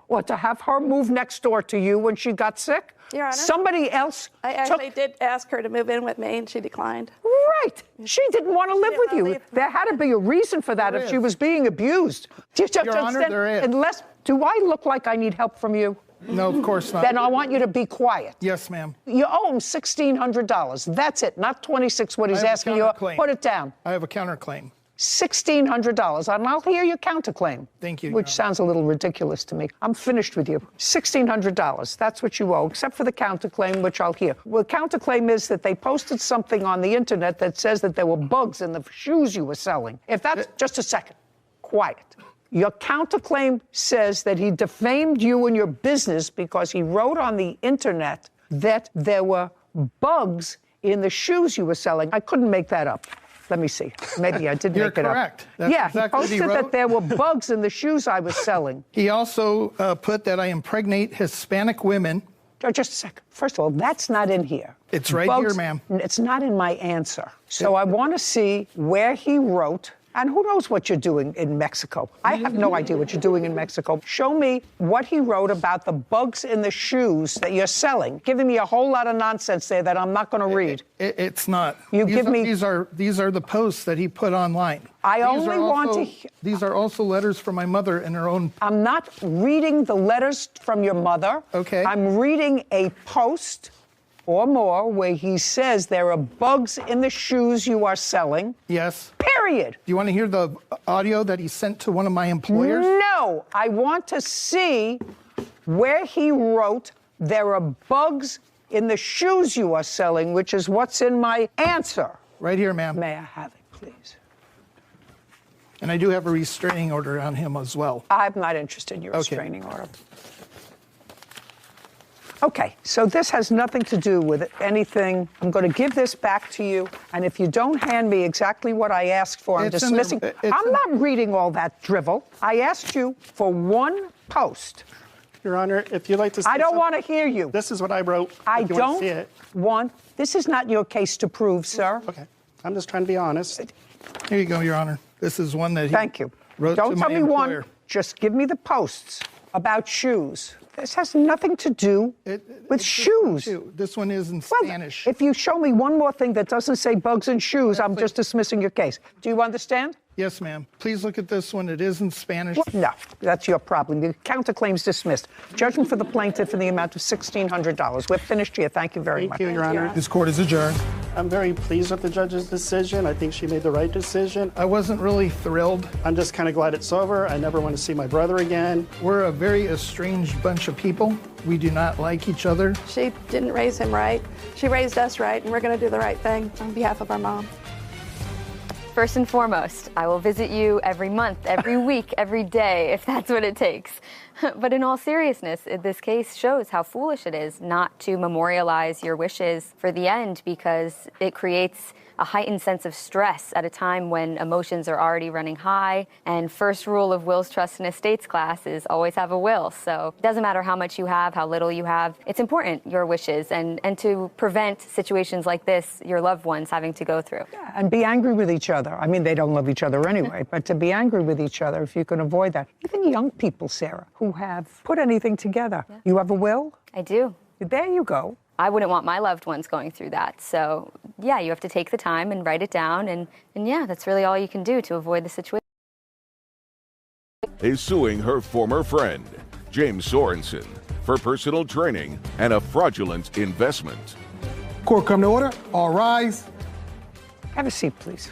or to have her move next door to you when she got sick. Your Honor, somebody else I actually did ask her to move in with me, and she declined. Right. She didn't want to live with you. There had to be a reason for that if she was being abused. Your Honor, there is. Unless, do I look like I need help from you? No, of course not. Then I want you to be quiet. Yes, ma'am. You owe him $1,600. That's it, not $26, what he's asking you. Put it down. I have a counterclaim. $1,600, and I'll hear your counterclaim. Thank you. Which sounds a little ridiculous to me. I'm finished with you. $1,600, that's what you owe, except for the counterclaim, which I'll hear. Well, the counterclaim is that they posted something on the internet that says that there were bugs in the shoes you were selling. If that's, just a second, quiet. Your counterclaim says that he defamed you and your business because he wrote on the internet that there were bugs in the shoes you were selling. I couldn't make that up. Let me see. Maybe I did make it up. You're correct. That's yeah, exactly he posted that there were bugs in the shoes I was selling. He also put that I impregnate Hispanic women. Oh, just a second. First of all, that's not in here. It's right here, ma'am. It's not in my answer. So I want to see where he wrote. And who knows what you're doing in Mexico? I have no idea what you're doing in Mexico. Show me what he wrote about the bugs in the shoes that you're selling. Giving me a whole lot of nonsense there that I'm not going to read. It's not. These are the posts that he put online. These are also letters from my mother in her own. I'm not reading the letters from your mother. Okay. I'm reading a post or more where he says there are bugs in the shoes you are selling. Yes. Period. Do you want to hear the audio that he sent to one of my employers? No. I want to see where he wrote there are bugs in the shoes you are selling, which is what's in my answer. Right here, ma'am. May I have it, please? And I do have a restraining order on him as well. I'm not interested in your restraining order. Okay, so this has nothing to do with anything. I'm going to give this back to you, and if you don't hand me exactly what I asked for, I'm dismissing. I'm not reading all that drivel. I asked you for one post. Your Honor, if you'd like to say I don't want to hear you. This is what I wrote. I don't want. This is not your case to prove, sir. Okay, I'm just trying to be honest. Here you go, Your Honor. This is one that he Thank you. wrote Don't to tell my me employer. one. Just give me the posts about shoes. This has nothing to do with shoes. This one is in Spanish. If you show me one more thing that doesn't say bugs and shoes, I'm just dismissing your case. Do you understand? Yes, ma'am. Please look at this one. It is in Spanish. No, that's your problem. The counterclaim's dismissed. Judgment for the plaintiff in the amount of $1,600. We're finished here. Thank you very much. Thank you, Your Honor. This court is adjourned. I'm very pleased with the judge's decision. I think she made the right decision. I wasn't really thrilled. I'm just kind of glad it's over. I never want to see my brother again. We're a very estranged bunch of people. We do not like each other. She didn't raise him right. She raised us right, and we're going to do the right thing on behalf of our mom. First and foremost, I will visit you every month, every week, every day, if that's what it takes. But in all seriousness, this case shows how foolish it is not to memorialize your wishes for the end, because it creates a heightened sense of stress at a time when emotions are already running high. And first rule of wills, trusts, and estates class is always have a will. So it doesn't matter how much you have, how little you have. It's important, your wishes, and to prevent situations like this, your loved ones having to go through. Yeah, and be angry with each other. I mean, they don't love each other anyway, but to be angry with each other, if you can avoid that. Even young people, Sarah, who have put anything together. Yeah. You have a will? I do. There you go. I wouldn't want my loved ones going through that. So, yeah, you have to take the time and write it down. And yeah, that's really all you can do to avoid the situation. Is suing her former friend, James Sorensen, for personal training and a fraudulent investment. Court come to order. All rise. Have a seat, please.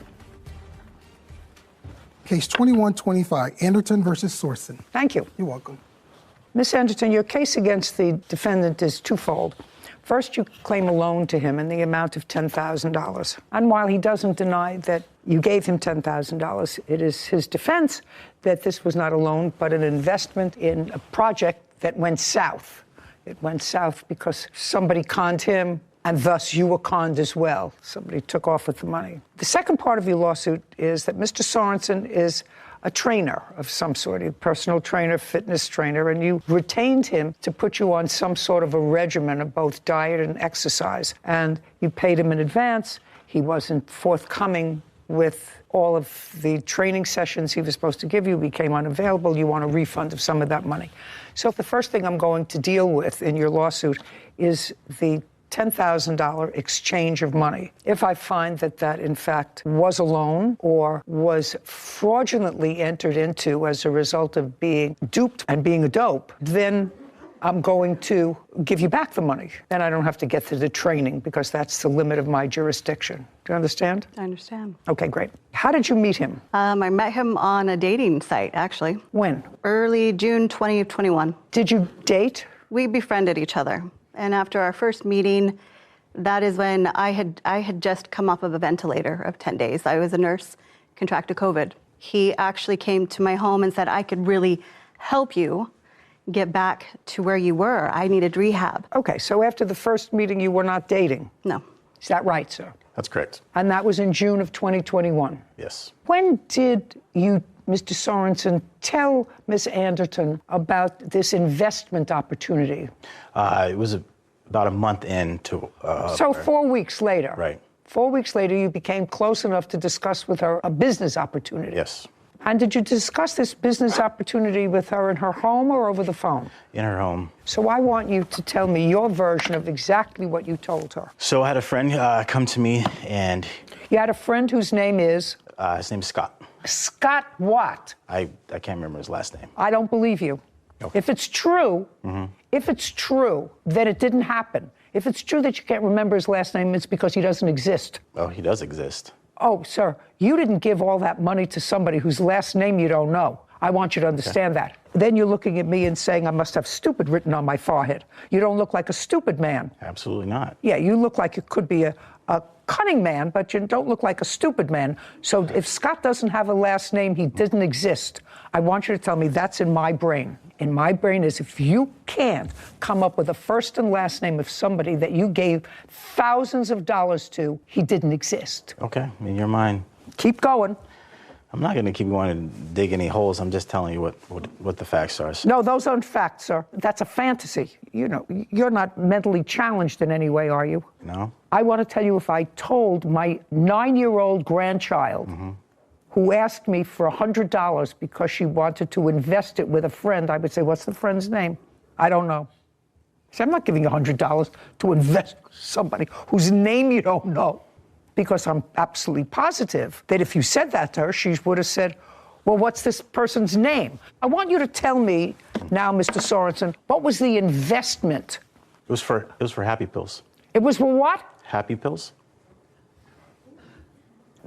Case 2125, Anderton versus Sorensen. Thank you. You're welcome. Ms. Anderton, your case against the defendant is twofold. First, you claim a loan to him in the amount of $10,000. And while he doesn't deny that you gave him $10,000, it is his defense that this was not a loan, but an investment in a project that went south. It went south because somebody conned him, and thus you were conned as well. Somebody took off with the money. The second part of your lawsuit is that Mr. Sorensen is a trainer of some sort, a personal trainer, fitness trainer, and you retained him to put you on some sort of a regimen of both diet and exercise. And you paid him in advance. He wasn't forthcoming with all of the training sessions he was supposed to give you, became unavailable. You want a refund of some of that money. So the first thing I'm going to deal with in your lawsuit is the $10,000 exchange of money. If I find that that, in fact, was a loan or was fraudulently entered into as a result of being duped and being a dope, then I'm going to give you back the money. Then I don't have to get to the training because that's the limit of my jurisdiction. Do you understand? I understand. Okay, great. How did you meet him? I met him on a dating site, actually. When? Early June 2021. Did you date? We befriended each other. And after our first meeting, that is when I had just come off of a ventilator of 10 days. I was a nurse, contracted COVID. He actually came to my home and said, I could really help you get back to where you were. I needed rehab. Okay, so after the first meeting, you were not dating? No. Is that right, sir? That's correct. And that was in June of 2021? Yes. When did you, Mr. Sorensen, tell Ms. Anderton about this investment opportunity? It was about a month into... So 4 weeks later? Right. 4 weeks later, you became close enough to discuss with her a business opportunity? Yes. And did you discuss this business opportunity with her in her home or over the phone? In her home. So I want you to tell me your version of exactly what you told her. So I had a friend come to me and... You had a friend whose name is? His name is Scott. Scott what? I can't remember his last name. I don't believe you. Okay. If it's true, then it didn't happen. If it's true that you can't remember his last name, it's because he doesn't exist. Oh, he does exist. Oh, sir, you didn't give all that money to somebody whose last name you don't know. I want you to understand that. Then you're looking at me and saying I must have stupid written on my forehead. You don't look like a stupid man. Absolutely not. Yeah, you look like you could be a cunning man, but you don't look like a stupid man. So if Scott doesn't have a last name, he didn't exist. I want you to tell me that's in my brain. In my brain is if you can't come up with a first and last name of somebody that you gave thousands of dollars to, he didn't exist. Okay, in your mind. Keep going. I'm not going to keep going to dig any holes. I'm just telling you what the facts are. No, those aren't facts, sir. That's a fantasy. You know, you're not mentally challenged in any way, are you? No. I want to tell you, if I told my 9-year-old grandchild who asked me for $100 because she wanted to invest it with a friend, I would say, what's the friend's name? I don't know. So I'm not giving you $100 to invest with somebody whose name you don't know. Because I'm absolutely positive that if you said that to her, she would have said, well, what's this person's name? I want you to tell me now, Mr. Sorensen, what was the investment? It was for Happy Pills. It was for what? Happy Pills.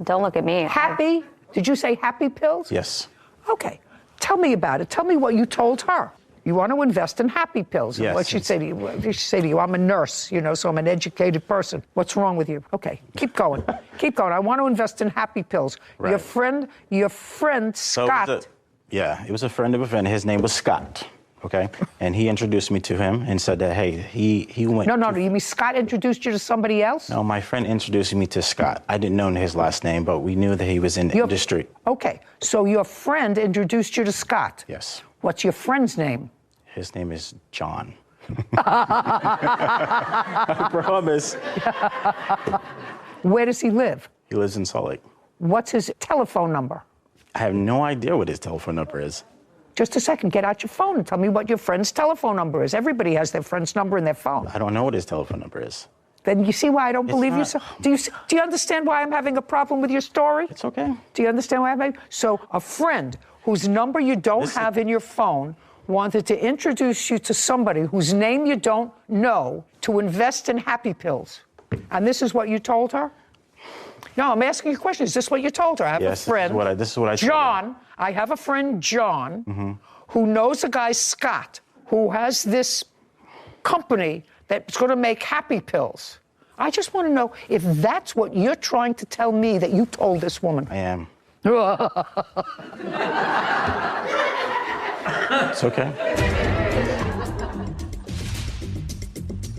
Don't look at me. Happy? Did you say Happy Pills? Yes. Okay. Tell me about it. Tell me what you told her. You want to invest in Happy Pills. Yes. What she'd say to you? She'd say to you, I'm a nurse, you know, so I'm an educated person. What's wrong with you? Okay, keep going. Keep going. I want to invest in Happy Pills. Right. Your friend Scott. It was a friend of a friend. His name was Scott. Okay, and he introduced me to him and said that, hey, he went. No, you mean Scott introduced you to somebody else? No, my friend introduced me to Scott. I didn't know his last name, but we knew that he was in the industry. Okay, so your friend introduced you to Scott. Yes. What's your friend's name? His name is John. I promise. Where does he live? He lives in Salt Lake. What's his telephone number? I have no idea what his telephone number is. Just a second, get out your phone and tell me what your friend's telephone number is. Everybody has their friend's number in their phone. I don't know what his telephone number is. Then you see why I don't believe you, sir? Do you understand why I'm having a problem with your story? It's okay. Do you understand why I'm having? So a friend whose number you don't have in your phone wanted to introduce you to somebody whose name you don't know to invest in Happy Pills. And this is what you told her? No, I'm asking you a question. Is this what you told her? I have a friend. This is what I told her. John, I have a friend, John, who knows a guy, Scott, who has this company that's going to make Happy Pills. I just want to know if that's what you're trying to tell me that you told this woman. I am. It's okay.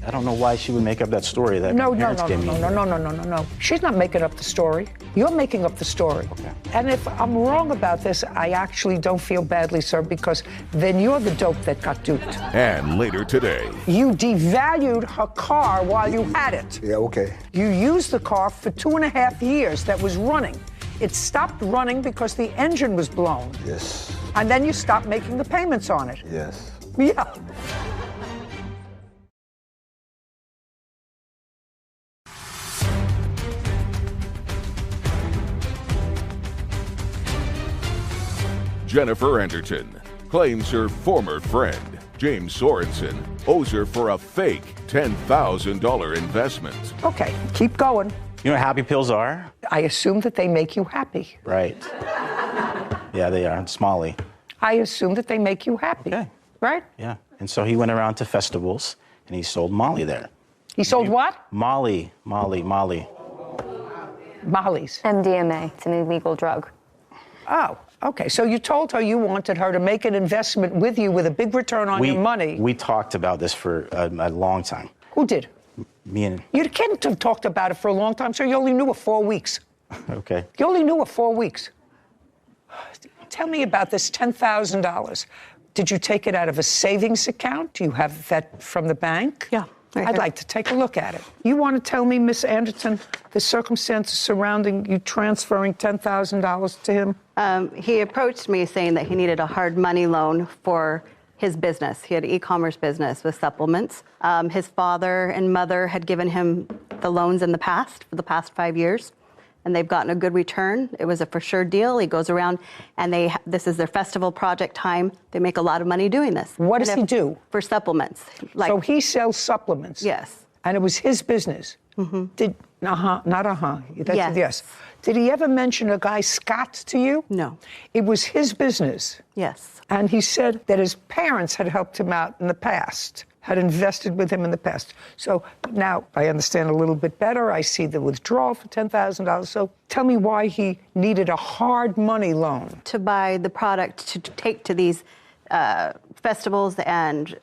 I don't know why she would make up that story that No, my no, parents no, gave no, me. no, no, no, no, no, no. She's not making up the story. You're making up the story. Okay. And if I'm wrong about this, I actually don't feel badly, sir, because then you're the dope that got duped. And later today, You devalued her car while you had it. Yeah, okay. You used the car for 2.5 years that was running. It stopped running because the engine was blown. Yes. And then you stopped making the payments on it. Yes. Yeah. Jennifer Anderton claims her former friend, James Sorensen, owes her for a fake $10,000 investment. Okay, keep going. You know what happy pills are? I assume that they make you happy. Right. Yeah, they are. It's Molly. I assume that they make you happy. Okay. Right? Yeah. And so he went around to festivals and he sold Molly there. He sold what? Molly. Molly's. MDMA. It's an illegal drug. Oh, okay. So you told her you wanted her to make an investment with you with a big return on your money. We talked about this for a long time. Who did? Me and... You can't have talked about it for a long time, sir. You only knew her 4 weeks. Okay. You only knew her 4 weeks. Tell me about this $10,000. Did you take it out of a savings account? Do you have that from the bank? Yeah. I'd like to take a look at it. You want to tell me, Miss Anderton, the circumstances surrounding you transferring $10,000 to him? He approached me saying that he needed a hard money loan for his business. He had an e-commerce business with supplements. His father and mother had given him the loans in the past, for the past 5 years, and they've gotten a good return. It was a for sure deal. He goes around and this is their festival project time. They make a lot of money doing this. What does he do? For supplements. So he sells supplements? Yes. And it was his business? Mm-hmm. Not Yes. Yes. Did he ever mention a guy, Scott, to you? No. It was his business? Yes. And he said that his parents had helped him out in the past, had invested with him in the past. So now I understand a little bit better. I see the withdrawal for $10,000. So tell me why he needed a hard money loan. To buy the product to take to these festivals and...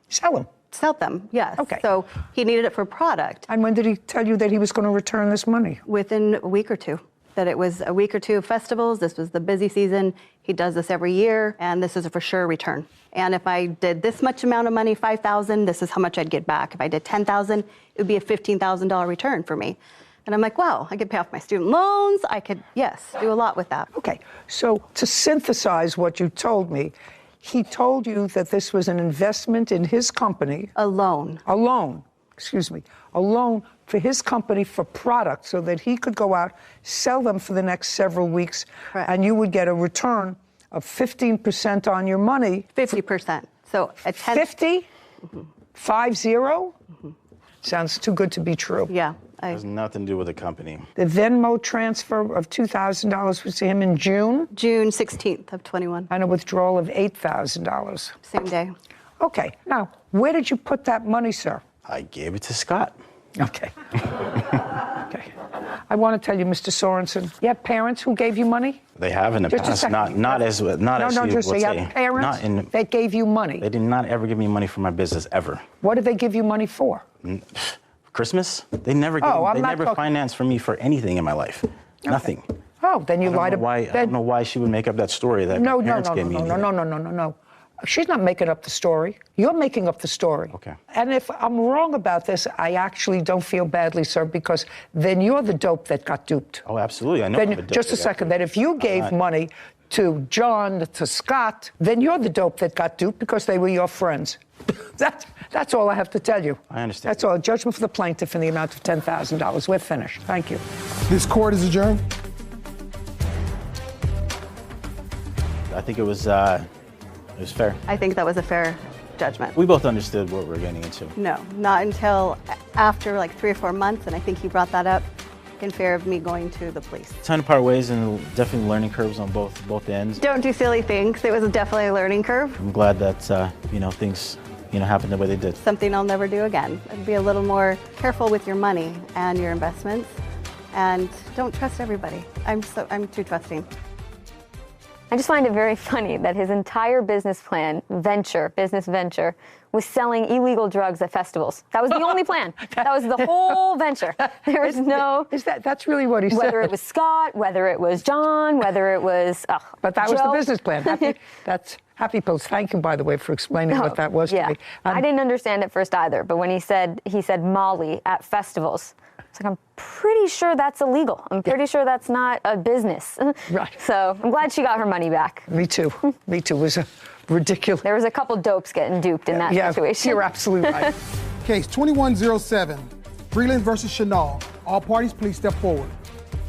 Sell them. Sell them, yes. Okay. So he needed it for product. And when did he tell you that he was going to return this money? Within a week or two. That it was a week or two of festivals. This was the busy season. He does this every year, and this is a for sure return. And if I did this much amount of money, $5,000, this is how much I'd get back. If I did $10,000, it would be a $15,000 return for me. And I'm like, wow, I could pay off my student loans. I could, yes, do a lot with that. Okay, so to synthesize what you told me, he told you that this was an investment in his company. A loan. A loan, excuse me. A loan for his company for products so that he could go out, sell them for the next several weeks, Correct. and you would get a return of 15% on your money. 50%. So a 10... 50? 50? Sounds too good to be true. Yeah. Has nothing to do with the company. The Venmo transfer of $2,000 was to him in June? June 16th of 21. And a withdrawal of $8,000. Same day. Okay. Now, where did you put that money, sir? I gave it to Scott. Okay. Okay. I want to tell you, Mr. Sorensen, you have parents who gave you money? They have in the Just a past, second. not as you just would say you say. have parents Not in, that gave you money. They did not ever give me money for my business ever. What did they give you money for? Christmas? They never financed for me for anything in my life. Okay. Nothing. Oh, then you lied about I don't know why she would make up that story that my parents gave me. No. She's not making up the story. You're making up the story. Okay. And if I'm wrong about this, I actually don't feel badly, sir, because then you're the dope that got duped. Oh, absolutely. I know. Then, just a second. That if you gave money to John, to Scott, then you're the dope that got duped because they were your friends. That's all I have to tell you. I understand. That's all. A judgment for the plaintiff in the amount of $10,000. We're finished. Thank you. This court is adjourned. I think it was fair. I think that was a fair judgment. We both understood what we were getting into. No, not until after like 3 or 4 months, and I think he brought that up in fear of me going to the police. Time to part ways, and definitely learning curves on both ends. Don't do silly things. It was definitely a learning curve. I'm glad that things happened the way they did. Something I'll never do again. Be a little more careful with your money and your investments, and don't trust everybody. I'm too trusting. I just find it very funny that his entire business venture, was selling illegal drugs at festivals. That was the only plan. That was the whole venture. There was no... That's really what he said. Whether it was Scott, whether it was John, whether it was But that Joe. was the business plan. That's Happy Pills. Thank you, by the way, for explaining what that was to me. I didn't understand at first either, but when he said Molly at festivals, it's like, I'm pretty sure that's illegal. I'm pretty sure that's not a business. Right. So I'm glad she got her money back. Me too. Me too. It was ridiculous. There was a couple dopes getting duped in that situation. You're absolutely right. Case 2107, Breland versus Chenal. All parties, please step forward.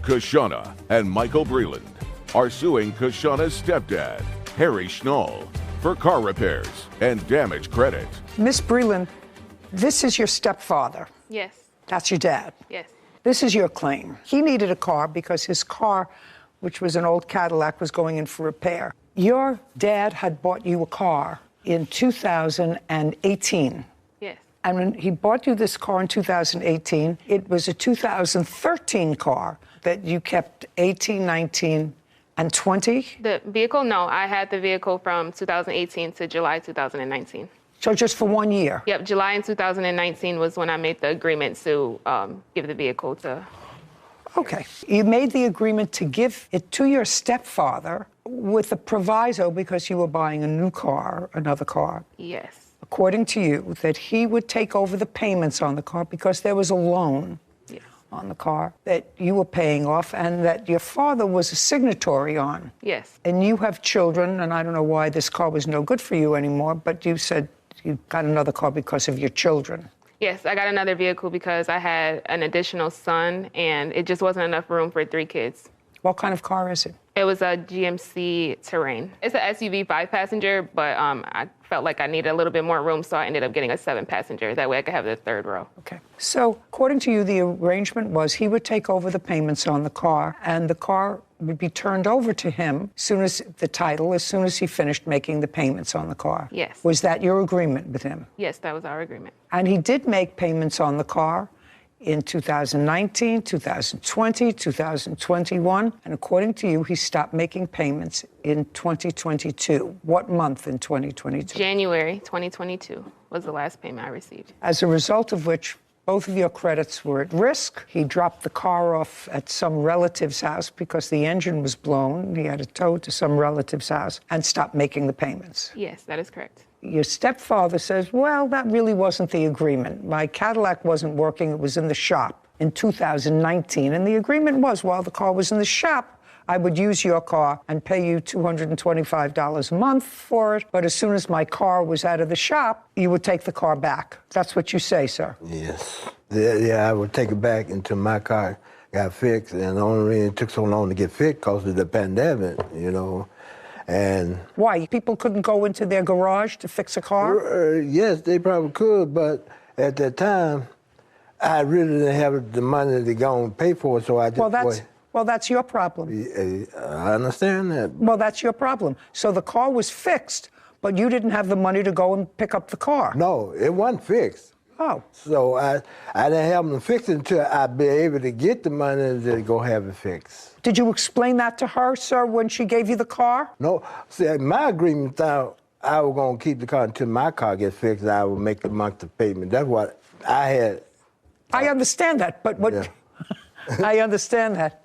Kashana and Michael Breland are suing Kashana's stepdad, Harry Schnall, for car repairs and damage credit. Miss Breland, this is your stepfather. Yes. That's your dad. Yes. This is your claim. He needed a car because his car, which was an old Cadillac, was going in for repair. Your dad had bought you a car in 2018. Yes. And when he bought you this car in 2018, it was a 2013 car that you kept 18, 19, and 20? The vehicle? No, I had the vehicle from 2018 to July 2019. So just for 1 year? Yep, July in 2019 was when I made the agreement to give the vehicle to... Okay. You made the agreement to give it to your stepfather with a proviso because you were buying a new car, another car. Yes. According to you, that he would take over the payments on the car because there was a loan on the car that you were paying off and that your father was a signatory on. Yes. And you have children, and I don't know why this car was no good for you anymore, but you said you got another car because of your children. Yes, I got another vehicle because I had an additional son, and it just wasn't enough room for 3 kids. What kind of car is it? It was a GMC Terrain. It's an SUV 5-passenger, but I felt like I needed a little bit more room, so I ended up getting a 7-passenger. That way I could have the 3rd row. Okay. So according to you, the arrangement was he would take over the payments on the car, and the car would be turned over to him as soon as he finished making the payments on the car. Yes. Was that your agreement with him? Yes, that was our agreement. And he did make payments on the car in 2019, 2020, 2021, and according to you, he stopped making payments in 2022. What month in 2022? January 2022 was the last payment I received. As a result of which, both of your credits were at risk. He dropped the car off at some relative's house because the engine was blown. He had it towed to some relative's house and stopped making the payments. Yes, that is correct. Your stepfather says, well, that really wasn't the agreement. My Cadillac wasn't working. It was in the shop in 2019. And the agreement was, while the car was in the shop, I would use your car and pay you $225 a month for it. But as soon as my car was out of the shop, you would take the car back. That's what you say, sir. Yes. Yeah, I would take it back until my car got fixed. And the only reason it took so long to get fixed because of the pandemic, you know. And why? People couldn't go into their garage to fix a car? Yes, they probably could, but at that time, I really didn't have the money to go and pay for it, so I just... Well, that's your problem. I understand that. Well, that's your problem. So the car was fixed, but you didn't have the money to go and pick up the car. No, it wasn't fixed. Oh. So I didn't have them fix it until I'd be able to get the money to go have it fixed. Did you explain that to her, sir, when she gave you the car? No. See, my agreement thought I was going to keep the car until my car gets fixed and I would make the monthly payment. That's what I had. I understand that, but what... Yeah. I understand that.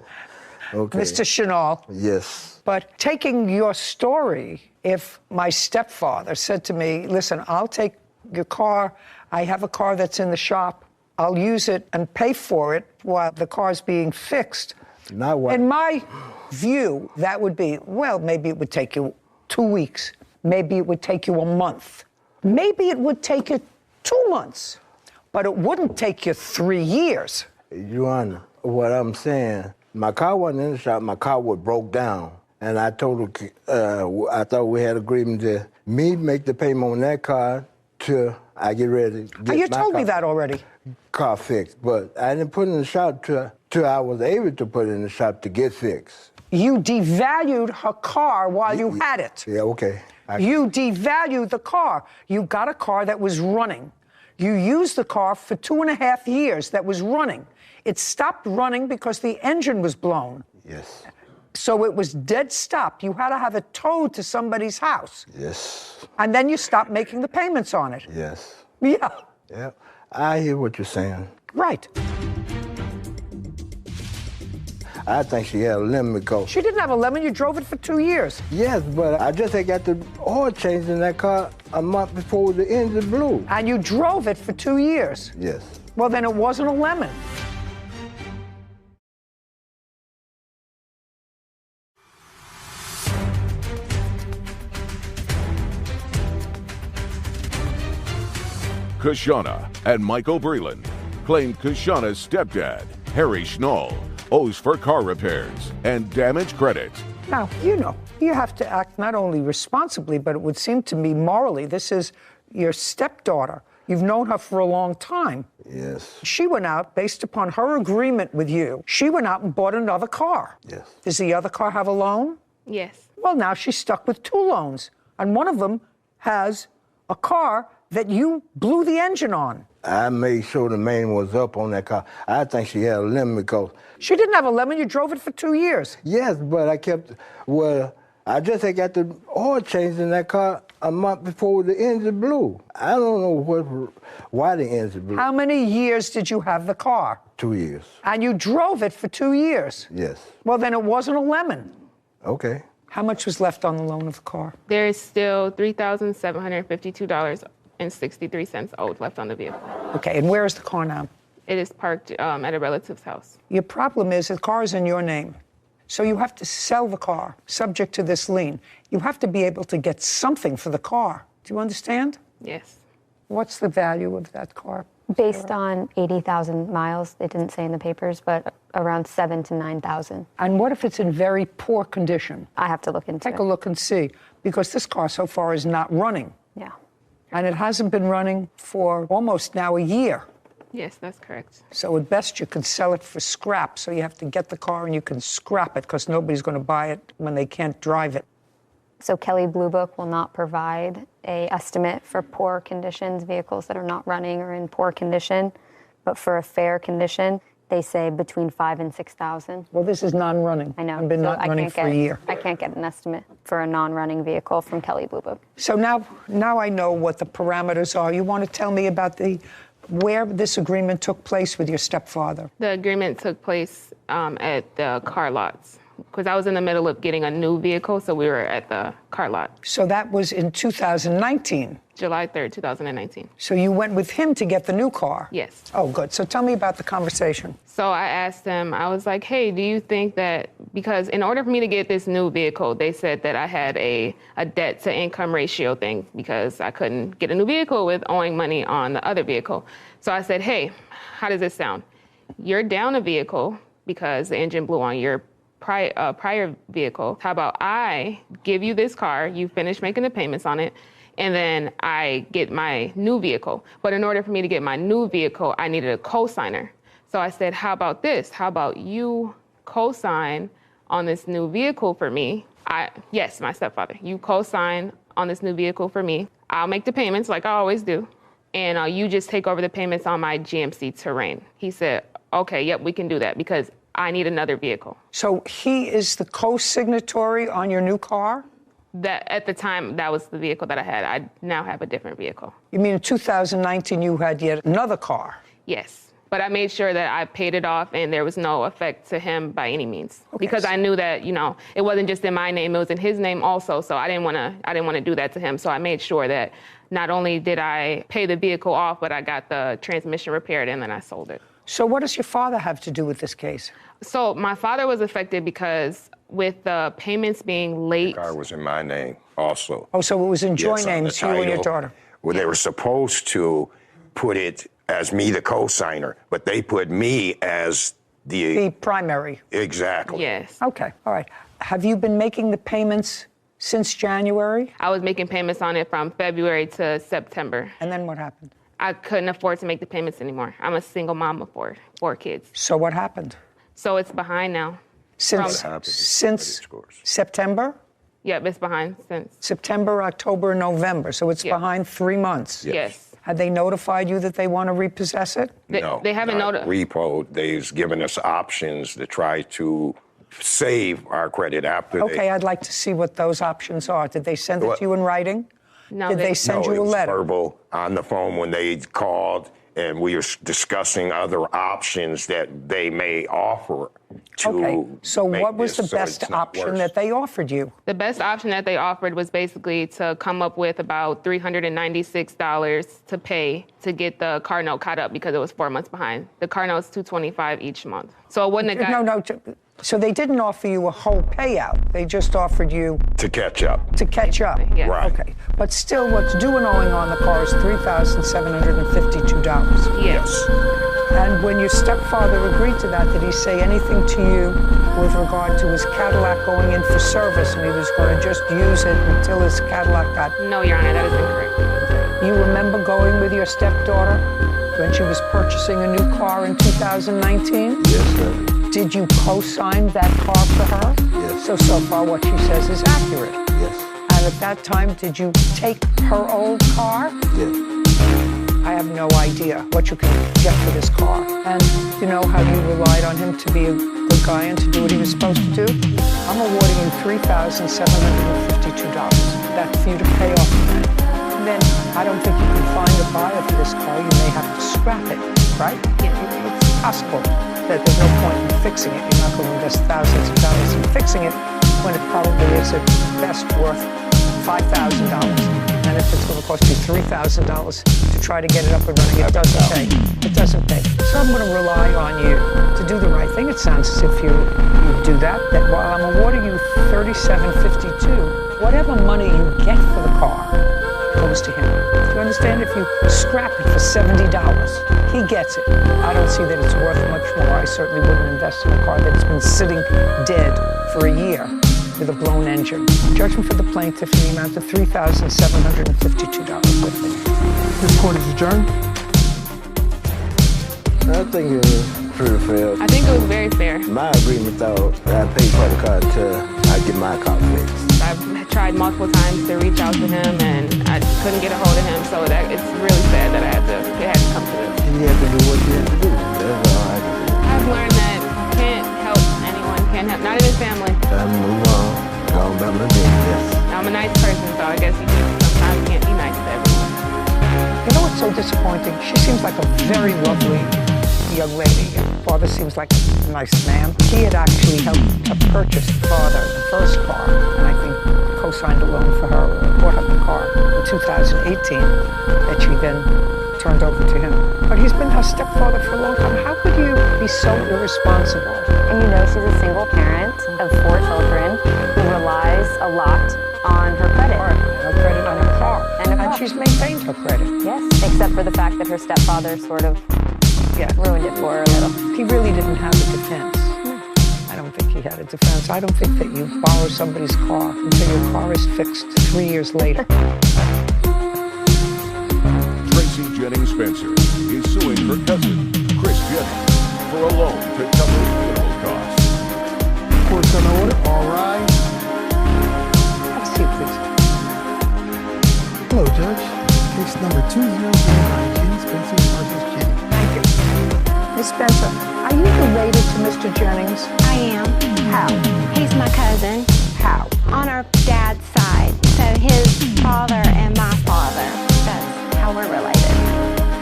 Okay. Mr. Chenal. Yes. But taking your story, if my stepfather said to me, listen, I'll take your car, I have a car that's in the shop, I'll use it and pay for it while the car's being fixed. Not what? In my view, that would be, well, maybe it would take you 2 weeks. Maybe it would take you a month. Maybe it would take you 2 months. But it wouldn't take you 3 years. Your Honor, what I'm saying, my car wasn't in the shop, my car was broke down. And I told her, I thought we had agreement to me make the payment on that car till I get ready to get you told me that already. Car fixed, but I didn't put it in the shop till I was able to put it in the shop to get fixed. You devalued her car while you had it. Yeah, okay. You devalued the car. You got a car that was running. You used the car for 2.5 years that was running. It stopped running because the engine was blown. Yes. So it was dead stop. You had to have it towed to somebody's house. Yes. And then you stopped making the payments on it. Yes. Yeah. Yeah. I hear what you're saying. Right. I think she had a lemon because... She didn't have a lemon. You drove it for 2 years. Yes, but I just had got the oil changed in that car a month before the engine blew. And you drove it for 2 years. Yes. Well, then it wasn't a lemon. Kashana and Michael Breland claimed Kashana's stepdad, Harry Schnall, owes for car repairs and damage credit. Now, you have to act not only responsibly, but it would seem to me morally. This is your stepdaughter. You've known her for a long time. Yes. She went out, based upon her agreement with you, she went out and bought another car. Yes. Does the other car have a loan? Yes. Well, now she's stuck with 2 loans. And one of them has a car that you blew the engine on. I made sure the main was up on that car. I think she had a lemon because... She didn't have a lemon. You drove it for 2 years. Yes, but I I just had got the oil changed in that car a month before the engine blew. I don't know why the engine blew. How many years did you have the car? 2 years. And you drove it for 2 years. Yes. Well, then it wasn't a lemon. Okay. How much was left on the loan of the car? There is still $3,752.63 owed left on the vehicle. Okay, and where is the car now? It is parked at a relative's house. Your problem is the car is in your name. So you have to sell the car, subject to this lien. You have to be able to get something for the car. Do you understand? Yes. What's the value of that car? Based on 80,000 miles, they didn't say in the papers, but around 7,000 to 9,000. And what if it's in very poor condition? I have to look into it. Take a look and see, because this car so far is not running. Yeah. And it hasn't been running for almost now a year. Yes, that's correct. So at best you can sell it for scrap. So you have to get the car and you can scrap it because nobody's going to buy it when they can't drive it. So Kelley Blue Book will not provide an estimate for poor conditions, vehicles that are not running or in poor condition. But for a fair condition, they say between 5,000 and 6,000. Well, this is non-running. I know. I've been not running for a year. I can't get an estimate for a non-running vehicle from Kelley Blue Book. So now I know what the parameters are. You want to tell me about where this agreement took place with your stepfather? The agreement took place at the car lots because I was in the middle of getting a new vehicle, so we were at the car lot. So that was in 2019? July 3rd, 2019. So you went with him to get the new car? Yes. Oh, good. So tell me about the conversation. So I asked him, I was like, hey, do you think that, because in order for me to get this new vehicle, they said that I had a debt to income ratio thing because I couldn't get a new vehicle with owing money on the other vehicle. So I said, hey, how does this sound? You're down a vehicle because the engine blew on your prior vehicle. How about I give you this car, you finish making the payments on it, and then I get my new vehicle. But in order for me to get my new vehicle, I needed a co-signer. So I said, how about this? How about you co-sign on this new vehicle for me? Yes, my stepfather. You co-sign on this new vehicle for me. I'll make the payments like I always do. And you just take over the payments on my GMC Terrain. He said, okay, yep, we can do that because I need another vehicle. So he is the co-signatory on your new car? That at the time, that was the vehicle that I had. I now have a different vehicle. You mean in 2019 you had yet another car? Yes, but I made sure that I paid it off and there was no effect to him by any means. Okay. Because I knew that, it wasn't just in my name, it was in his name also. So I didn't want to do that to him. So I made sure that not only did I pay the vehicle off, but I got the transmission repaired and then I sold it. So what does your father have to do with this case? So my father was affected because with the payments being late. The car was in my name also. Oh, so it was in joint names, you and your daughter. Well, they were supposed to put it as me, the co-signer, but they put me as the primary. Exactly. Yes. Okay, all right. Have you been making the payments since January? I was making payments on it from February to September. And then what happened? I couldn't afford to make the payments anymore. I'm a single mom of four kids. So what happened? So it's behind now. Since September? Yep, it's behind since. September, October, November. So it's behind 3 months. Yes. Had they notified you that they want to repossess it? No, they haven't not notified. Repo. They've given us options to try to save our credit after Okay, I'd like to see what those options are. Did they send it to you in writing? No. Did they send you it a was letter? verbal on the phone when they called, and we were discussing other options that they may offer to Okay, so make what was the this so best it's not option worse. that they offered you? The best option that they offered was basically to come up with about $396 to pay to get the car note caught up because it was 4 months behind. The car note's $225 each month. So it wouldn't have got... No. So they didn't offer you a whole payout. They just offered you... To catch up. To catch up. Yeah. Right. Okay. But still, what's due and owing on the car is $3,752. Yes. And when your stepfather agreed to that, did he say anything to you with regard to his Cadillac going in for service and he was going to just use it until his Cadillac got... No, Your Honor, that is incorrect. You remember going with your stepdaughter when she was purchasing a new car in 2019? Yes, sir. Did you co-sign that car for her? Yes. So far what she says is accurate. Yes. And at that time, did you take her old car? Yes. I have no idea what you can get for this car. And you know how you relied on him to be a good guy and to do what he was supposed to do? I'm awarding you $3,752. That's for you to pay off the bank. And then I don't think you can find a buyer for this car. You may have to scrap it, right? It's possible that there's no point in fixing it. You're not going to invest thousands of dollars in fixing it when it probably is at best worth $5,000. And if it's going to cost you $3,000 to try to get it up and running, it doesn't pay. It doesn't pay. So I'm going to rely on you to do the right thing. It sounds as if you do that while I'm awarding you $3,752, whatever money you get for the car goes to him. Do you understand? If you scrap it for $70, he gets it. I don't see that it's worth much more. I certainly wouldn't invest in a car that's been sitting dead for a year with a blown engine. Judgment for the plaintiff in the amount of $3,752. This court is adjourned. I think it was pretty fair. I think it was very fair. My agreement, though, I paid for the car until I get my car fixed. I've tried multiple times to reach out to him, and I couldn't get a hold of him, so that it's really sad that it had to come to this. You have to do what you have to do. That's all I can do. I've learned that you can't help anyone, not even family. Time to move on. Go on about my business. I'm a nice person, so I guess you just sometimes can't be nice to everyone. You know what's so disappointing? She seems like a very lovely young lady. Her father seems like a nice man. He had actually helped to purchase the first car, and I think co-signed a loan for her, or bought up the car in 2018 that she then turned over to him. But he's been her stepfather for a long time. How could you be so irresponsible? And you know she's a single parent of 4 children who relies a lot on her credit. Her credit on her car. And she's maintained her credit. Yes, except for the fact that her stepfather sort of ruined it for her a little. He really didn't have a defense. I don't think he had a defense. I don't think that you borrow somebody's car until your car is fixed 3 years later. Tracy Jennings Spencer is suing her cousin, Chris Jennings, for a loan to cover funeral costs. Court's on order. All right. Have a seat, please. Hello, Judge. Case number 2009, Jenny Spencer versus Jenny. Thank you. Miss Spencer, are you related to Mr. Jennings? I am. How? He's my cousin. How? On our dad's side. So his father and my father. That's how we're related.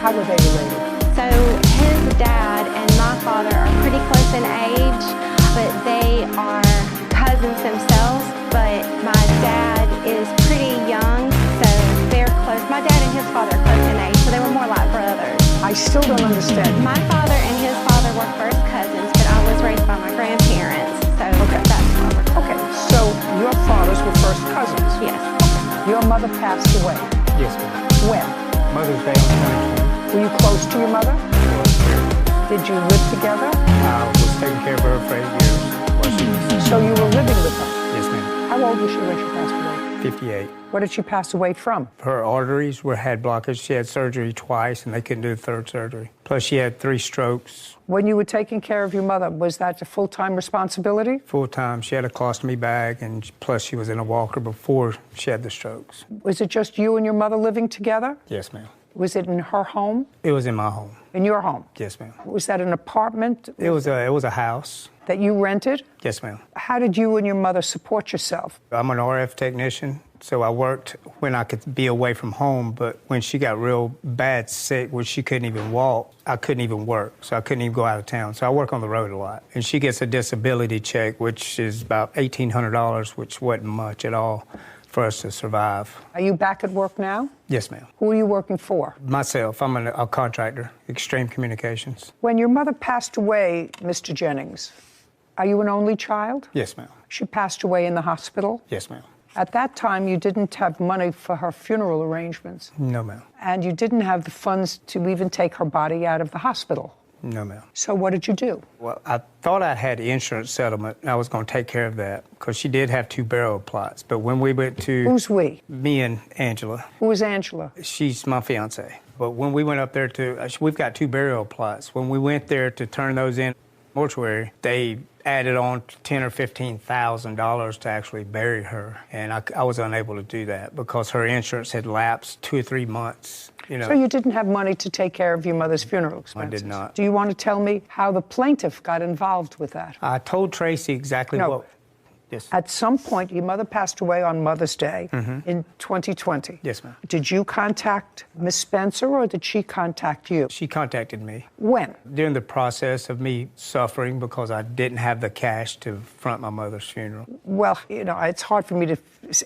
How were they related? So his dad and my father are pretty close in age, but they are cousins themselves. But my dad is pretty young, so they're close. My dad and his father are close in age, so they were more like brothers. I still don't understand. My father and his father were first cousins, but I was raised by my grandparents, so that's why we're cousins. Okay, so your fathers were first cousins? Yes. Your mother passed away? Yes, ma'am. When? Mother's Day on 2020. Were you close to your mother? Did you live together? I was taking care of her for 8 years while she was... So you were living with her? Yes, ma'am. How old was she when she passed away? 58. What did she pass away from? Her arteries had blockage. She had surgery twice, and they couldn't do the third surgery. Plus, she had 3 strokes. When you were taking care of your mother, was that a full-time responsibility? Full-time. She had a colostomy bag, and plus she was in a walker before she had the strokes. Was it just you and your mother living together? Yes, ma'am. Was it in her home? It was in my home. In your home? Yes, ma'am. Was that an apartment? It was a house. That you rented? Yes, ma'am. How did you and your mother support yourself? I'm an RF technician, so I worked when I could be away from home, but when she got real bad sick, where she couldn't even walk, I couldn't even work, so I couldn't even go out of town. So I work on the road a lot. And she gets a disability check, which is about $1,800, which wasn't much at all for us to survive. Are you back at work now? Yes, ma'am. Who are you working for? Myself. I'm a contractor, Extreme Communications. When your mother passed away, Mr. Jennings, are you an only child? Yes, ma'am. She passed away in the hospital? Yes, ma'am. At that time, you didn't have money for her funeral arrangements. No, ma'am. And you didn't have the funds to even take her body out of the hospital. No, ma'am. So what did you do? Well, I thought I had insurance settlement, and I was going to take care of that, because she did have 2 burial plots. But when we went to... Who's we? Me and Angela. Who is Angela? She's my fiance. But when we went up there we've got 2 burial plots. When we went there to turn those in mortuary, they added on $10,000 or $15,000 to actually bury her. And I was unable to do that because her insurance had lapsed 2 or 3 months. You know. So you didn't have money to take care of your mother's funeral expenses? I did not. Do you want to tell me how the plaintiff got involved with that? I told Tracy exactly what... Yes. At some point, your mother passed away on Mother's Day in 2020. Yes, ma'am. Did you contact Miss Spencer or did she contact you? She contacted me. When? During the process of me suffering because I didn't have the cash to front my mother's funeral. Well, you know, it's hard for me to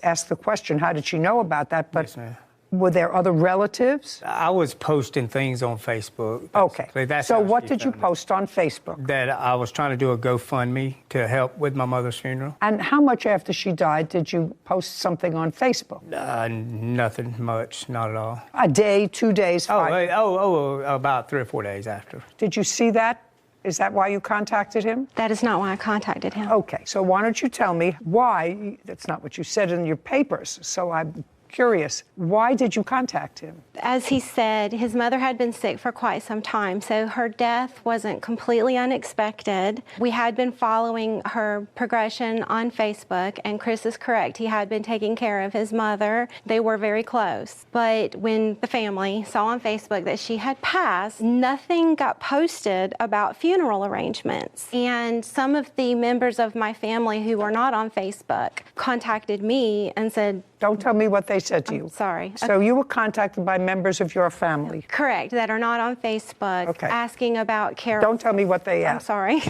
ask the question, how did she know about that? But yes, ma'am. Were there other relatives? I was posting things on Facebook. Okay. That's so what did you post on Facebook? That I was trying to do a GoFundMe to help with my mother's funeral. And how much after she died did you post something on Facebook? Nothing much, not at all. A day, 2 days? About 3 or 4 days after. Did you see that? Is that why you contacted him? That is not why I contacted him. Okay, so why don't you tell me why? That's not what you said in your papers, so I'm curious. Why did you contact him? As he said, his mother had been sick for quite some time, so her death wasn't completely unexpected. We had been following her progression on Facebook, and Chris is correct. He had been taking care of his mother. They were very close. But when the family saw on Facebook that she had passed, nothing got posted about funeral arrangements. And some of the members of my family who were not on Facebook contacted me and said, don't tell me what they said to you. Sorry. So you were contacted by members of your family? Correct, that are not on Facebook, asking about care. Don't tell me what they asked. I'm sorry.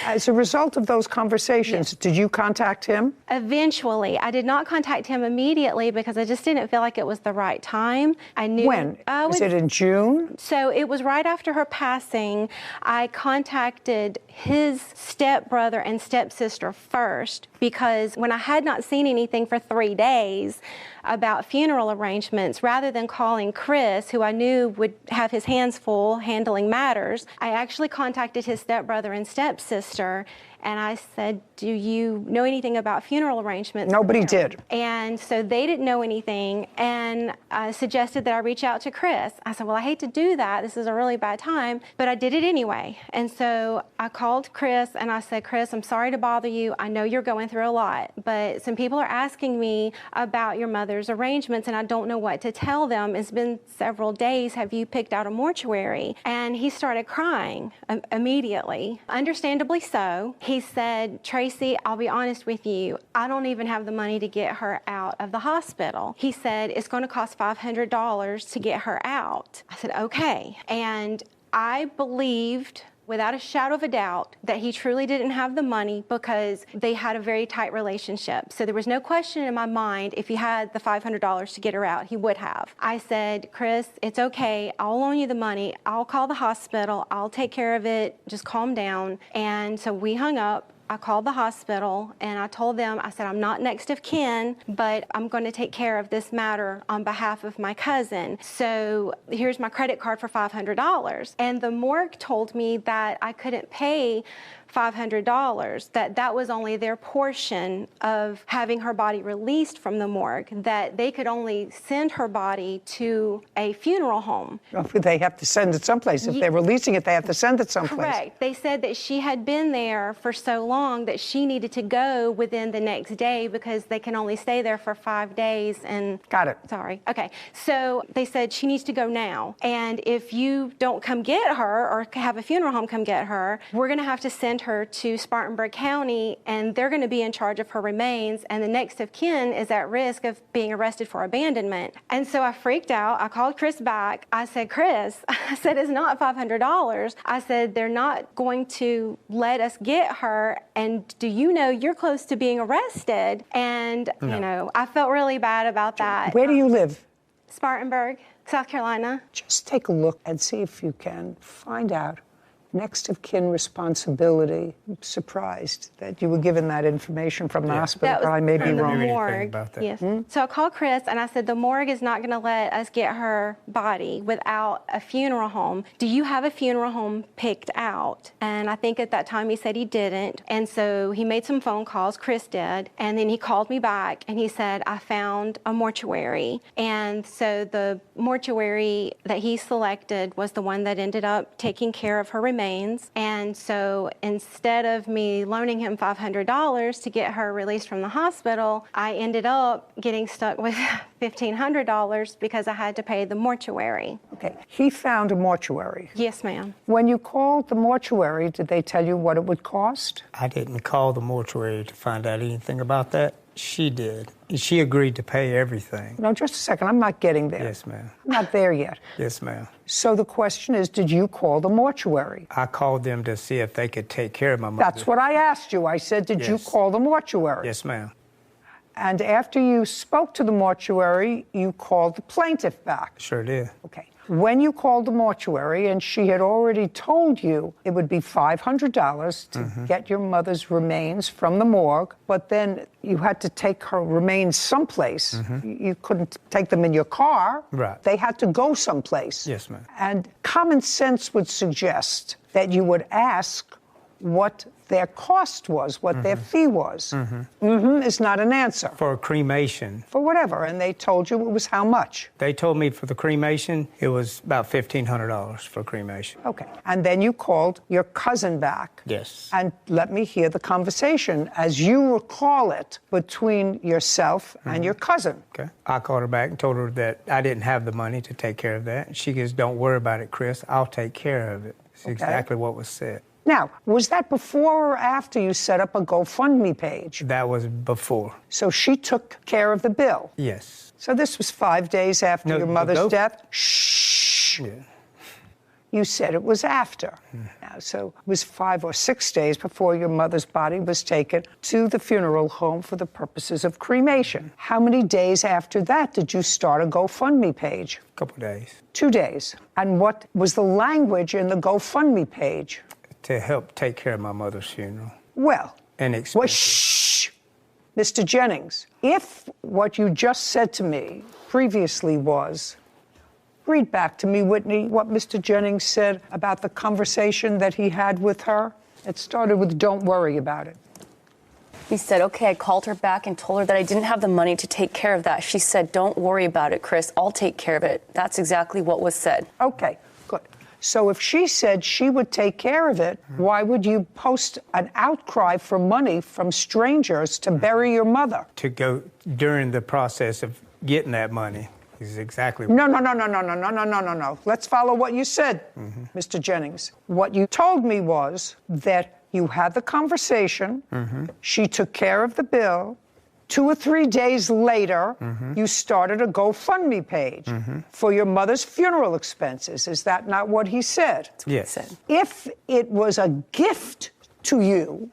As a result of those conversations, did you contact him? Eventually. I did not contact him immediately because I just didn't feel like it was the right time. I knew. When? Was it in June? So it was right after her passing. I contacted his stepbrother and stepsister first because when I had not seen anything for 3 days about funeral arrangements, rather than calling Chris, who I knew would have his hands full handling matters, I actually contacted his stepbrother and stepsister, and I said, do you know anything about funeral arrangements? Nobody did. And so they didn't know anything, and I suggested that I reach out to Chris. I said, well, I hate to do that. This is a really bad time, but I did it anyway. And so I called Chris, and I said, Chris, I'm sorry to bother you. I know you're going through a lot, but some people are asking me about your mother's arrangements, and I don't know what to tell them. It's been several days. Have you picked out a mortuary? And he started crying immediately, understandably so. He said, Tracy, I'll be honest with you, I don't even have the money to get her out of the hospital. He said, it's going to cost $500 to get her out. I said, okay. And I believed, without a shadow of a doubt, that he truly didn't have the money because they had a very tight relationship. So there was no question in my mind if he had the $500 to get her out, he would have. I said, Chris, it's okay. I'll loan you the money. I'll call the hospital. I'll take care of it. Just calm down. And so we hung up. I called the hospital and I told them, I said, I'm not next of kin, but I'm going to take care of this matter on behalf of my cousin. So here's my credit card for $500. And the morgue told me that I couldn't pay $500, that was only their portion of having her body released from the morgue, that they could only send her body to a funeral home. They have to send it someplace. If they're releasing it, they have to send it someplace. Correct. They said that she had been there for so long that she needed to go within the next day because they can only stay there for 5 days. And got it. Sorry. Okay. So they said she needs to go now. And if you don't come get her or have a funeral home come get her, we're going to have to send her to Spartanburg County, and they're going to be in charge of her remains. And the next of kin is at risk of being arrested for abandonment. And so I freaked out. I called Chris back. I said, Chris, I said, it's not $500. I said, they're not going to let us get her. And do you know you're close to being arrested? And, you know, I felt really bad about that. Where do you live? Spartanburg, South Carolina. Just take a look and see if you can find out next of kin responsibility. I'm surprised that you were given that information from the hospital, but I may be wrong. Morgue. Yes. So I called Chris and I said, the morgue is not going to let us get her body without a funeral home. Do you have a funeral home picked out? And I think at that time he said he didn't. And so he made some phone calls, Chris did, and then he called me back and he said, I found a mortuary. And so the mortuary that he selected was the one that ended up taking care of her remains. And so instead of me loaning him $500 to get her released from the hospital, I ended up getting stuck with $1,500 because I had to pay the mortuary. Okay. He found a mortuary. Yes, ma'am. When you called the mortuary, did they tell you what it would cost? I didn't call the mortuary to find out anything about that. She did. She agreed to pay everything. No, just a second. I'm not getting there. Yes, ma'am. I'm not there yet. Yes, ma'am. So the question is, did you call the mortuary? I called them to see if they could take care of my mother. That's what I asked you. I said, did you call the mortuary? Yes, ma'am. And after you spoke to the mortuary, you called the plaintiff back. Sure did. Okay. When you called the mortuary and she had already told you it would be $500 to get your mother's remains from the morgue, but then you had to take her remains someplace. You couldn't take them in your car. Right. They had to go someplace. Yes, ma'am. And common sense would suggest that you would ask what their cost was, what their fee was. Is not an answer. For a cremation. For whatever, and they told you it was how much? They told me for the cremation, it was about $1,500 for cremation. Okay, and then you called your cousin back. Yes. And let me hear the conversation, as you recall it, between yourself and your cousin. Okay. I called her back and told her that I didn't have the money to take care of that. She goes, don't worry about it, Chris, I'll take care of it. It's exactly what was said. Now, was that before or after you set up a GoFundMe page? That was before. So she took care of the bill? Yes. So this was 5 days after your mother's death? Shh. Yeah. You said it was after. Now, so it was 5 or 6 days before your mother's body was taken to the funeral home for the purposes of cremation. How many days after that did you start a GoFundMe page? A couple days. 2 days. And what was the language in the GoFundMe page? To help take care of my mother's funeral. Well, shh, Mr. Jennings, if what you just said to me previously was, read back to me, Whitney, what Mr. Jennings said about the conversation that he had with her. It started with, don't worry about it. He said, okay, I called her back and told her that I didn't have the money to take care of that. She said, don't worry about it, Chris, I'll take care of it. That's exactly what was said. Okay, good. So if she said she would take care of it, why would you post an outcry for money from strangers to bury your mother? To go during the process of getting that money is exactly what... No. Let's follow what you said, Mr. Jennings. What you told me was that you had the conversation, she took care of the bill, 2 or 3 days later, you started a GoFundMe page for your mother's funeral expenses. Is that not what he said? Yes. If it was a gift to you,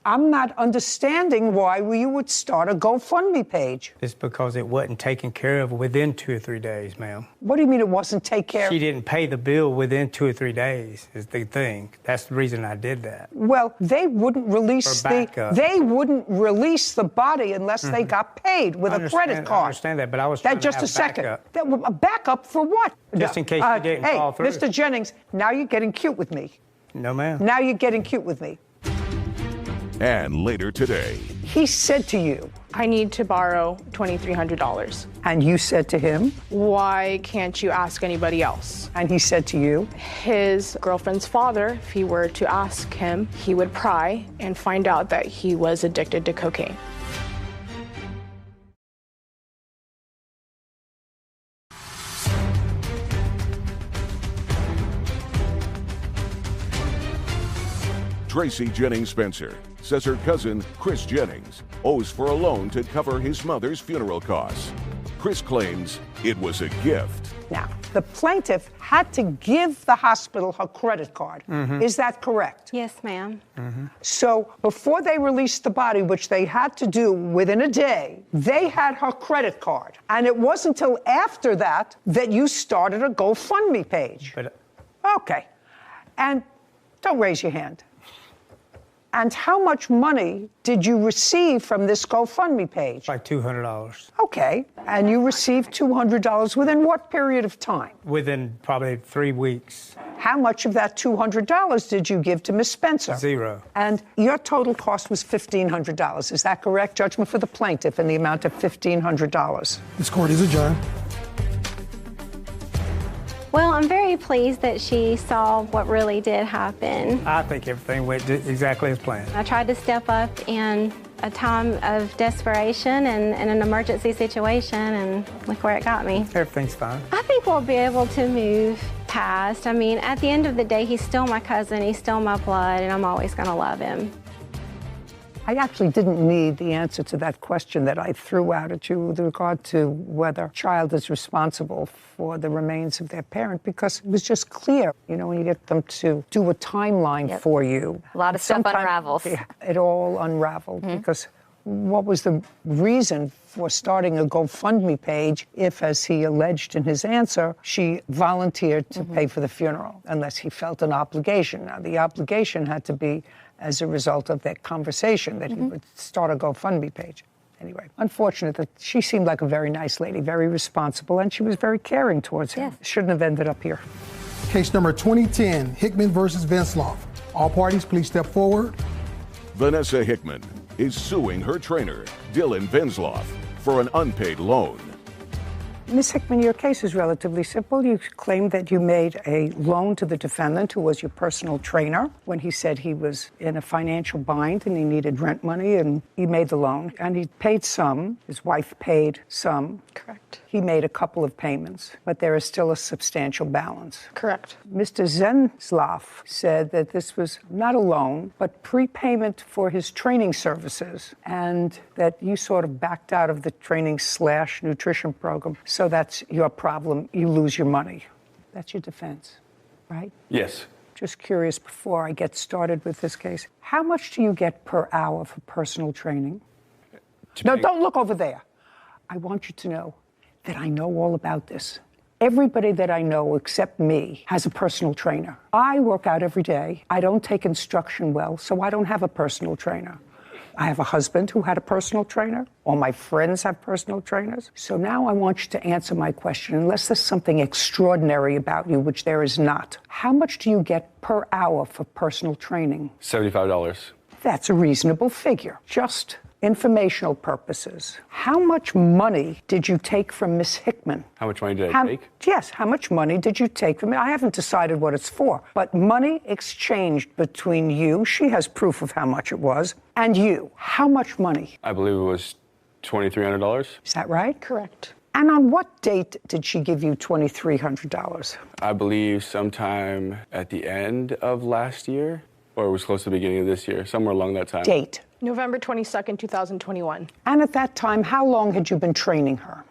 I'm not understanding why you would start a GoFundMe page. It's because it wasn't taken care of within 2 or 3 days, ma'am. What do you mean it wasn't taken care of? She didn't pay the bill within 2 or 3 days is the thing. That's the reason I did that. Well, they wouldn't release they wouldn't release the body unless they got paid with a credit card. I understand that, but I was trying just to have a second. backup. A backup for what? Just in case you didn't call through. Hey, Mr. Jennings, now you're getting cute with me. No, ma'am. Now you're getting cute with me. And later today, He said to you, I need to borrow $2,300. and you said to him, Why can't you ask anybody else? and he said to you, His girlfriend's father, if he were to ask him, he would pry and find out that he was addicted to cocaine. Tracy Jennings Spencer says her cousin, Chris Jennings, owes for a loan to cover his mother's funeral costs. Chris claims it was a gift. Now, the plaintiff had to give the hospital her credit card. Is that correct? Yes, ma'am. So before they released the body, which they had to do within a day, they had her credit card. And it wasn't until after that that you started a GoFundMe page. Okay. And don't raise your hand. And how much money did you receive from this GoFundMe page? Like $200. Okay. And you received $200 within what period of time? Within probably 3 weeks. How much of that $200 did you give to Miss Spencer? 0. And your total cost was $1,500. Is that correct? Judgment for the plaintiff in the amount of $1,500. This court is adjourned. Well, I'm very pleased that she saw what really did happen. I think everything went exactly as planned. I tried to step up in a time of desperation and an emergency situation, and look where it got me. Everything's fine. I think we'll be able to move past. I mean, at the end of the day, he's still my cousin, he's still my blood, and I'm always going to love him. I actually didn't need the answer to that question that I threw out at you with regard to whether a child is responsible for the remains of their parent, because it was just clear, you know, when you get them to do a timeline for you. A lot of stuff unravels. It all unraveled because what was the reason for starting a GoFundMe page if, as he alleged in his answer, she volunteered to pay for the funeral, unless he felt an obligation. Now, the obligation had to be as a result of that conversation that he would start a GoFundMe page. Anyway, unfortunate that she seemed like a very nice lady, very responsible, and she was very caring towards him. Shouldn't have ended up here. Case number 2010, Hickman versus Vensloff. All parties, please step forward. Vanessa Hickman is suing her trainer, Dylan Vensloff, for an unpaid loan. Ms. Hickman, your case is relatively simple. You claim that you made a loan to the defendant, who was your personal trainer, when he said he was in a financial bind and he needed rent money, and you made the loan. And he paid some. His wife paid some. Correct. He made a couple of payments, but there is still a substantial balance. Correct. Mr. Vensloff said that this was not a loan, but prepayment for his training services, and that you sort of backed out of the training/nutrition program. So that's your problem. You lose your money. That's your defense, right? Yes. Just curious, before I get started with this case, how much do you get per hour for personal training? No, don't look over there. I want you to know that I know all about this. Everybody that I know except me has a personal trainer. I work out every day. I don't take instruction well, so I don't have a personal trainer. I have a husband who had a personal trainer. All my friends have personal trainers. So now I want you to answer my question, unless there's something extraordinary about you, which there is not. How much do you get per hour for personal training? $75. That's a reasonable figure. Just informational purposes. How much money did you take from Miss Hickman? How much money did I take? Yes, how much money did you take from me? I haven't decided what it's for, but money exchanged between you, she has proof of how much it was, and you. How much money? I believe it was $2,300. Is that right? Correct. And on what date did she give you $2,300? I believe sometime at the end of last year, or it was close to the beginning of this year, somewhere along that time. Date? November 22nd, 2021. And at that time, how long had you been training her?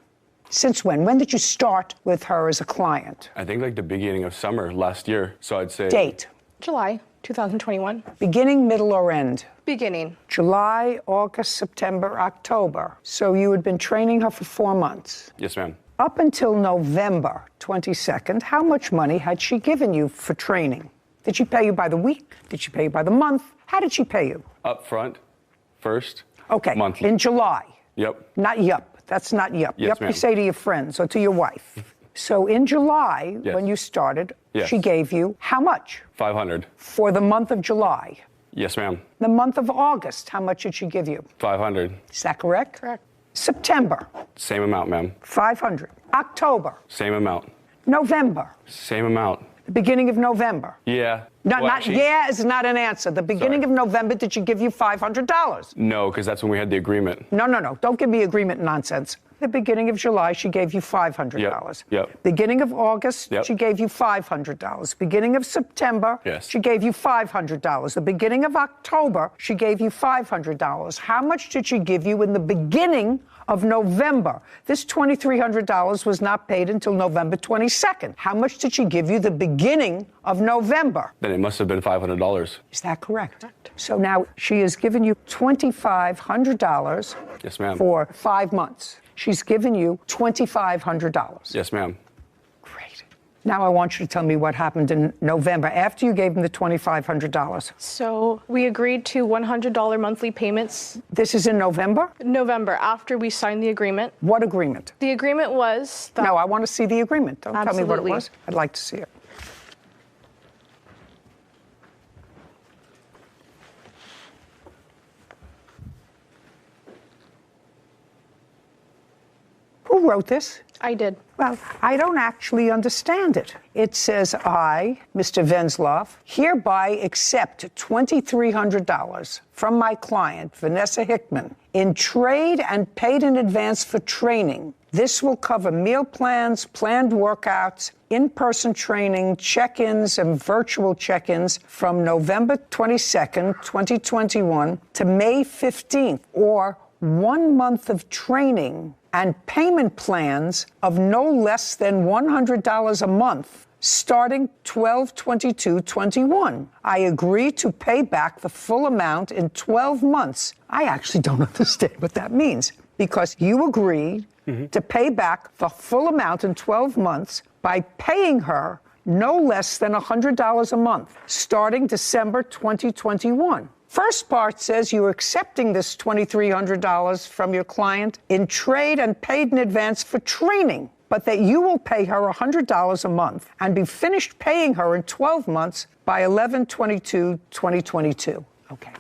Since when? When did you start with her as a client? I think like the beginning of summer last year, so I'd say... Date? July 2021. Beginning, middle, or end? Beginning. July, August, September, October. So you had been training her for 4 months. Yes, ma'am. Up until November 22nd, how much money had she given you for training? Did she pay you by the week? Did she pay you by the month? How did she pay you? Up front, first, okay. Monthly. In July? Yep. Not yup. That's not yup. Yes, yup ma'am. You say to your friends or to your wife. So in July, Yes. when you started, Yes. she gave you how much? $500. For the month of July? Yes, ma'am. The month of August, how much did she give you? 500. Is that correct? Correct. September, Same amount, ma'am. 500. October, Same amount. November, Same amount. the beginning of November. Yeah. No, Well, not actually, yeah is not an answer. The beginning of November, did she give you $500? No, because that's when we had the agreement. No. Don't give me agreement nonsense. The beginning of July, she gave you $500. Yep. Beginning of August, Yep. she gave you $500. Beginning of September, Yes. she gave you $500. The beginning of October, she gave you $500. How much did she give you in the beginning of November? This $2,300 was not paid until November 22nd. How much did she give you the beginning of November? Then it must have been $500. Is that correct? So now she has given you $2,500 Yes, ma'am. for 5 months. She's given you $2,500. Yes, ma'am. Now I want you to tell me what happened in November after you gave him the $2,500. So we agreed to $100 monthly payments. This is in November? November, after we signed the agreement. What agreement? The agreement was that... No, I want to see the agreement. Don't tell me what it Absolutely. was. I'd like to see it. Who wrote this? I did. Well, I don't actually understand it. It says, I, Mr. Venzloff, hereby accept $2,300 from my client, Vanessa Hickman, in trade and paid in advance for training. This will cover meal plans, planned workouts, in-person training, check-ins, and virtual check-ins from November 22nd, 2021 to May 15th, or 1 month of training and payment plans of no less than $100 a month, starting 12/22/21. I agree to pay back the full amount in 12 months. I actually don't understand what that means, because you agreed to pay back the full amount in 12 months by paying her no less than $100 a month, starting December 2021. First part says you're accepting this $2,300 from your client in trade and paid in advance for training, but that you will pay her $100 a month and be finished paying her in 12 months by 11/22/2022. Okay.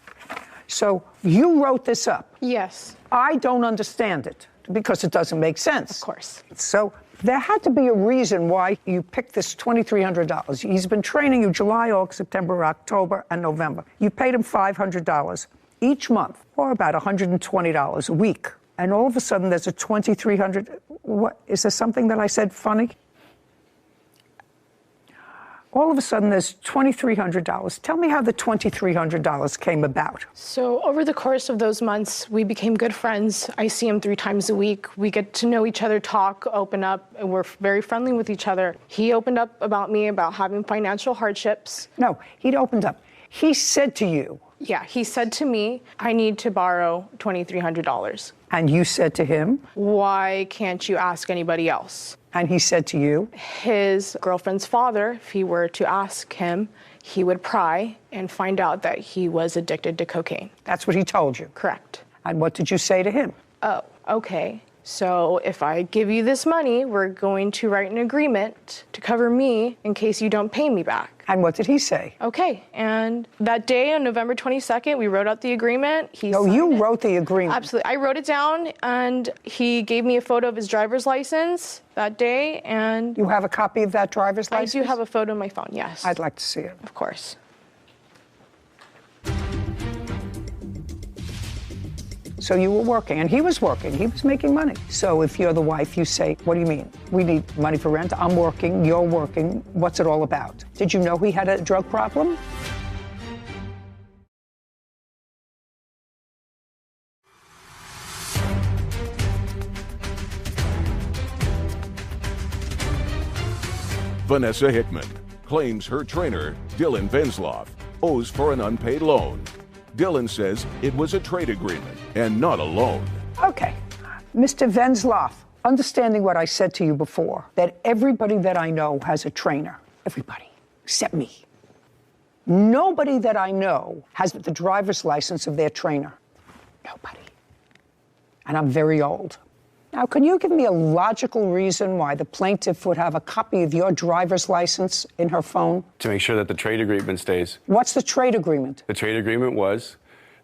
So you wrote this up. Yes. I don't understand it because it doesn't make sense. Of course. So there had to be a reason why you picked this $2,300. He's been training you July, August, September, October, and November. You paid him $500 each month, or about $120 a week. And all of a sudden, there's a $2,300. What is there something that I said funny? All of a sudden, there's $2,300. Tell me how the $2,300 came about. So over the course of those months, we became good friends. I see him 3 times a week. We get to know each other, talk, open up, and we're very friendly with each other. He opened up about me about having financial hardships. No, he'd opened up. He said to you. Yeah, he said to me, I need to borrow $2,300. And you said to him? Why can't you ask anybody else? And he said to you? His girlfriend's father, if he were to ask him, he would pry and find out that he was addicted to cocaine. That's what he told you? Correct. And what did you say to him? Oh, okay. So if I give you this money, we're going to write an agreement to cover me in case you don't pay me back. And what did he say? Okay. And that day on November 22nd, we wrote out the agreement. No, you wrote the agreement. Absolutely. I wrote it down, and he gave me a photo of his driver's license that day. And you have a copy of that driver's license? I do have a photo on my phone, yes. I'd like to see it. Of course. So you were working, and he was working. He was making money. So if you're the wife, you say, what do you mean? We need money for rent. I'm working. You're working. What's it all about? Did you know he had a drug problem? Vanessa Hickman claims her trainer, Dylan Venzloff, owes for an unpaid loan. Dylan says it was a trade agreement and not a loan. Okay. Mr. Venzloff, understanding what I said to you before, that everybody that I know has a trainer. Everybody, except me. Nobody that I know has the driver's license of their trainer. Nobody. And I'm very old. Now, can you give me a logical reason why the plaintiff would have a copy of your driver's license in her phone? To make sure that the trade agreement stays. What's the trade agreement? The trade agreement was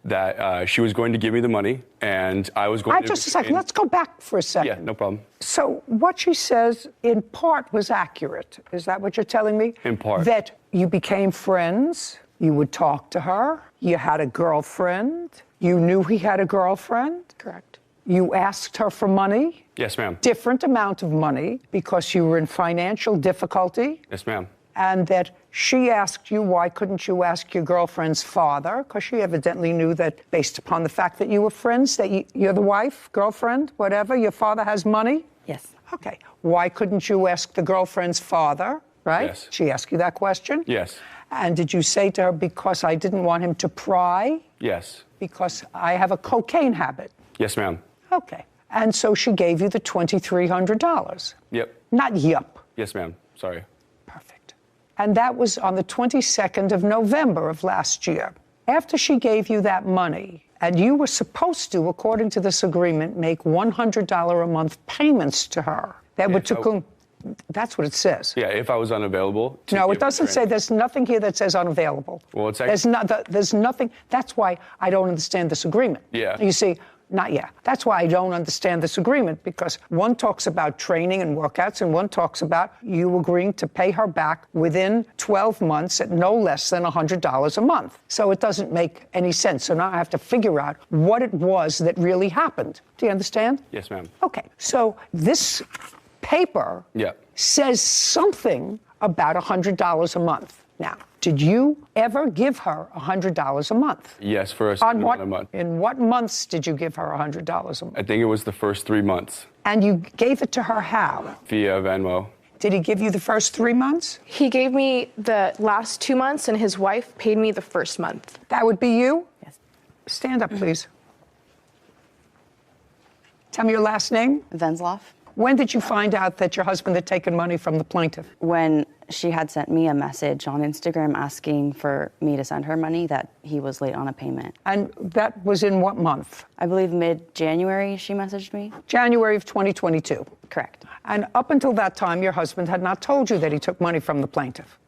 that she was going to give me the money, and I was going to... Just a second. Let's go back for a second. Yeah, no problem. So what she says, in part, was accurate. Is that what you're telling me? In part. That you became friends, you would talk to her, you had a girlfriend, you knew he had a girlfriend. Correct. You asked her for money. Yes, ma'am. Different amount of money because you were in financial difficulty. Yes, ma'am. And that she asked you, why couldn't you ask your girlfriend's father? Because she evidently knew that based upon the fact that you were friends, that you're the wife, girlfriend, whatever, your father has money? Yes. Okay. Why couldn't you ask the girlfriend's father, right? Yes. She asked you that question? Yes. And did you say to her, because I didn't want him to pry? Yes. Because I have a cocaine habit? Yes, ma'am. Okay. And so she gave you the $2,300? Yep. Not yup. Yes, ma'am. Sorry. And that was on the 22nd of November of last year. After she gave you that money, and you were supposed to, according to this agreement, make $100 a month payments to her. That would that's what it says. Yeah, if I was unavailable. No, it doesn't say, there's nothing here that says unavailable. Well, it's actually... There's nothing, that's why I don't understand this agreement. Yeah. You see, not yet. That's why I don't understand this agreement, because one talks about training and workouts, and one talks about you agreeing to pay her back within 12 months at no less than $100 a month. So it doesn't make any sense. So now I have to figure out what it was that really happened. Do you understand? Yes, ma'am. Okay. So this paper says something about $100 a month. Now, did you ever give her $100 a month? Yes, for a month. In what months did you give her $100 a month? I think it was the first 3 months. And you gave it to her how? Via Venmo. Did he give you the first 3 months? He gave me the last 2 months, and his wife paid me the first month. That would be you? Yes. Stand up, please. Tell me your last name. Venzloff. When did you find out that your husband had taken money from the plaintiff? When she had sent me a message on Instagram asking for me to send her money that he was late on a payment. And that was in what month? I believe mid-January she messaged me. January of 2022? Correct. And up until that time, your husband had not told you that he took money from the plaintiff?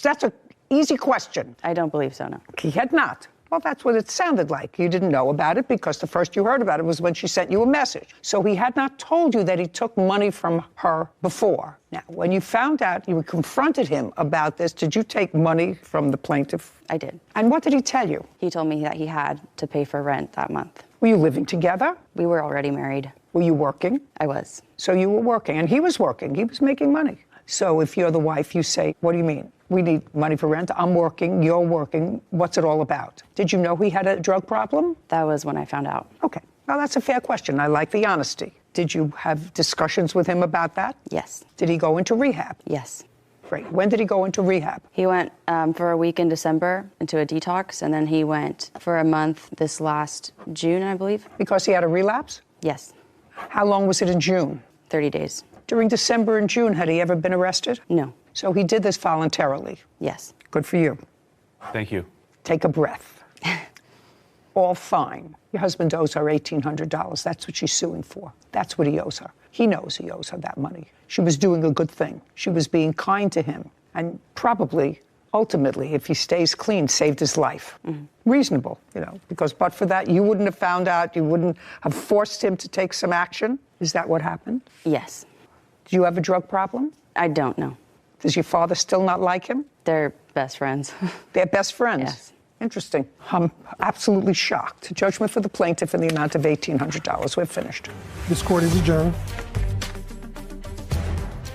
That's an easy question. I don't believe so, no. He had not. Well, that's what it sounded like. You didn't know about it because the first you heard about it was when she sent you a message. So he had not told you that he took money from her before. Now, when you found out, you confronted him about this, did you take money from the plaintiff? I did. And what did he tell you? He told me that he had to pay for rent that month. Were you living together? We were already married. Were you working? I was. So you were working, and he was working. He was making money. So if you're the wife, you say, what do you mean? We need money for rent. I'm working. You're working. What's it all about? Did you know he had a drug problem? That was when I found out. Okay. Well, that's a fair question. I like the honesty. Did you have discussions with him about that? Yes. Did he go into rehab? Yes. Great. When did he go into rehab? He went for a week in December into a detox, and then he went for a month this last June, I believe. Because he had a relapse? Yes. How long was it in June? 30 days. During December and June, had he ever been arrested? No. So he did this voluntarily? Yes. Good for you. Thank you. Take a breath. All fine. Your husband owes her $1,800. That's what she's suing for. That's what he owes her. He knows he owes her that money. She was doing a good thing. She was being kind to him. And probably, ultimately, if he stays clean, saved his life. Mm-hmm. Reasonable, because but for that, you wouldn't have found out. You wouldn't have forced him to take some action. Is that what happened? Yes. Do you have a drug problem? I don't know. Does your father still not like him? They're best friends. They're best friends? Yes. Interesting. I'm absolutely shocked. Judgment for the plaintiff in the amount of $1,800. We're finished. This court is adjourned.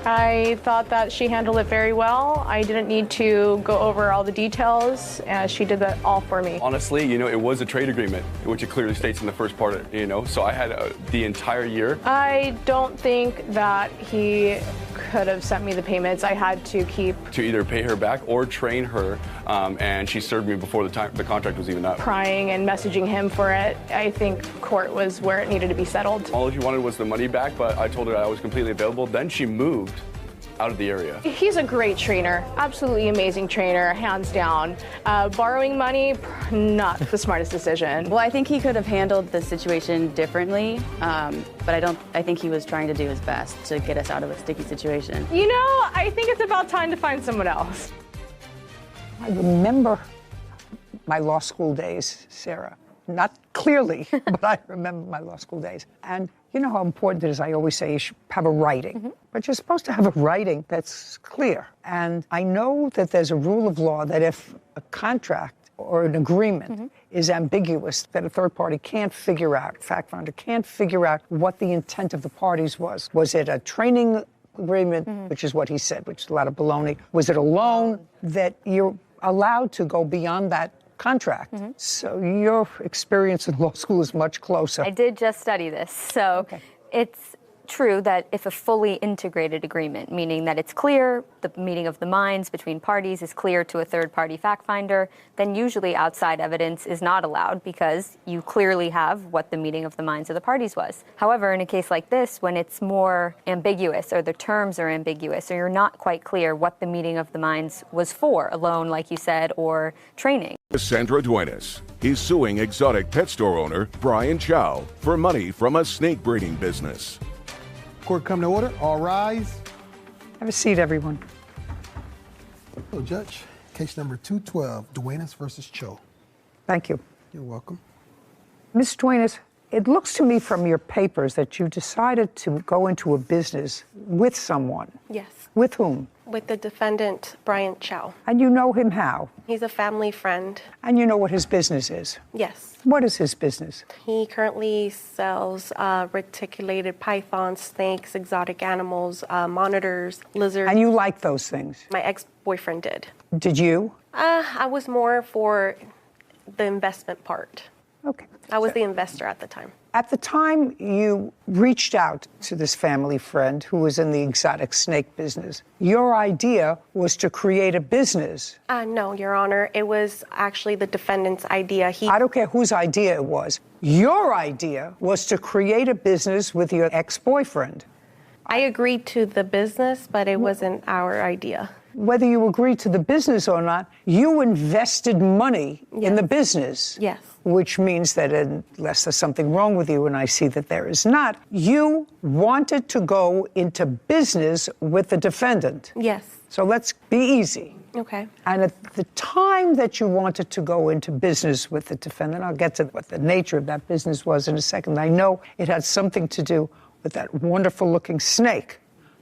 I thought that she handled it very well. I didn't need to go over all the details. She did that all for me. Honestly, it was a trade agreement, which it clearly states in the first part, so I had the entire year. I don't think that he could have sent me the payments. I had to keep... To either pay her back or train her, and she served me before the contract was even up. Crying and messaging him for it. I think court was where it needed to be settled. All she wanted was the money back, but I told her I was completely available. Then she moved out of the area. He's a great trainer, absolutely amazing trainer, hands down. Borrowing money, not the smartest decision. Well, I think he could have handled the situation differently, but I think he was trying to do his best to get us out of a sticky situation. You know, I think it's about time to find someone else. I remember my law school days, Sarah. Not clearly, but I remember my law school days. And you know how important it is, I always say you should have a writing. But you're supposed to have a writing that's clear. And I know that there's a rule of law that if a contract or an agreement is ambiguous, that a third party can't figure out, fact finder can't figure out what the intent of the parties was. Was it a training agreement, which is what he said, which is a lot of baloney? Was it a loan? That you're allowed to go beyond that contract. So your experience in law school is much closer. I did just study this. So it's true that if a fully integrated agreement, meaning that it's clear, the meeting of the minds between parties is clear to a third-party fact finder, then usually outside evidence is not allowed because you clearly have what the meeting of the minds of the parties was. However, in a case like this, when it's more ambiguous or the terms are ambiguous or you're not quite clear what the meeting of the minds was for, a loan, like you said, or training. Sandra Duenas. He's suing exotic pet store owner Brian Chow for money from a snake breeding business. Court come to order. All rise. Have a seat, everyone. So, Judge, case number 212, Duenas versus Cho. Thank you. You're welcome. Ms. Duenas, it looks to me from your papers that you decided to go into a business with someone. Yes. With whom? With the defendant, Brian Chow. And you know him how? He's a family friend. And you know what his business is? Yes. What is his business? He currently sells reticulated pythons, snakes, exotic animals, monitors, lizards. And you like those things? My ex-boyfriend did. Did you? I was more for the investment part. Okay. I was the investor at the time. At the time you reached out to this family friend who was in the exotic snake business, your idea was to create a business. No, Your Honor. It was actually the defendant's idea. I don't care whose idea it was. Your idea was to create a business with your ex-boyfriend. I agreed to the business, but it wasn't our idea. Whether you agreed to the business or not, you invested money in the business. Yes. Which means that unless there's something wrong with you, and I see that there is not, you wanted to go into business with the defendant. Yes. So let's be easy. Okay. And at the time that you wanted to go into business with the defendant, I'll get to what the nature of that business was in a second. I know it had something to do with that wonderful-looking snake.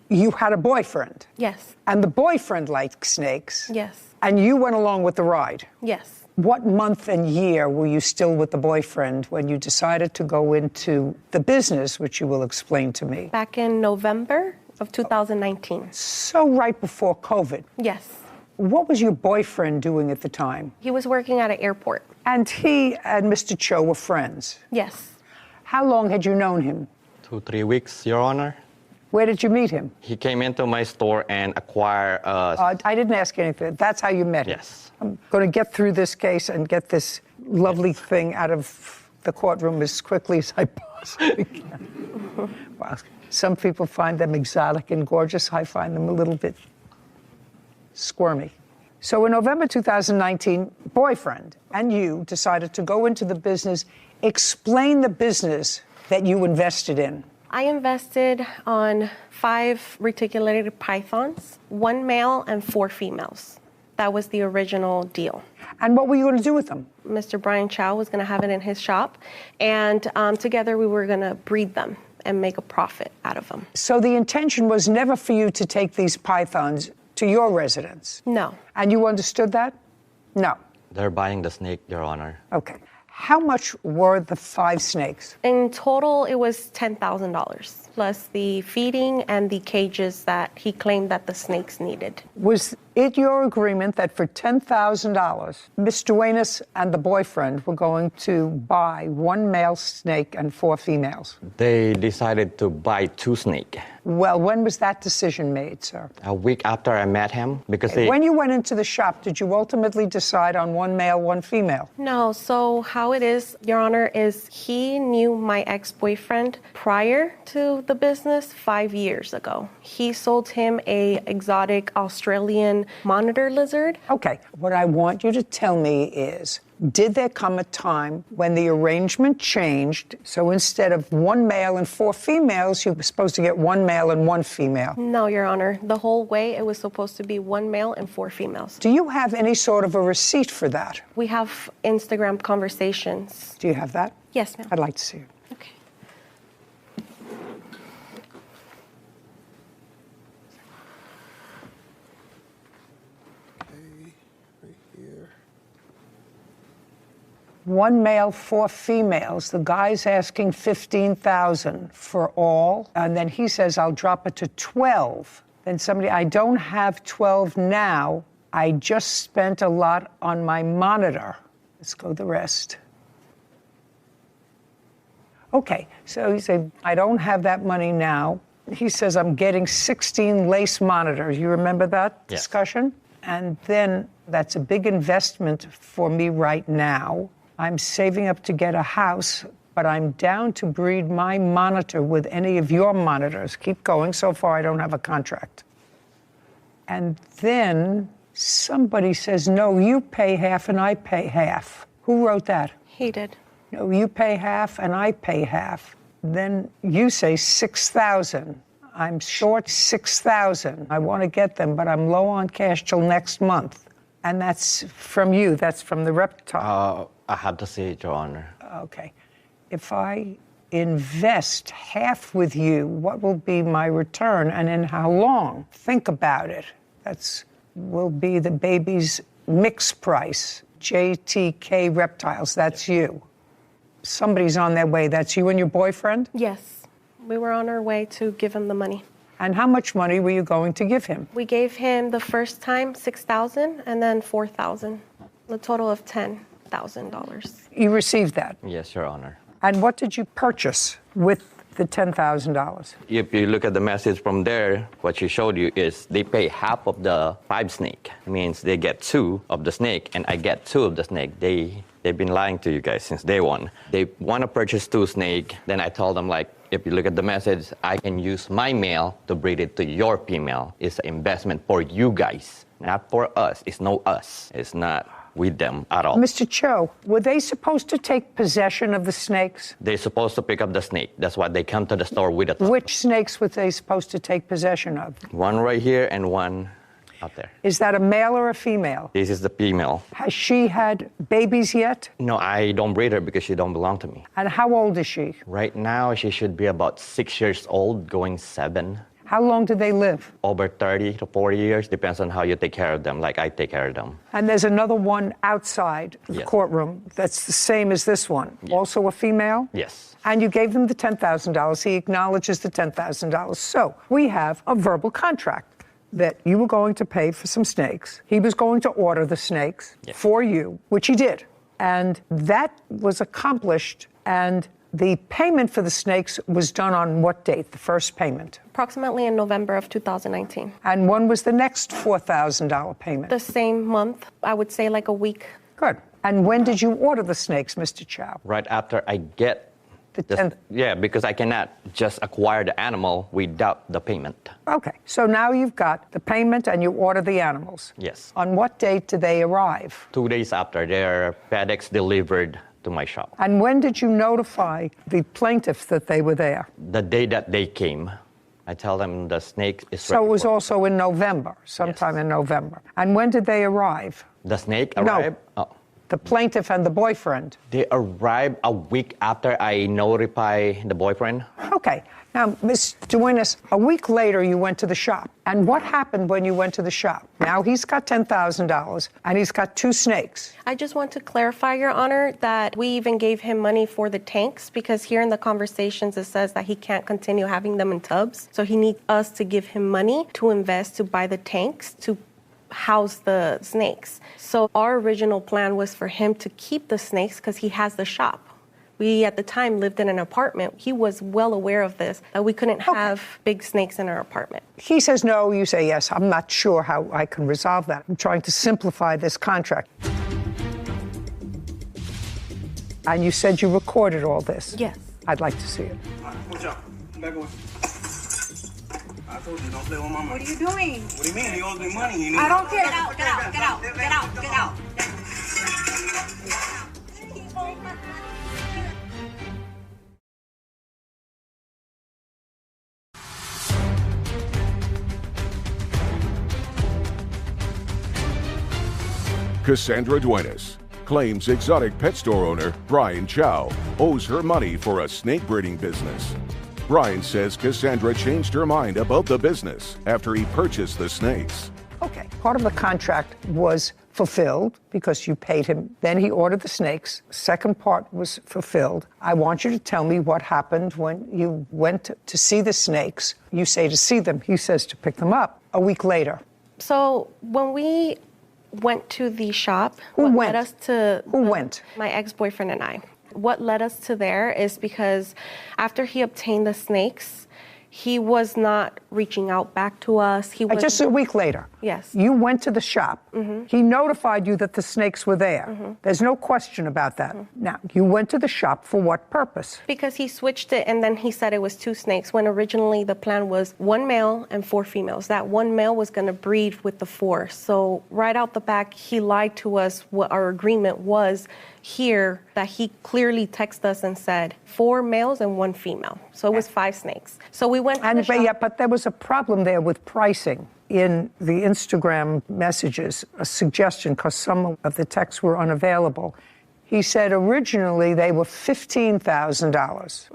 You had a boyfriend. Yes. And the boyfriend liked snakes. Yes. And you went along with the ride. Yes. What month and year were you still with the boyfriend when you decided to go into the business, which you will explain to me? Back in November of 2019. So right before COVID. Yes. What was your boyfriend doing at the time? He was working at an airport. And he and Mr. Cho were friends? Yes. How long had you known him? 2-3 weeks, Your Honor. Where did you meet him? He came into my store and acquired I didn't ask anything. That's how you met him? Yes. I'm going to get through this case and get this lovely thing out of the courtroom as quickly as I possibly can. Wow. Some people find them exotic and gorgeous. I find them a little bit squirmy. So in November 2019, boyfriend and you decided to go into the business. Explain the business that you invested in. I invested on 5 reticulated pythons, 1 male and 4 females. That was the original deal. And what were you going to do with them? Mr. Brian Chow was going to have it in his shop, and together we were going to breed them and make a profit out of them. So the intention was never for you to take these pythons to your residence? No. And you understood that? No. They're buying the snake, Your Honor. Okay. How much were the 5 snakes? In total, it was $10,000, plus the feeding and the cages that he claimed that the snakes needed. Was it your agreement that for $10,000, Ms. Duenas and the boyfriend were going to buy 1 male snake and 4 females? They decided to buy 2 snakes. Well, when was that decision made, sir? A week after I met him, because When you went into the shop, did you ultimately decide on 1 male, 1 female? No, so how it is, Your Honor, is he knew my ex-boyfriend prior to of the business 5 years ago. He sold him a exotic Australian monitor lizard. Okay, what I want you to tell me is, did there come a time when the arrangement changed, so instead of 1 male and 4 females, you were supposed to get 1 male and 1 female? No, Your Honor. The whole way it was supposed to be 1 male and 4 females. Do you have any sort of a receipt for that? We have Instagram conversations. Do you have that? Yes, ma'am. I'd like to see it. Okay. One male, 4 females. The guy's asking $15,000 for all, and then he says, I'll drop it to 12. Then somebody, I don't have 12 now. I just spent a lot on my monitor. Let's go the rest. Okay, so you say, I don't have that money now. He says, I'm getting 16 lace monitors. You remember that discussion? And then that's a big investment for me right now. I'm saving up to get a house, but I'm down to breed my monitor with any of your monitors. Keep going. So far, I don't have a contract. And then somebody says, no, you pay half and I pay half. Who wrote that? He did. No, you pay half and I pay half. Then you say 6,000. I'm short 6,000. I want to get them, but I'm low on cash till next month. And that's from you. That's from the reptile. I have to say it, Your Honor. Okay. If I invest half with you, what will be my return and in how long? Think about it. That's will be the baby's mix price. JTK Reptiles, that's you. Somebody's on their way. That's you and your boyfriend? Yes. We were on our way to give him the money. And how much money were you going to give him? We gave him the first time $6,000 and then $4,000. A total of $10,000. You received that? Yes, Your Honor. And what did you purchase with the $10,000? If you look at the message from there, what she showed you is they pay half of the 5 snake. It means they get 2 of the snake, and I get 2 of the snake. They've been lying to you guys since day one. They want to purchase 2 snake. Then I told them, like, if you look at the message, I can use my male to breed it to your female. It's an investment for you guys, not for us. It's no us. It's not with them at all. Mr. Cho, were they supposed to take possession of the snakes? They're supposed to pick up the snake. That's why they come to the store with it. Which snakes were they supposed to take possession of? One right here and one out there. Is that a male or a female? This is the female. Has she had babies yet? No, I don't breed her because she don't belong to me. And how old is she? Right now, she should be about 6 years old, going 7. How long do they live? Over 30 to 40 years, depends on how you take care of them, like I take care of them. And there's another one outside the courtroom that's the same as this one. Yes. Also a female? Yes. And you gave him the $10,000. He acknowledges the $10,000. So we have a verbal contract that you were going to pay for some snakes. He was going to order the snakes for you, which he did. And that was accomplished, and the payment for the snakes was done on what date, the first payment? Approximately in November of 2019. And when was the next $4,000 payment? The same month, I would say like a week. Good. And when did you order the snakes, Mr. Chow? Right after I get the 10th. Yeah, because I cannot just acquire the animal without the payment. Okay, so now you've got the payment and you order the animals. Yes. On what date do they arrive? 2 days after, they're FedEx delivered to my shop. And when did you notify the plaintiffs that they were there? The day that they came. I tell them the snake is so ready. It was also in November, sometime in November. And when did they arrive? The snake arrived? No, the plaintiff and the boyfriend. They arrived a week after I notify the boyfriend. Okay. Now, Ms. Duenas, a week later you went to the shop. And what happened when you went to the shop? Now he's got $10,000 and he's got 2 snakes. I just want to clarify, Your Honor, that we even gave him money for the tanks because here in the conversations it says that he can't continue having them in tubs. So he needs us to give him money to invest to buy the tanks to house the snakes. So our original plan was for him to keep the snakes because he has the shop. We, at the time, lived in an apartment. He was well aware of this, that we couldn't have big snakes in our apartment. He says no, you say yes. I'm not sure how I can resolve that. I'm trying to simplify this contract. And you said you recorded all this? Yes. I'd like to see it. Watch out. I'm back away. told you, don't play with my money. What are you doing? What do you mean? He owes me money. You know? I don't care. Get out, get out, get out, get out, get out. Cassandra Duenas claims exotic pet store owner Brian Chow owes her money for a snake breeding business. Brian says Cassandra changed her mind about the business after he purchased the snakes. Okay, part of the contract was fulfilled because you paid him. Then he ordered the snakes. Second part was fulfilled. I want you to tell me what happened when you went to see the snakes. You say to see them. He says to pick them up a week later. So when we went to the shop, Who went? led us to Who went? My ex-boyfriend and I. What led us to there is because after he obtained the snakes, he was not reaching out back to us. He was Just a week later. Yes. You went to the shop. Mhm. He notified you that the snakes were there. Mhm. There's no question about that. Now, you went to the shop for what purpose? Because he switched it and then he said it was 2 snakes when originally the plan was 1 male and 4 females. That 1 male was going to breed with the 4. So right out the back, he lied to us what our agreement was here, that he clearly texted us and said 4 males and 1 female. So it was 5 snakes. So we went to the shop. But there was a problem there with pricing. In the Instagram messages, a suggestion, because some of the texts were unavailable. He said originally they were $15,000.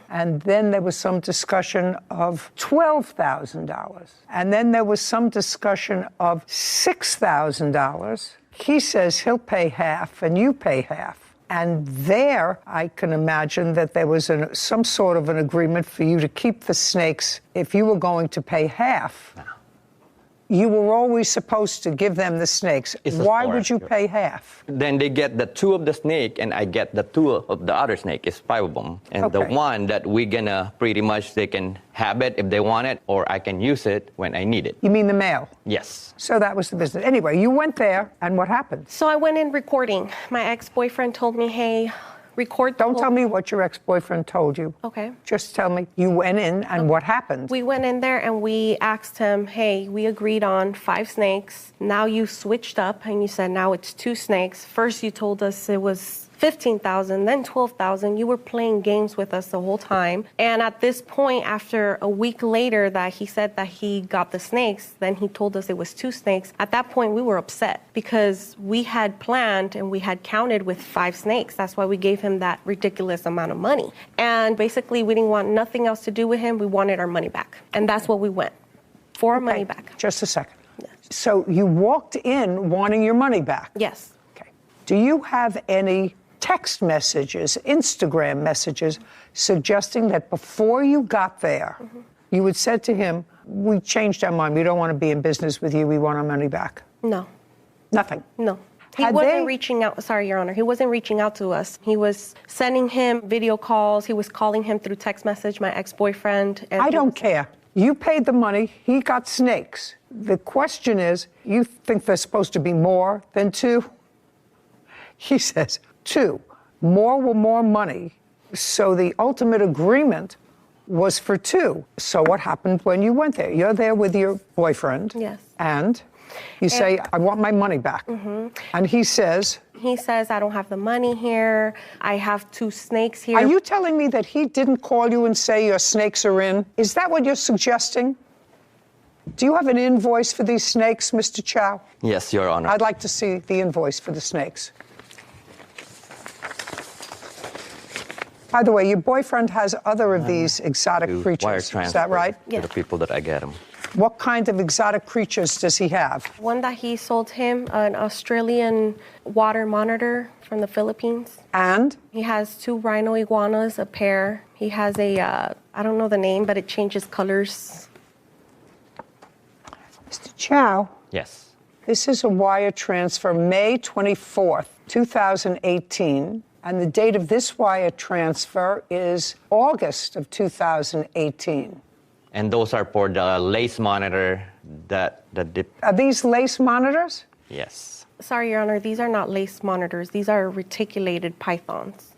And then there was some discussion of $12,000. And then there was some discussion of $6,000. He says he'll pay half and you pay half. And there, I can imagine that there was some sort of an agreement for you to keep the snakes if you were going to pay half. You were always supposed to give them the snakes. Why would you pay half? Then they get the 2 of the snake, and I get the 2 of the other snake. It's 5 of them. And the one that we're gonna pretty much, they can have it if they want it, or I can use it when I need it. You mean the male? Yes. So that was the business. Anyway, you went there, and what happened? So I went in recording. My ex-boyfriend told me, hey, record. Don't tell me what your ex-boyfriend told you. Okay. Just tell me you went in and what happened. We went in there and we asked him, hey, we agreed on 5 snakes. Now you switched up and you said now it's 2 snakes. First you told us it was $15,000, then $12,000. You were playing games with us the whole time. And at this point, after a week later that he said that he got the snakes, then he told us it was 2 snakes. At that point, we were upset because we had planned and we had counted with 5 snakes. That's why we gave him that ridiculous amount of money. And basically, we didn't want nothing else to do with him. We wanted our money back. And that's what we went for, our money back. Just a second. So you walked in wanting your money back? Yes. Okay. Do you have any text messages, Instagram messages, suggesting that before you got there, you had said to him, we changed our mind, we don't want to be in business with you, we want our money back? No. Nothing? No. He wasn't reaching out, sorry, Your Honor, he wasn't reaching out to us. He was sending him video calls, he was calling him through text message, my ex-boyfriend. I don't care. You paid the money, he got snakes. The question is, you think there's supposed to be more than 2? He says 2. More were more money. So the ultimate agreement was for 2. So what happened when you went there? You're there with your boyfriend. Yes. And you say, I want my money back. And he says? He says, I don't have the money here. I have 2 snakes here. Are you telling me that he didn't call you and say your snakes are in? Is that what you're suggesting? Do you have an invoice for these snakes, Mr. Chow? Yes, Your Honor. I'd like to see the invoice for the snakes. By the way, your boyfriend has other of these exotic creatures. Is that right? To the people that I get them. What kind of exotic creatures does he have? One that he sold him, an Australian water monitor from the Philippines. And? He has 2 rhino iguanas, a pair. He has a, I don't know the name, but it changes colors. Mr. Chow? Yes. This is a wire transfer, May 24th, 2018. And the date of this wire transfer is August of 2018. And those are for the lace monitor that dip. Are these lace monitors? Yes. Sorry, Your Honor, these are not lace monitors. These are reticulated pythons.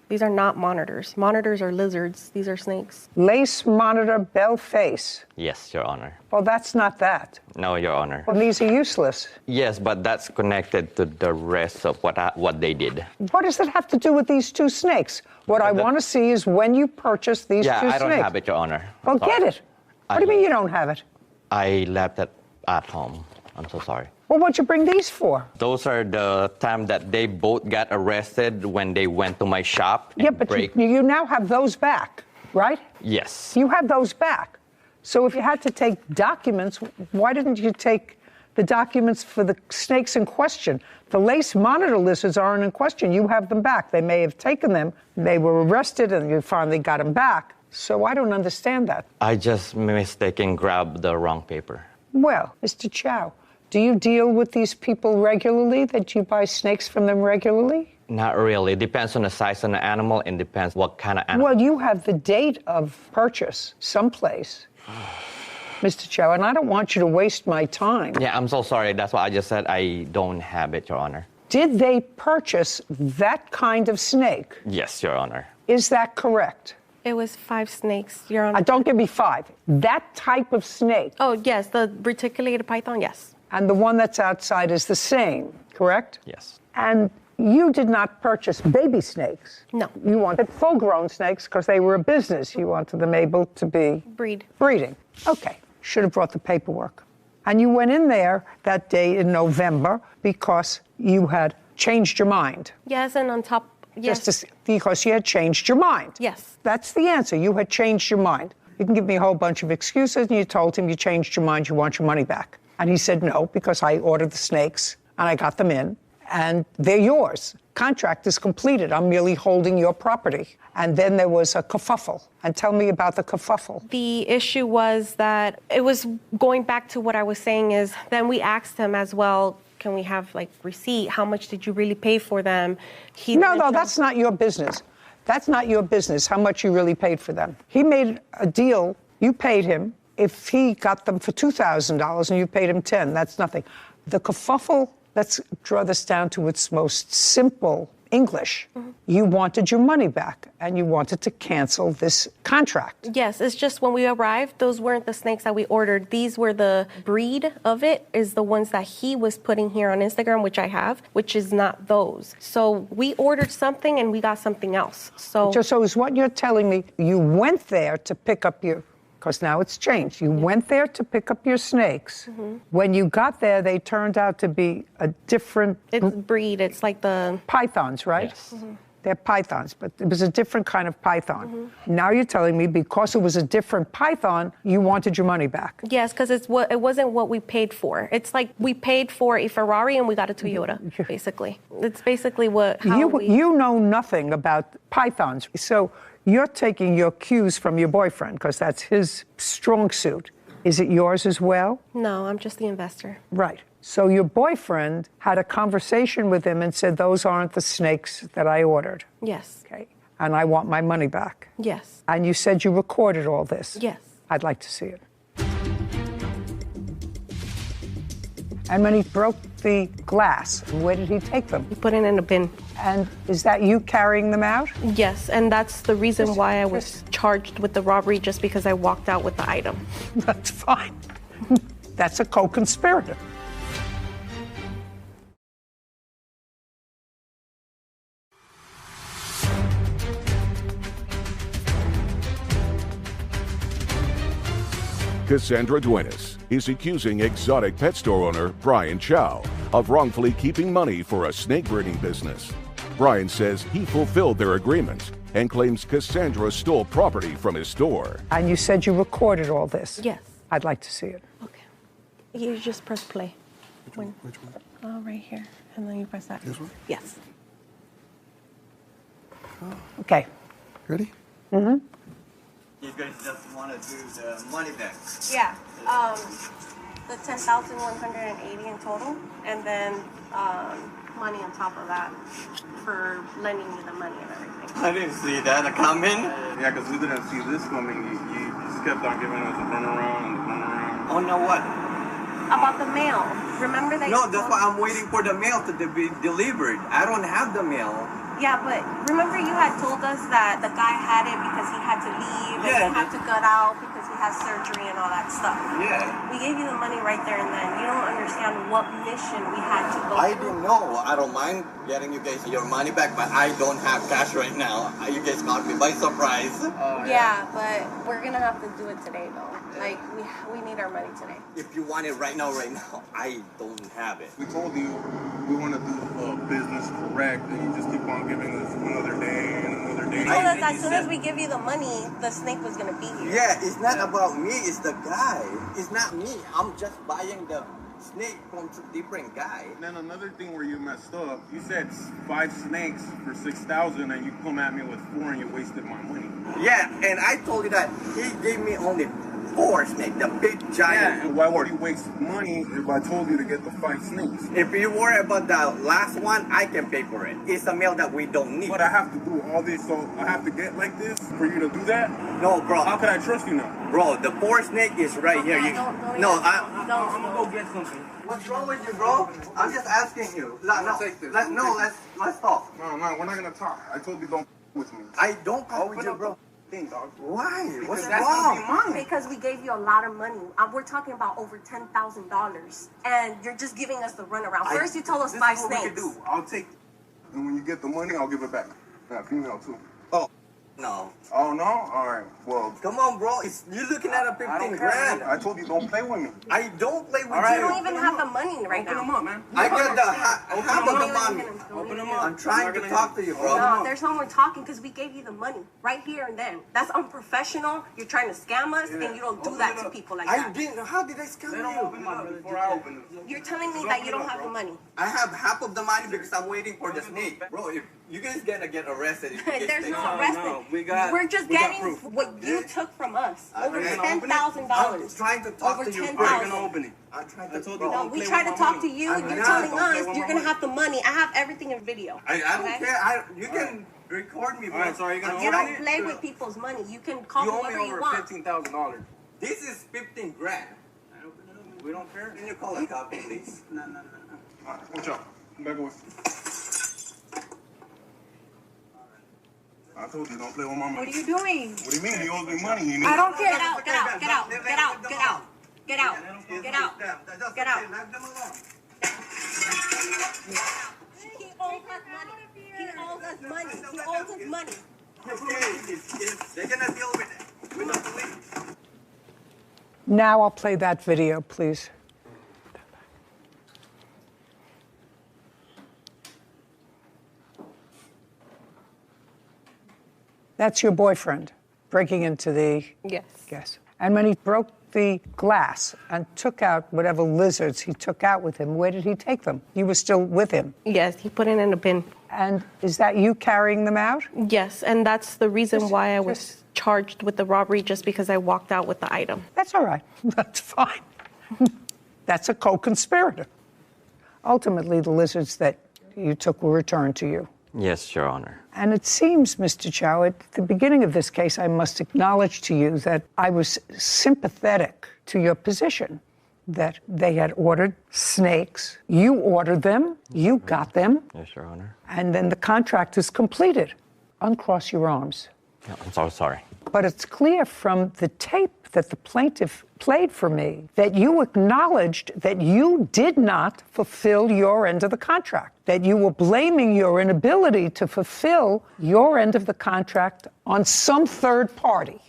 These are not monitors. Monitors are lizards. These are snakes. Lace monitor bell face. Yes, Your Honor. Well, that's not that. No, Your Honor. Well, these are useless. Yes, but that's connected to the rest of what they did. What does it have to do with these two snakes? What I want to see is when you purchased these two snakes. Yeah, I don't have it, Your Honor. Well, get it. What do you mean you don't have it? I left it at home. I'm so sorry. Well, what'd you bring these for? Those are the time that they both got arrested when they went to my shop. Yeah, but you now have those back, right? Yes. You have those back. So if you had to take documents, why didn't you take the documents for the snakes in question? The lace monitor lizards aren't in question. You have them back. They may have taken them. They were arrested and you finally got them back. So I don't understand that. I just mistaken grabbed the wrong paper. Well, Mr. Chow, do you deal with these people regularly, that you buy snakes from them regularly? Not really. It depends on the size of the animal and depends what kind of animal. Well, you have the date of purchase someplace, Mr. Chow, and I don't want you to waste my time. Yeah, I'm so sorry. That's why I just said I don't have it, Your Honor. Did they purchase that kind of snake? Yes, Your Honor. Is that correct? It was 5 snakes, Your Honor. Don't give me 5. That type of snake. Oh, yes, the reticulated python, yes. And the one that's outside is the same, correct? Yes. And you did not purchase baby snakes. No. You wanted full-grown snakes because they were a business. You wanted them able to be breeding. Okay. Should have brought the paperwork. And you went in there that day in November because you had changed your mind. Yes, and on top, yes. Because you had changed your mind. Yes. That's the answer. You had changed your mind. You can give me a whole bunch of excuses, and you told him you changed your mind, you want your money back. And he said no, because I ordered the snakes, and I got them in, and they're yours. Contract is completed. I'm merely holding your property. And then there was a kerfuffle. And tell me about the kerfuffle. The issue was that it was going back to what I was saying is then we asked him as well, can we have like receipt? How much did you really pay for them? No, that's not your business. That's not your business, how much you really paid for them. He made a deal, you paid him. If he got them for $2,000 and you paid him $10,000, that's nothing. The kerfuffle, let's draw this down to its most simple English. Mm-hmm. You wanted your money back and you wanted to cancel this contract. Yes, it's just when we arrived, those weren't the snakes that we ordered. These were the breed of it, is the ones that he was putting here on Instagram, which I have, which is not those. So we ordered something and we got something else. So is what you're telling me, you went there to pick up your, because now it's changed. You went there to pick up your snakes. Mm-hmm. When you got there, they turned out to be a different... It's breed. It's like the... Pythons, right? Yes. Mm-hmm. They're pythons, but it was a different kind of python. Mm-hmm. Now you're telling me because it was a different python, you wanted your money back. Yes, because it wasn't what we paid for. It's like we paid for a Ferrari and we got a Toyota, basically. It's basically You know nothing about pythons, so... You're taking your cues from your boyfriend because that's his strong suit. Is it yours as well? No, I'm just the investor. Right. So your boyfriend had a conversation with him and said, those aren't the snakes that I ordered. Yes. Okay. And I want my money back. Yes. And you said you recorded all this. Yes. I'd like to see it. And when he broke the glass, where did he take them? He put it in a bin. And is that you carrying them out? Yes, and that's the reason why I was charged with the robbery, just because I walked out with the item. That's fine. That's a co-conspirator. Cassandra Duenas is accusing exotic pet store owner Brian Chow of wrongfully keeping money for a snake breeding business. Brian says he fulfilled their agreement and claims Cassandra stole property from his store. And you said you recorded all this? Yes. I'd like to see it. Okay. You just press play. Which one? Oh, right here. And then you press that. This one? Yes. Okay. Ready? Mm-hmm. You guys just want to do the money back? Yeah. The 10,180 in total, and then money on top of that for lending you the money and everything. I didn't see that coming. Yeah, because we didn't see this coming. You just kept on giving us a runaround and a runaround. Oh, no, what? About the mail. Remember that? No, that's why I'm waiting for the mail to be delivered. I don't have the mail. Yeah, but remember you had told us that the guy had it because he had to leave and he had to gut out because he has surgery and all that stuff. Yeah. We gave you the money right there and then. You don't understand what mission we had to go I through. didn't know. I don't mind getting you guys your money back, but I don't have cash right now. You guys caught me by surprise. Yeah, but we're gonna have to do it today though. Like we need our money today. If you want it right now, I don't have it. We told you we want to do business correct, and you just keep on giving us another day and another day. You told us as soon as we give you the money, the snake was gonna be here. Yeah, it's not about me. It's the guy. It's not me. I'm just buying the snake from different guy. And then another thing where you messed up, you said 5 snakes for 6,000, and you come at me with 4, and you wasted my money. Yeah, and I told you that he gave me only 4 snakes, the big giant. Yeah, and why would you waste money if I told you to get the 5 snakes? If you worry about the last one, I can pay for it. It's a meal that we don't need. But I have to do all this, so I have to get like this for you to do that? No, bro. How can I trust you now? Bro, the 4 snake is right here. I'm gonna go get something. What's wrong with you, bro? I'm just asking you. Let's talk. No, we're not gonna talk. I told you don't with me. I don't talk with you, bro. Dog. Why? Because What's that's wrong? gonna be mine. Because we gave you a lot of money. We're talking about over $10,000, and you're just giving us the runaround. First, you told us This 5 is what we snakes. can do. I'll take, and when you get the money, I'll give it back. Yeah, female too. Oh, no. Oh no? All right. Well, come on, bro. You're looking at a 15 grand. I told you don't play with me. I don't play with you. You don't even have the money right now. Open them up, man. I got the half of the money. Open them up. I'm trying to talk to you, bro. No, there's no more talking because we gave you the money right here and then. That's unprofessional. You're trying to scam us, and you don't do that to people like that. I didn't. How did I scam you? Before I open it. You're telling me that you don't have the money. I have half of the money because I'm waiting for the snake. Bro, if you guys gonna get arrested. There's no arrested. We're just getting what you took from us. Over $10,000. I'm trying to talk Over to you. $10,000. I'm gonna open it. I'm trying to. No, we try to talk to you. You're telling us you're gonna have the money. I have everything in video. I don't care. You can record me, bro. Alright, so are you gonna You open don't it? play with people's money. You can call You owe whoever me you over want. $15,000. This is 15 grand. We don't care. Can you call a cop, please? No. Alright, watch out. Come back away. I told you, don't play with my money. What are you doing? What do you mean? He owes me money. You need I don't care. Get out. Get out. Get out. Get out. Get out. Get out. Get out. Get out. Let them alone. He owes us money. He owes us money. He owes us money. They're gonna deal with it. We're not police. Now I'll play that video, please. That's your boyfriend breaking into the... Yes. And when he broke the glass and took out whatever lizards he took out with him, where did he take them? You were still with him. Yes, he put it in a bin. And is that you carrying them out? Yes, and that's the reason why I was charged with the robbery, just because I walked out with the item. That's all right. That's fine. That's a co-conspirator. Ultimately, the lizards that you took were returned to you. Yes, Your Honor. And it seems, Mr. Chow, at the beginning of this case, I must acknowledge to you that I was sympathetic to your position, that they had ordered snakes. You ordered them. You got them. Yes, Your Honor. And then the contract is completed. Uncross your arms. No, I'm so sorry. But it's clear from the tape that the plaintiff played for me that you acknowledged that you did not fulfill your end of the contract, that you were blaming your inability to fulfill your end of the contract on some third party.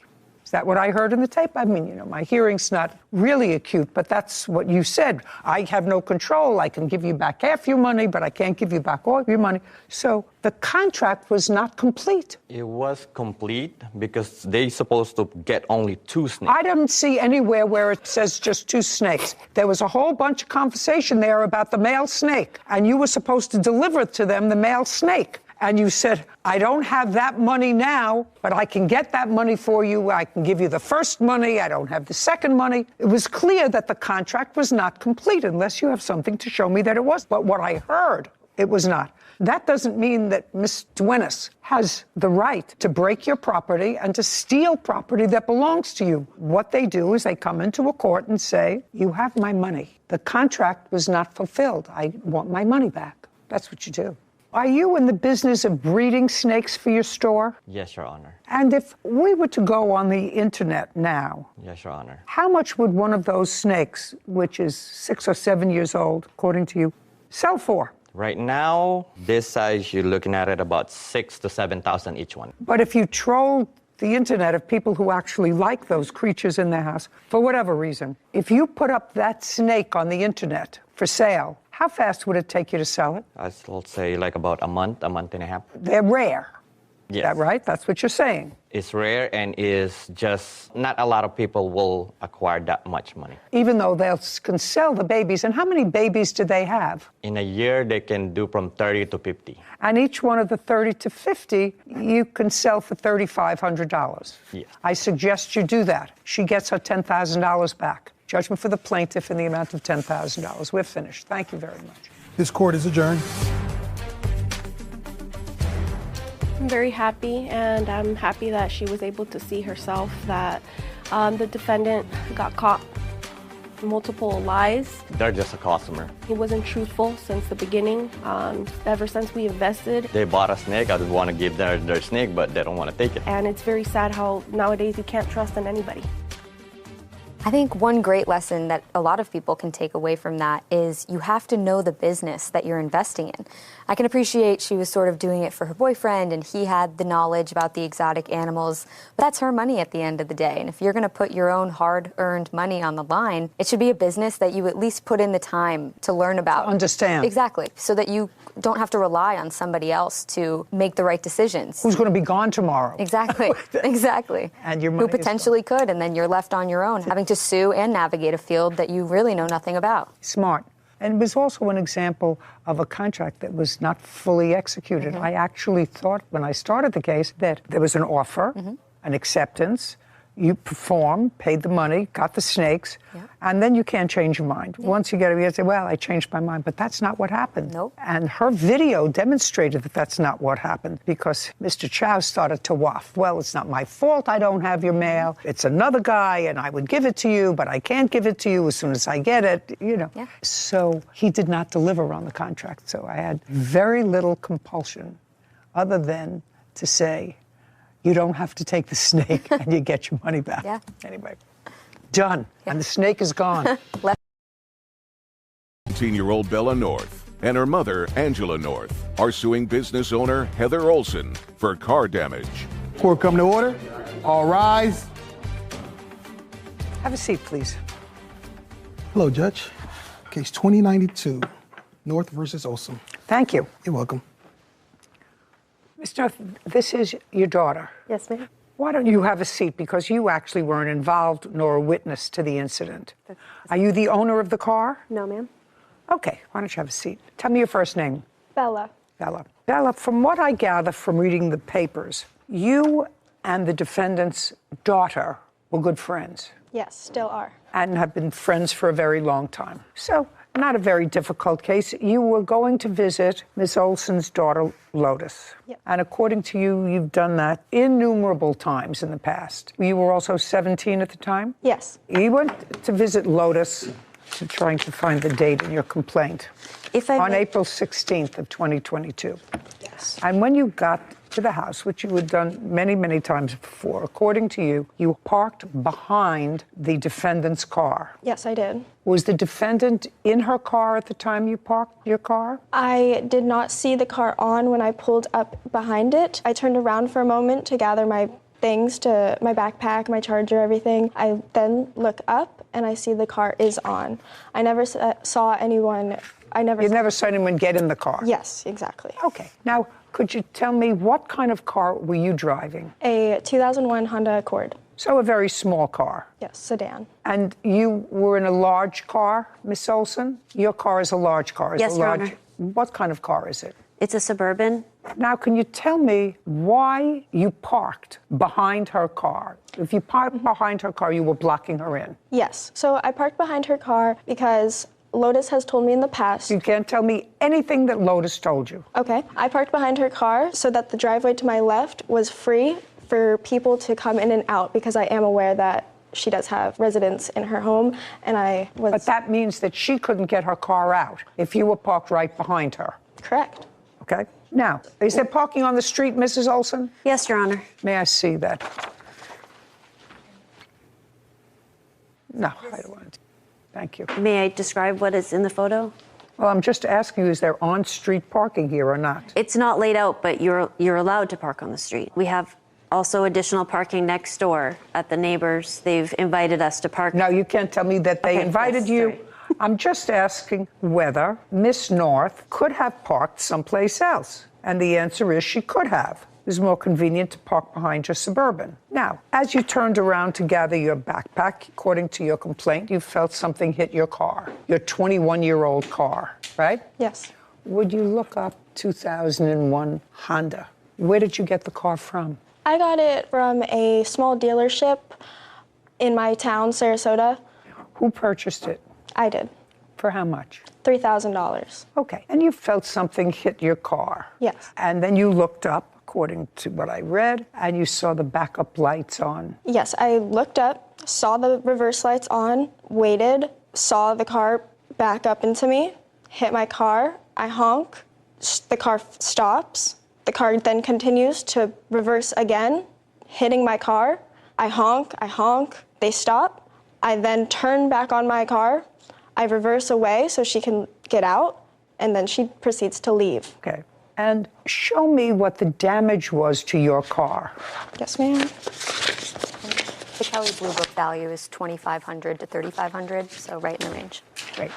Is that what I heard in the tape? I mean, you know, my hearing's not really acute, but that's what you said. I have no control. I can give you back half your money, but I can't give you back all your money. So the contract was not complete. It was complete because they supposed to get only 2 snakes. I didn't see anywhere where it says just 2 snakes. There was a whole bunch of conversation there about the male snake, and you were supposed to deliver to them the male snake. And you said, I don't have that money now, but I can get that money for you. I can give you the first money. I don't have the second money. It was clear that the contract was not complete unless you have something to show me that it was. But what I heard, it was not. That doesn't mean that Ms. Duenas has the right to break your property and to steal property that belongs to you. What they do is they come into a court and say, you have my money. The contract was not fulfilled. I want my money back. That's what you do. Are you in the business of breeding snakes for your store? Yes, Your Honor. And if we were to go on the internet now, Yes, Your Honor. how much would one of those snakes, which is 6 or 7 years old, according to you, sell for? Right now, this size, you're looking at it about 6,000 to 7,000 each one. But if you troll the internet of people who actually like those creatures in their house, for whatever reason, if you put up that snake on the internet for sale, how fast would it take you to sell it? I'll say like about a month and a half. They're rare. Yes. Is that right? That's what you're saying. It's rare and is just not a lot of people will acquire that much money. Even though they can sell the babies. And how many babies do they have? In a year, they can do from 30 to 50. And each one of the 30 to 50, you can sell for $3,500. Yes. I suggest you do that. She gets her $10,000 back. Judgment for the plaintiff in the amount of $10,000. We're finished. Thank you very much. This court is adjourned. I'm very happy, and I'm happy that she was able to see herself that the defendant got caught multiple lies. They're just a customer. He wasn't truthful since the beginning. Ever since we invested. They bought a snake. I would want to give their snake, but they don't want to take it. And it's very sad how nowadays you can't trust in anybody. I think one great lesson that a lot of people can take away from that is you have to know the business that you're investing in. I can appreciate she was sort of doing it for her boyfriend and he had the knowledge about the exotic animals, but that's her money at the end of the day. And if you're going to put your own hard-earned money on the line, it should be a business that you at least put in the time to learn about. To understand. Exactly. So that you don't have to rely on somebody else to make the right decisions. Who's going to be gone tomorrow? Exactly. Exactly. And your money who potentially could, and then you're left on your own, having to sue and navigate a field that you really know nothing about. Smart. And it was also an example of a contract that was not fully executed. I actually thought when I started the case that there was an offer, an acceptance, you performed, paid the money, got the snakes, and then you can't change your mind. Once you get it, you say, well, I changed my mind. But that's not what happened. Nope. And her video demonstrated that that's not what happened because Mr. Chow started to waft. Well, it's not my fault I don't have your mail. It's another guy, and I would give it to you, but I can't give it to you as soon as I get it, you know. Yeah. So he did not deliver on the contract. So I had very little compulsion other than to say, you don't have to take the snake and you get your money back. Yeah. Anyway, done. Yeah. And the snake is gone. 18-year-old Bella North and her mother, Angela North, are suing business owner Heather Olson for car damage. Court come to order. All rise. Have a seat, please. Hello, Judge. Case 2092, North versus Olson. Thank you. You're welcome. Ms. North, this is your daughter. Yes, ma'am. Why don't you have a seat? Because you actually weren't involved nor a witness to the incident. Are you the owner of the car? No, ma'am. Okay, why don't you have a seat? Tell me your first name. Bella. Bella. Bella, from what I gather from reading the papers, you and the defendant's daughter were good friends. Yes, still are. And have been friends for a very long time. So, not a very difficult case. You were going to visit Ms. Olson's daughter, Lotus. Yep. And according to you, you've done that innumerable times in the past. You were also 17 at the time? Yes. You went to visit Lotus, to trying to find the date in your complaint, on April 16th of 2022. Yes. And when you got to the house, which you had done many, many times before, according to you, you parked behind the defendant's car. Yes, I did. Was the defendant in her car at the time you parked your car? I did not see the car on when I pulled up behind it. I turned around for a moment to gather my things, to my backpack, my charger, everything. I then look up and I see the car is on. I never saw anyone. You never saw anyone get in the car? Yes, exactly. Okay. Now, could you tell me what kind of car were you driving? A 2001 Honda Accord. So a very small car? Yes, sedan. And you were in a large car, Miss Olson? Your car is a large car. Yes, Your Honor. What kind of car is it? It's a Suburban. Now, can you tell me why you parked behind her car? If you parked behind her car, you were blocking her in. Yes. So I parked behind her car because Lotus has told me in the past. You can't tell me anything that Lotus told you. Okay. I parked behind her car so that the driveway to my left was free for people to come in and out, because I am aware that she does have residents in her home, and I was... But that means that she couldn't get her car out if you were parked right behind her. Correct. Okay. Now, is there parking on the street, Mrs. Olson? Yes, Your Honor. May I see that? No, I don't want to. Thank you. May I describe what is in the photo? Well, I'm just asking you, is there on-street parking here or not? It's not laid out, but you're allowed to park on the street. We have also additional parking next door at the neighbors. They've invited us to park. No, you can't tell me that they invited you. Sorry. I'm just asking whether Miss North could have parked someplace else. And the answer is she could have. It was more convenient to park behind your Suburban. Now, as you turned around to gather your backpack, according to your complaint, you felt something hit your car, your 21-year-old car, right? Yes. Would you look up 2001 Honda? Where did you get the car from? I got it from a small dealership in my town, Sarasota. Who purchased it? I did. For how much? $3,000. Okay. And you felt something hit your car? Yes. And then you looked up, according to what I read, and you saw the backup lights on. Yes, I looked up, saw the reverse lights on, waited, saw the car back up into me, hit my car, I honk, the car stops, the car then continues to reverse again, hitting my car, I honk, they stop, I then turn back on my car, I reverse away so she can get out, and then she proceeds to leave. Okay. And show me what the damage was to your car. Yes, ma'am. The Kelly Blue Book value is $2,500 to $3,500, so right in the range. Great.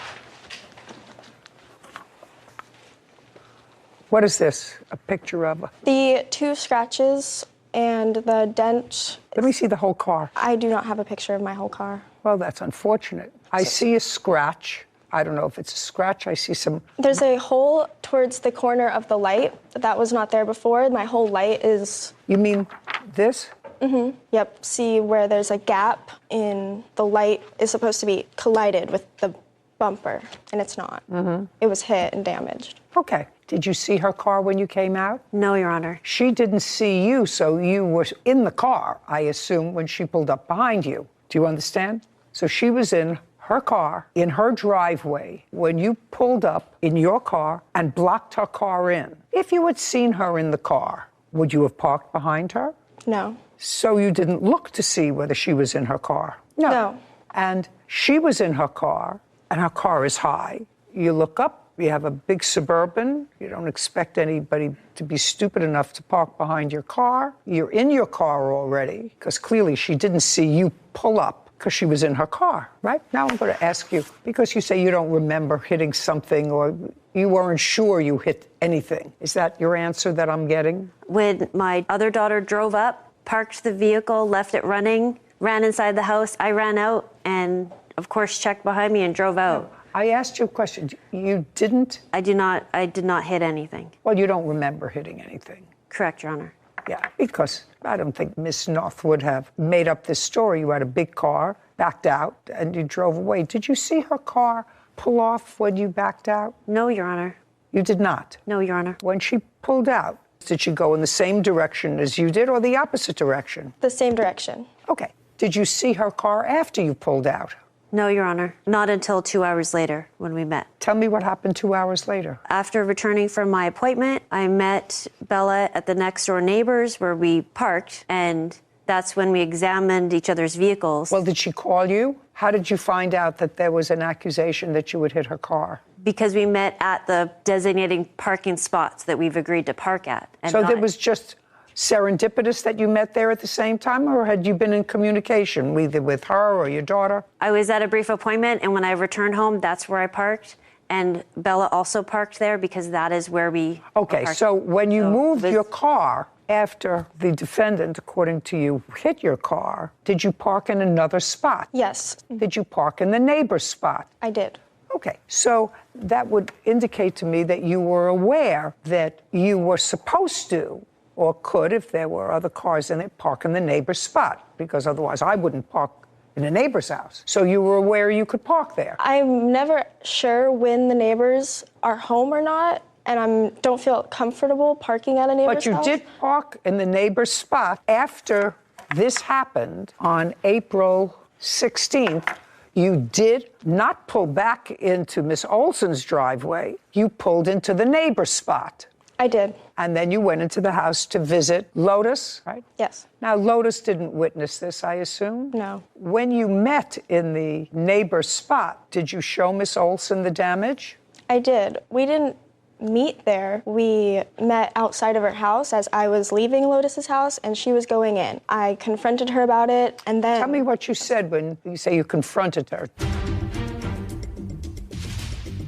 What is this? A picture of? The 2 scratches and the dent. Let me see the whole car. I do not have a picture of my whole car. Well, that's unfortunate. I see a scratch. I don't know if it's a scratch. I see some. There's a hole towards the corner of the light that was not there before. My whole light is. You mean this? Mm-hmm. Yep. See where there's a gap in the light is supposed to be collided with the bumper, and it's not. Mm-hmm. It was hit and damaged. Okay. Did you see her car when you came out? No, Your Honor. She didn't see you, so you were in the car, I assume, when she pulled up behind you. Do you understand? So she was in her car, in her driveway, when you pulled up in your car and blocked her car in. If you had seen her in the car, would you have parked behind her? No. So you didn't look to see whether she was in her car? No. And she was in her car, and her car is high. You look up, you have a big Suburban. You don't expect anybody to be stupid enough to park behind your car. You're in your car already, because clearly she didn't see you pull up because she was in her car, right? Now I'm going to ask you, because you say you don't remember hitting something or you weren't sure you hit anything. Is that your answer that I'm getting? When my other daughter drove up, parked the vehicle, left it running, ran inside the house, I ran out and, of course, checked behind me and drove out. I asked you a question. You didn't? I did not hit anything. Well, you don't remember hitting anything. Correct, Your Honor. Yeah, because I don't think Miss North would have made up this story. You had a big car, backed out, and you drove away. Did you see her car pull off when you backed out? No, Your Honor. You did not? No, Your Honor. When she pulled out, did she go in the same direction as you did or the opposite direction? The same direction. Okay. Did you see her car after you pulled out? No, Your Honor. Not until 2 hours later when we met. Tell me what happened 2 hours later. After returning from my appointment, I met Bella at the next door neighbors where we parked, and that's when we examined each other's vehicles. Well, did she call you? How did you find out that there was an accusation that you would hit her car? Because we met at the designating parking spots that we've agreed to park at. So there was just serendipitous that you met there at the same time, or had you been in communication either with her or your daughter? I was at a brief appointment, and when I returned home, that's where I parked. And Bella also parked there because that is where we Okay, so when you moved your car after the defendant, according to you, hit your car, did you park in another spot? Yes. Did you park in the neighbor's spot? I did. Okay, so that would indicate to me that you were aware that you were supposed to, or could, if there were other cars in it, park in the neighbor's spot, because otherwise I wouldn't park in a neighbor's house. So you were aware you could park there. I'm never sure when the neighbors are home or not, and I don't feel comfortable parking at a neighbor's house. But you did park in the neighbor's spot after this happened on April 16th. You did not pull back into Miss Olson's driveway. You pulled into the neighbor's spot. I did. And then you went into the house to visit Lotus, right? Yes. Now, Lotus didn't witness this, I assume? No. When you met in the neighbor spot, did you show Miss Olson the damage? I did. We didn't meet there. We met outside of her house as I was leaving Lotus's house and she was going in. I confronted her about it and then... Tell me what you said when you say you confronted her.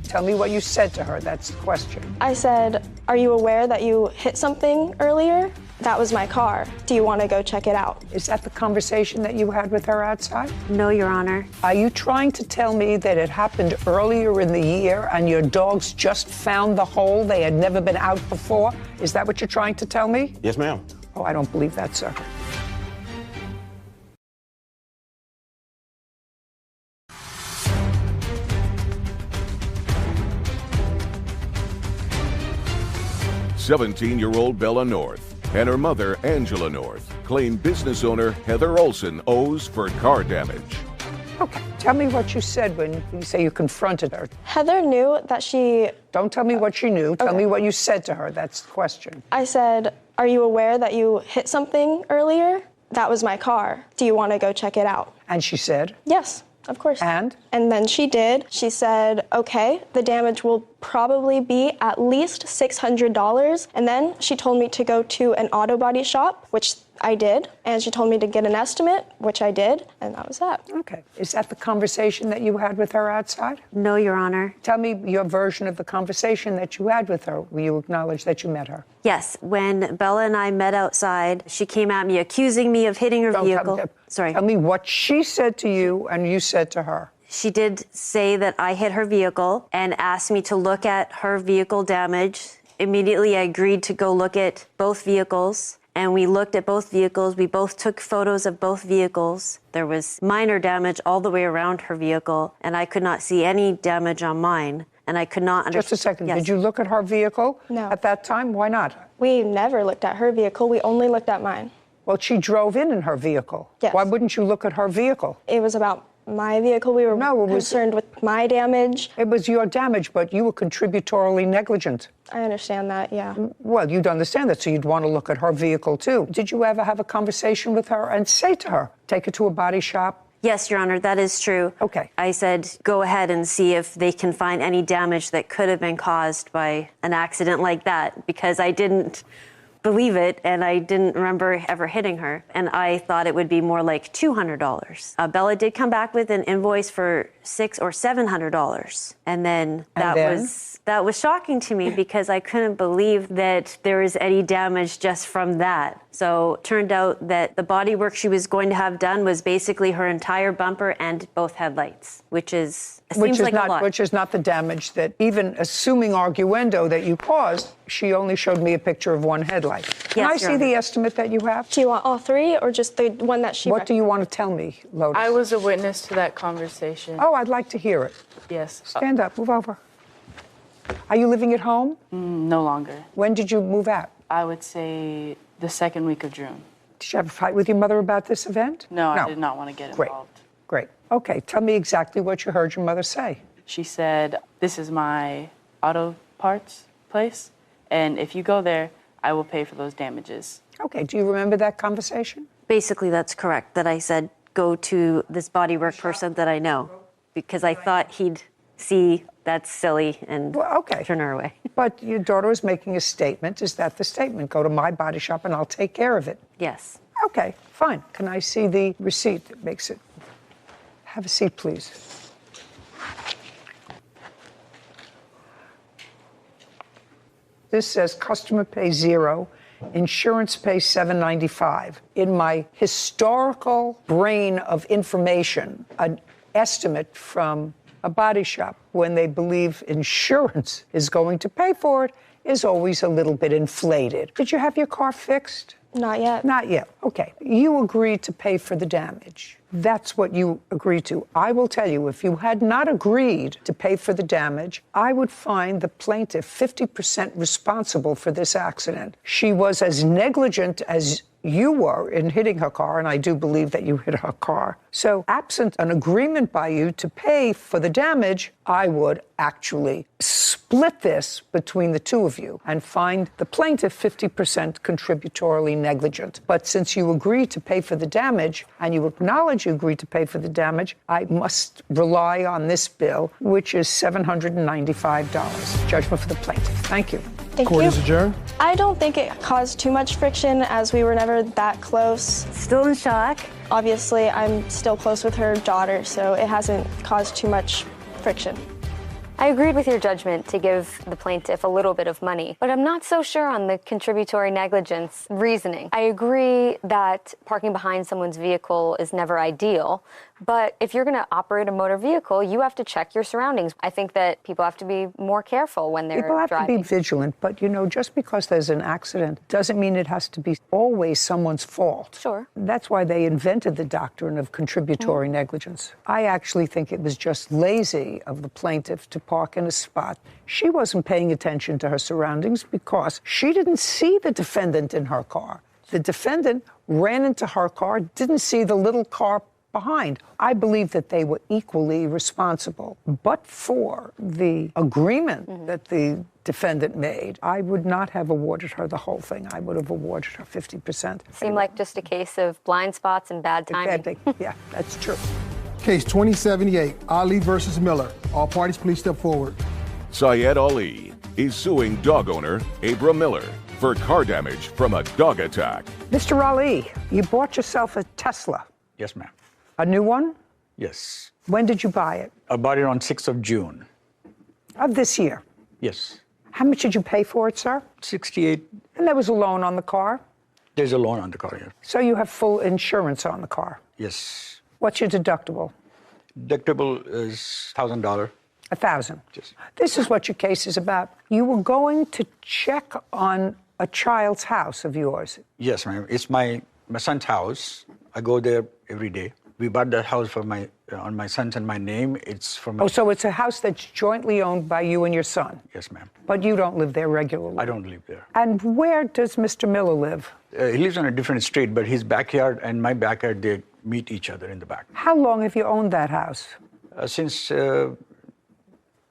Tell me what you said to her. That's the question. I said, "Are you aware that you hit something earlier? That was my car. Do you want to go check it out?" Is that the conversation that you had with her outside? No, Your Honor. Are you trying to tell me that it happened earlier in the year and your dogs just found the hole? They had never been out before? Is that what you're trying to tell me? Yes, ma'am. Oh, I don't believe that, sir. "17-year-old Bella North and her mother, Angela North, claim business owner Heather Olson owes for car damage." Okay, tell me what you said when you say you confronted her. Heather knew that she... Don't tell me what she knew. Tell me what you said to her. That's the question. I said, "Are you aware that you hit something earlier? That was my car. Do you want to go check it out?" And she said? Yes, of course. And? And then she did. She said, "Okay, the damage will probably be at least $600. And then she told me to go to an auto body shop, which I did. And she told me to get an estimate, which I did. And that was that. Okay. Is that the conversation that you had with her outside? No, Your Honor. Tell me your version of the conversation that you had with her. Will you acknowledge that you met her? Yes. When Bella and I met outside, she came at me accusing me of hitting her vehicle. Tell me what she said to you and you said to her. She did say that I hit her vehicle and asked me to look at her vehicle damage. Immediately, I agreed to go look at both vehicles. And we looked at both vehicles. We both took photos of both vehicles. There was minor damage all the way around her vehicle, and I could not see any damage on mine. And I could not understand. Just a second. Yes. Did you look at her vehicle? No. At that time? Why not? We never looked at her vehicle. We only looked at mine. Well, she drove in her vehicle. Yes. Why wouldn't you look at her vehicle? It was about my vehicle. We were concerned with my damage. It was your damage, but you were contributorily negligent. I understand that, yeah. Well, you'd understand that, so you'd want to look at her vehicle, too. Did you ever have a conversation with her and say to her, take her to a body shop? Yes, Your Honor, that is true. Okay. I said, go ahead and see if they can find any damage that could have been caused by an accident like that, because I didn't believe it, and I didn't remember ever hitting her. And I thought it would be more like $200. Bella did come back with an invoice for $600 or $700. And then that was shocking to me because I couldn't believe that there was any damage just from that. So it turned out that the body work she was going to have done was basically her entire bumper and both headlights, which is a lot. Which is not the damage that, even assuming arguendo that you caused, she only showed me a picture of one headlight. Can I see the estimate that you have? Do you want all three or just the one that she... What do you want to tell me, Lotus? I was a witness to that conversation. Oh, I'd like to hear it. Yes. Stand up, move over. Are you living at home? No longer. When did you move out? I would say the second week of June. Did you have a fight with your mother about this event? No, I did not want to get involved. Great. Okay, tell me exactly what you heard your mother say. She said, "This is my auto parts place, and if you go there, I will pay for those damages." Okay, do you remember that conversation? Basically, that's correct, that I said, go to this bodywork person that I know, because I thought he'd see that's silly and turn her away. But your daughter was making a statement. Is that the statement? Go to my body shop and I'll take care of it. Yes. Okay, fine. Can I see the receipt that makes it? Have a seat, please. This says customer pays $0, insurance pays $795. In my historical brain of information, an estimate from a body shop when they believe insurance is going to pay for it is always a little bit inflated. Did you have your car fixed? Not yet. Not yet. Okay. You agreed to pay for the damage. That's what you agreed to. I will tell you, if you had not agreed to pay for the damage, I would find the plaintiff 50% responsible for this accident. She was as negligent as you were in hitting her car, and I do believe that you hit her car. So absent an agreement by you to pay for the damage, I would actually split this between the two of you and find the plaintiff 50% contributory negligent. But since you agreed to pay for the damage and you acknowledge you agreed to pay for the damage, I must rely on this bill, which is $795. Judgment for the plaintiff. Thank you. Thank Court you. is adjourned. I don't think it caused too much friction as we were never that close. Still in shock. Obviously, I'm still close with her daughter, so it hasn't caused too much friction. I agreed with your judgment to give the plaintiff a little bit of money, but I'm not so sure on the contributory negligence reasoning. I agree that parking behind someone's vehicle is never ideal, but if you're going to operate a motor vehicle, you have to check your surroundings. I think that people have to be more careful when they're driving. People have to be vigilant, but, you know, just because there's an accident doesn't mean it has to be always someone's fault. Sure. That's why they invented the doctrine of contributory negligence. I actually think it was just lazy of the plaintiff to park in a spot. She wasn't paying attention to her surroundings because she didn't see the defendant in her car. The defendant ran into her car, didn't see the little car behind. I believe that they were equally responsible. But for the agreement that the defendant made, I would not have awarded her the whole thing. I would have awarded her 50%. Seemed like just a case of blind spots and bad timing. Yeah, that's true. Case 2078, Ali versus Miller. All parties, please step forward. Syed Ali is suing dog owner Abra Miller for car damage from a dog attack. Mr. Ali, you bought yourself a Tesla. Yes, ma'am. A new one? Yes. When did you buy it? I bought it on 6th of June. Of this year? Yes. How much did you pay for it, sir? 68. And there was a loan on the car? There's a loan on the car, yes. So you have full insurance on the car? Yes. What's your deductible? Deductible is $1,000. $1,000. Yes. This is what your case is about. You were going to check on a child's house of yours. Yes, ma'am. It's my son's house. I go there every day. We bought that house for on my son's and my name. It's for my... Oh, so it's a house that's jointly owned by you and your son? Yes, ma'am. But you don't live there regularly? I don't live there. And where does Mr. Miller live? He lives on a different street, but his backyard and my backyard, they meet each other in the back. How long have you owned that house? Since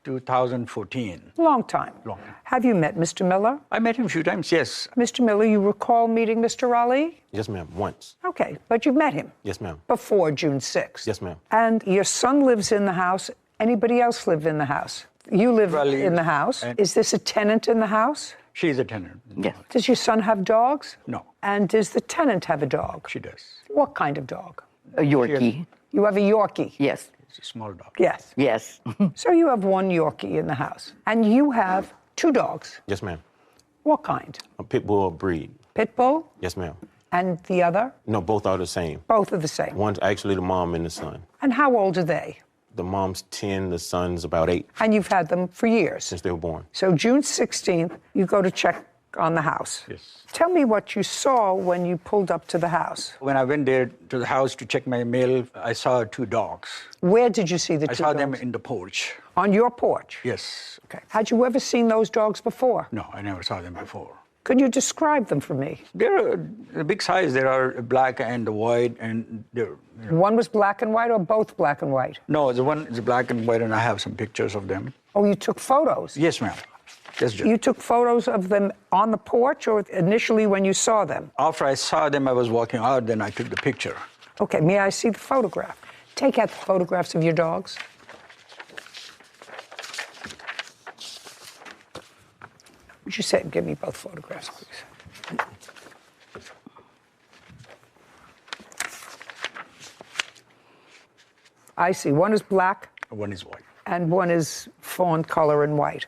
2014. Long time. Long time. Have you met Mr. Miller? I met him a few times, yes. Mr. Miller, you recall meeting Mr. Ali? Yes, ma'am, once. Okay, but you've met him? Yes, ma'am. Before June 6th? Yes, ma'am. And your son lives in the house. Anybody else live in the house? You live in the house. Is this a tenant in the house? She's a tenant. Yes. Does your son have dogs? No. And does the tenant have a dog? She does. What kind of dog? A Yorkie. You have a Yorkie? Yes. It's a small dog. Yes. Yes. So you have one Yorkie in the house. And you have two dogs. Yes, ma'am. What kind? A pit bull breed. Pit bull? Yes, ma'am. And the other? No, both are the same. Both are the same. One's actually the mom and the son. And how old are they? The mom's 10, the son's about 8. And you've had them for years? Since they were born. So June 16th, you go to check on the house. Yes. Tell me what you saw when you pulled up to the house. When I went there to the house to check my mail, I saw 2 dogs. Where did you see the two dogs? I saw them in the porch. On your porch? Yes. Okay. Had you ever seen those dogs before? No, I never saw them before. Could you describe them for me? They're a big size. They are black and white, and they're... One was black and white or both black and white? No, the one is black and white, and I have some pictures of them. Oh, you took photos? Yes, ma'am. Yes, Judge. You took photos of them on the porch or initially when you saw them? After I saw them, I was walking out, then I took the picture. Okay, may I see the photograph? Take out the photographs of your dogs. Would you say, give me both photographs, please? I see. One is black. One is white. And one is fawn color and white.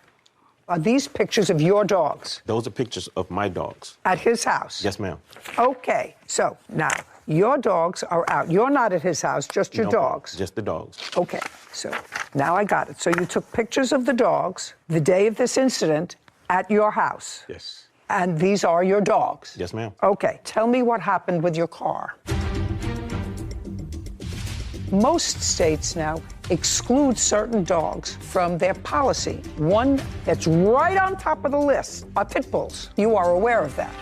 Are these pictures of your dogs? Those are pictures of my dogs. At his house? Yes, ma'am. Okay. So now your dogs are out. You're not at his house, just your dogs. Just the dogs. Okay. So now I got it. So you took pictures of the dogs the day of this incident at your house? Yes. And these are your dogs? Yes, ma'am. Okay. Tell me what happened with your car. Most states now exclude certain dogs from their policy. One that's right on top of the list are pit bulls. You are aware of that.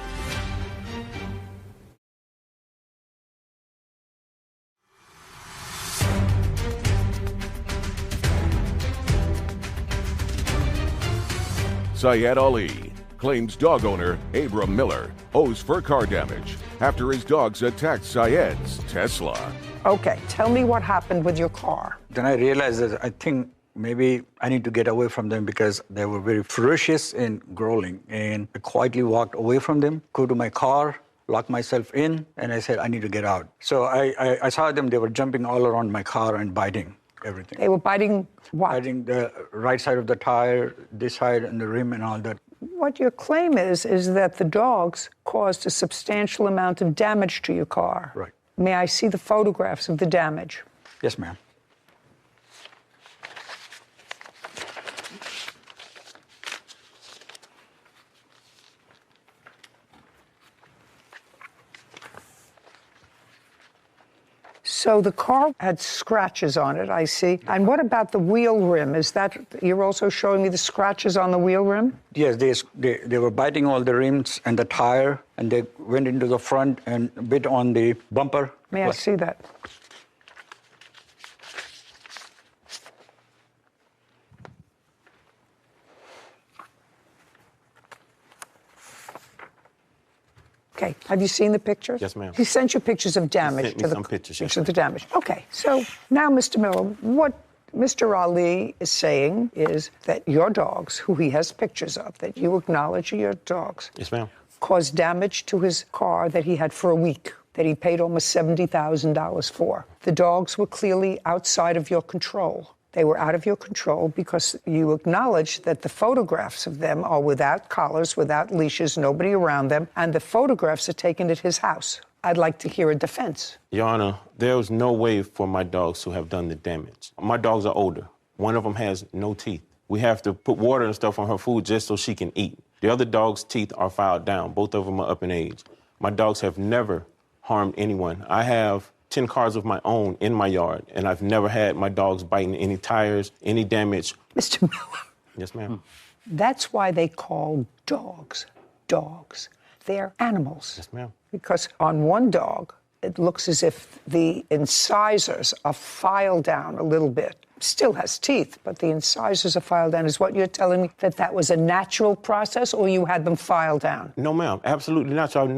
Syed Ali claims dog owner Abram Miller owes for car damage after his dogs attacked Syed's Tesla. Okay, tell me what happened with your car. Then I realized that I think maybe I need to get away from them because they were very ferocious and growling. And I quietly walked away from them, go to my car, locked myself in, and I said, I need to get out. So I saw them, they were jumping all around my car and biting everything. They were biting what? Biting the right side of the tire, this side, and the rim and all that. What your claim is that the dogs caused a substantial amount of damage to your car. Right. May I see the photographs of the damage? Yes, ma'am. So the car had scratches on it, I see. And what about the wheel rim? Is that, you're also showing me the scratches on the wheel rim? Yes, they were biting all the rims and the tire, and they went into the front and bit on the bumper. May I see that? Okay, have you seen the pictures? Yes, ma'am. He sent you pictures of damage. He sent me some pictures, yes. Of the damage. Okay, so now, Mr. Miller, what Mr. Ali is saying is that your dogs, who he has pictures of, that you acknowledge are your dogs, Yes, ma'am. caused damage to his car that he had for a week, that he paid almost $70,000 for. The dogs were clearly outside of your control. They were out of your control because you acknowledge that the photographs of them are without collars, without leashes, nobody around them, and the photographs are taken at his house. I'd like to hear a defense. Your Honor, there was no way for my dogs to have done the damage. My dogs are older. One of them has no teeth. We have to put water and stuff on her food just so she can eat. The other dog's teeth are filed down. Both of them are up in age. My dogs have never harmed anyone. I have 10 cars of my own in my yard, and I've never had my dogs biting any tires, any damage. Mr. Miller. Yes, ma'am. That's why they call dogs dogs. They're animals. Yes, ma'am. Because on one dog, it looks as if the incisors are filed down a little bit. Still has teeth, but the incisors are filed down. Is what you're telling me that that was a natural process, or you had them filed down? No, ma'am. Absolutely natural.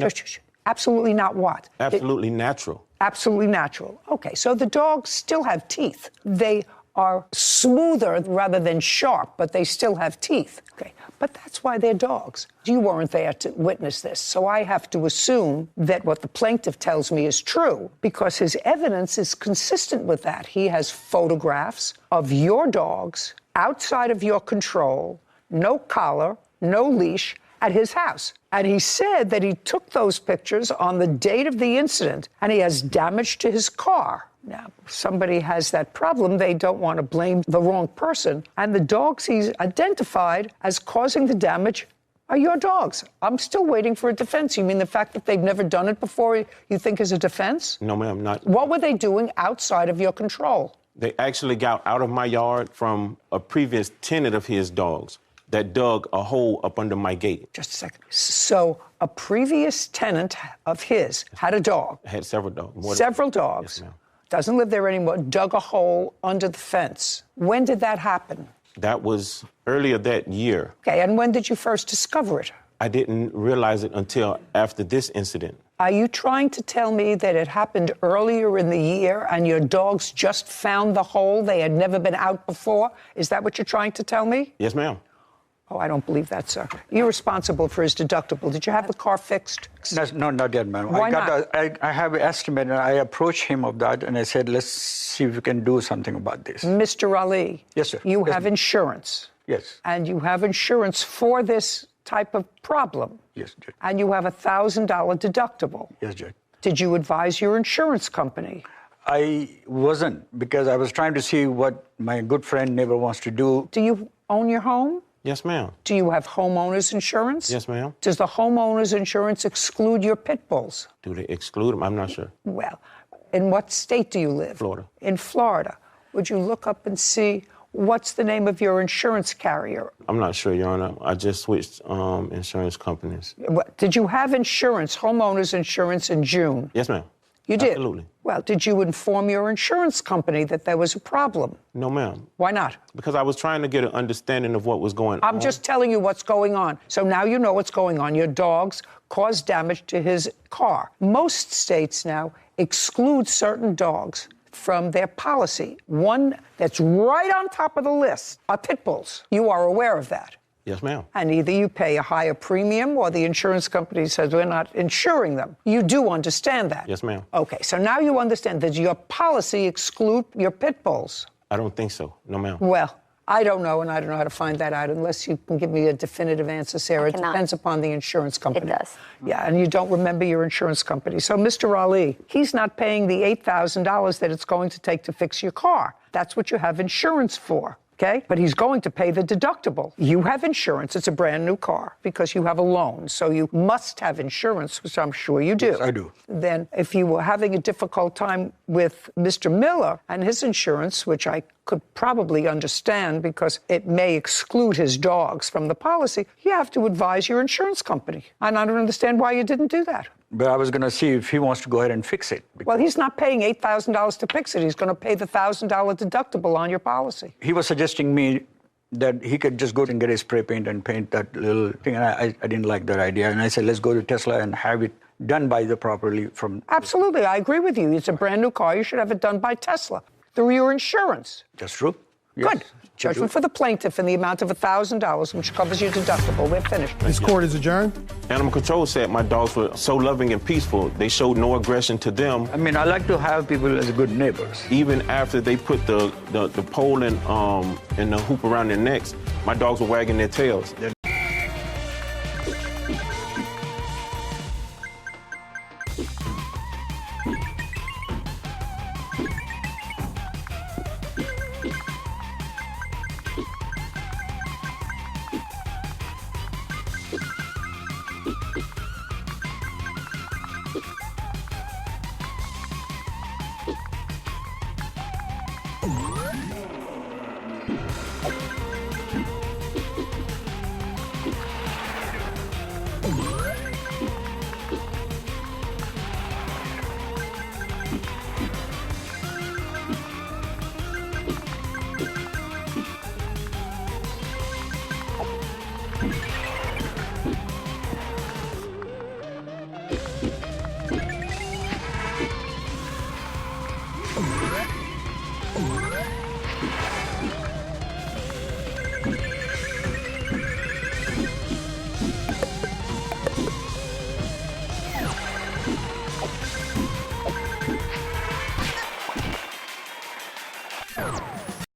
Absolutely not what? Absolutely natural. Absolutely natural. Okay, so the dogs still have teeth. They are smoother rather than sharp, but they still have teeth. Okay, but that's why they're dogs. You weren't there to witness this, so I have to assume that what the plaintiff tells me is true because his evidence is consistent with that. He has photographs of your dogs outside of your control, no collar, no leash, at his house. And he said that he took those pictures on the date of the incident and he has damage to his car. Now, if somebody has that problem, they don't want to blame the wrong person. And the dogs he's identified as causing the damage are your dogs. I'm still waiting for a defense. You mean the fact that they've never done it before you think is a defense? No, ma'am, not. What were they doing outside of your control? They actually got out of my yard from a previous tenant of his dogs that dug a hole up under my gate. Just a second. So a previous tenant of his had a dog. Had several dogs. Several dogs. Yes, ma'am. Doesn't live there anymore, dug a hole under the fence. When did that happen? That was earlier that year. Okay, and when did you first discover it? I didn't realize it until after this incident. Are you trying to tell me that it happened earlier in the year and your dogs just found the hole? They had never been out before? Is that what you're trying to tell me? Yes, ma'am. Oh, I don't believe that, sir. You're responsible for his deductible. Did you have the car fixed? No, not yet, ma'am. Why not? I have an estimate, and I approached him of that, and I said, let's see if we can do something about this. Mr. Ali. Yes, sir. You Yes, have ma'am. insurance. Yes. And you have insurance for this type of problem. Yes, Judge. And you have a $1,000 deductible. Yes, Judge. Did you advise your insurance company? I wasn't, because I was trying to see what my good friend neighbor wants to do. Do you own your home? Yes, ma'am. Do you have homeowner's insurance? Yes, ma'am. Does the homeowner's insurance exclude your pit bulls? Do they exclude them? I'm not sure. Well, in what state do you live? Florida. In Florida. Would you look up and see what's the name of your insurance carrier? I'm not sure, Your Honor. I just switched insurance companies. Did you have insurance, homeowner's insurance in June? Yes, ma'am. You did? Absolutely. Well, did you inform your insurance company that there was a problem? No, ma'am. Why not? Because I was trying to get an understanding of what was going on. I'm just telling you what's going on. So now you know what's going on. Your dogs caused damage to his car. Most states now exclude certain dogs from their policy. One that's right on top of the list are pit bulls. You are aware of that. Yes, ma'am. And either you pay a higher premium or the insurance company says we're not insuring them. You do understand that? Yes, ma'am. Okay, so now you understand that your policy exclude your pit bulls. I don't think so. No, ma'am. Well, I don't know, and I don't know how to find that out unless you can give me a definitive answer, Sarah. It depends upon the insurance company. It does. Yeah, and you don't remember your insurance company. So Mr. Ali, he's not paying the $8,000 that it's going to take to fix your car. That's what you have insurance for. Okay? But he's going to pay the deductible. You have insurance. It's a brand new car because you have a loan. So you must have insurance, which I'm sure you do. Yes, I do. Then if you were having a difficult time with Mr. Miller and his insurance, which I could probably understand because it may exclude his dogs from the policy, you have to advise your insurance company. And I don't understand why you didn't do that. But I was going to see if he wants to go ahead and fix it. Well, he's not paying $8,000 to fix it. He's going to pay the $1,000 deductible on your policy. He was suggesting me that he could just go and get a spray paint and paint that little thing. And I didn't like that idea. And I said, let's go to Tesla and have it done by the properly from... Absolutely. I agree with you. It's a brand new car. You should have it done by Tesla through your insurance. That's true. Yes. Good. Judgment for the plaintiff in the amount of $1,000, which covers your deductible. We're finished. This court is adjourned. Animal control said my dogs were so loving and peaceful. They showed no aggression to them. I mean, I like to have people as good neighbors. Even after they put the pole and the hoop around their necks, my dogs were wagging their tails. you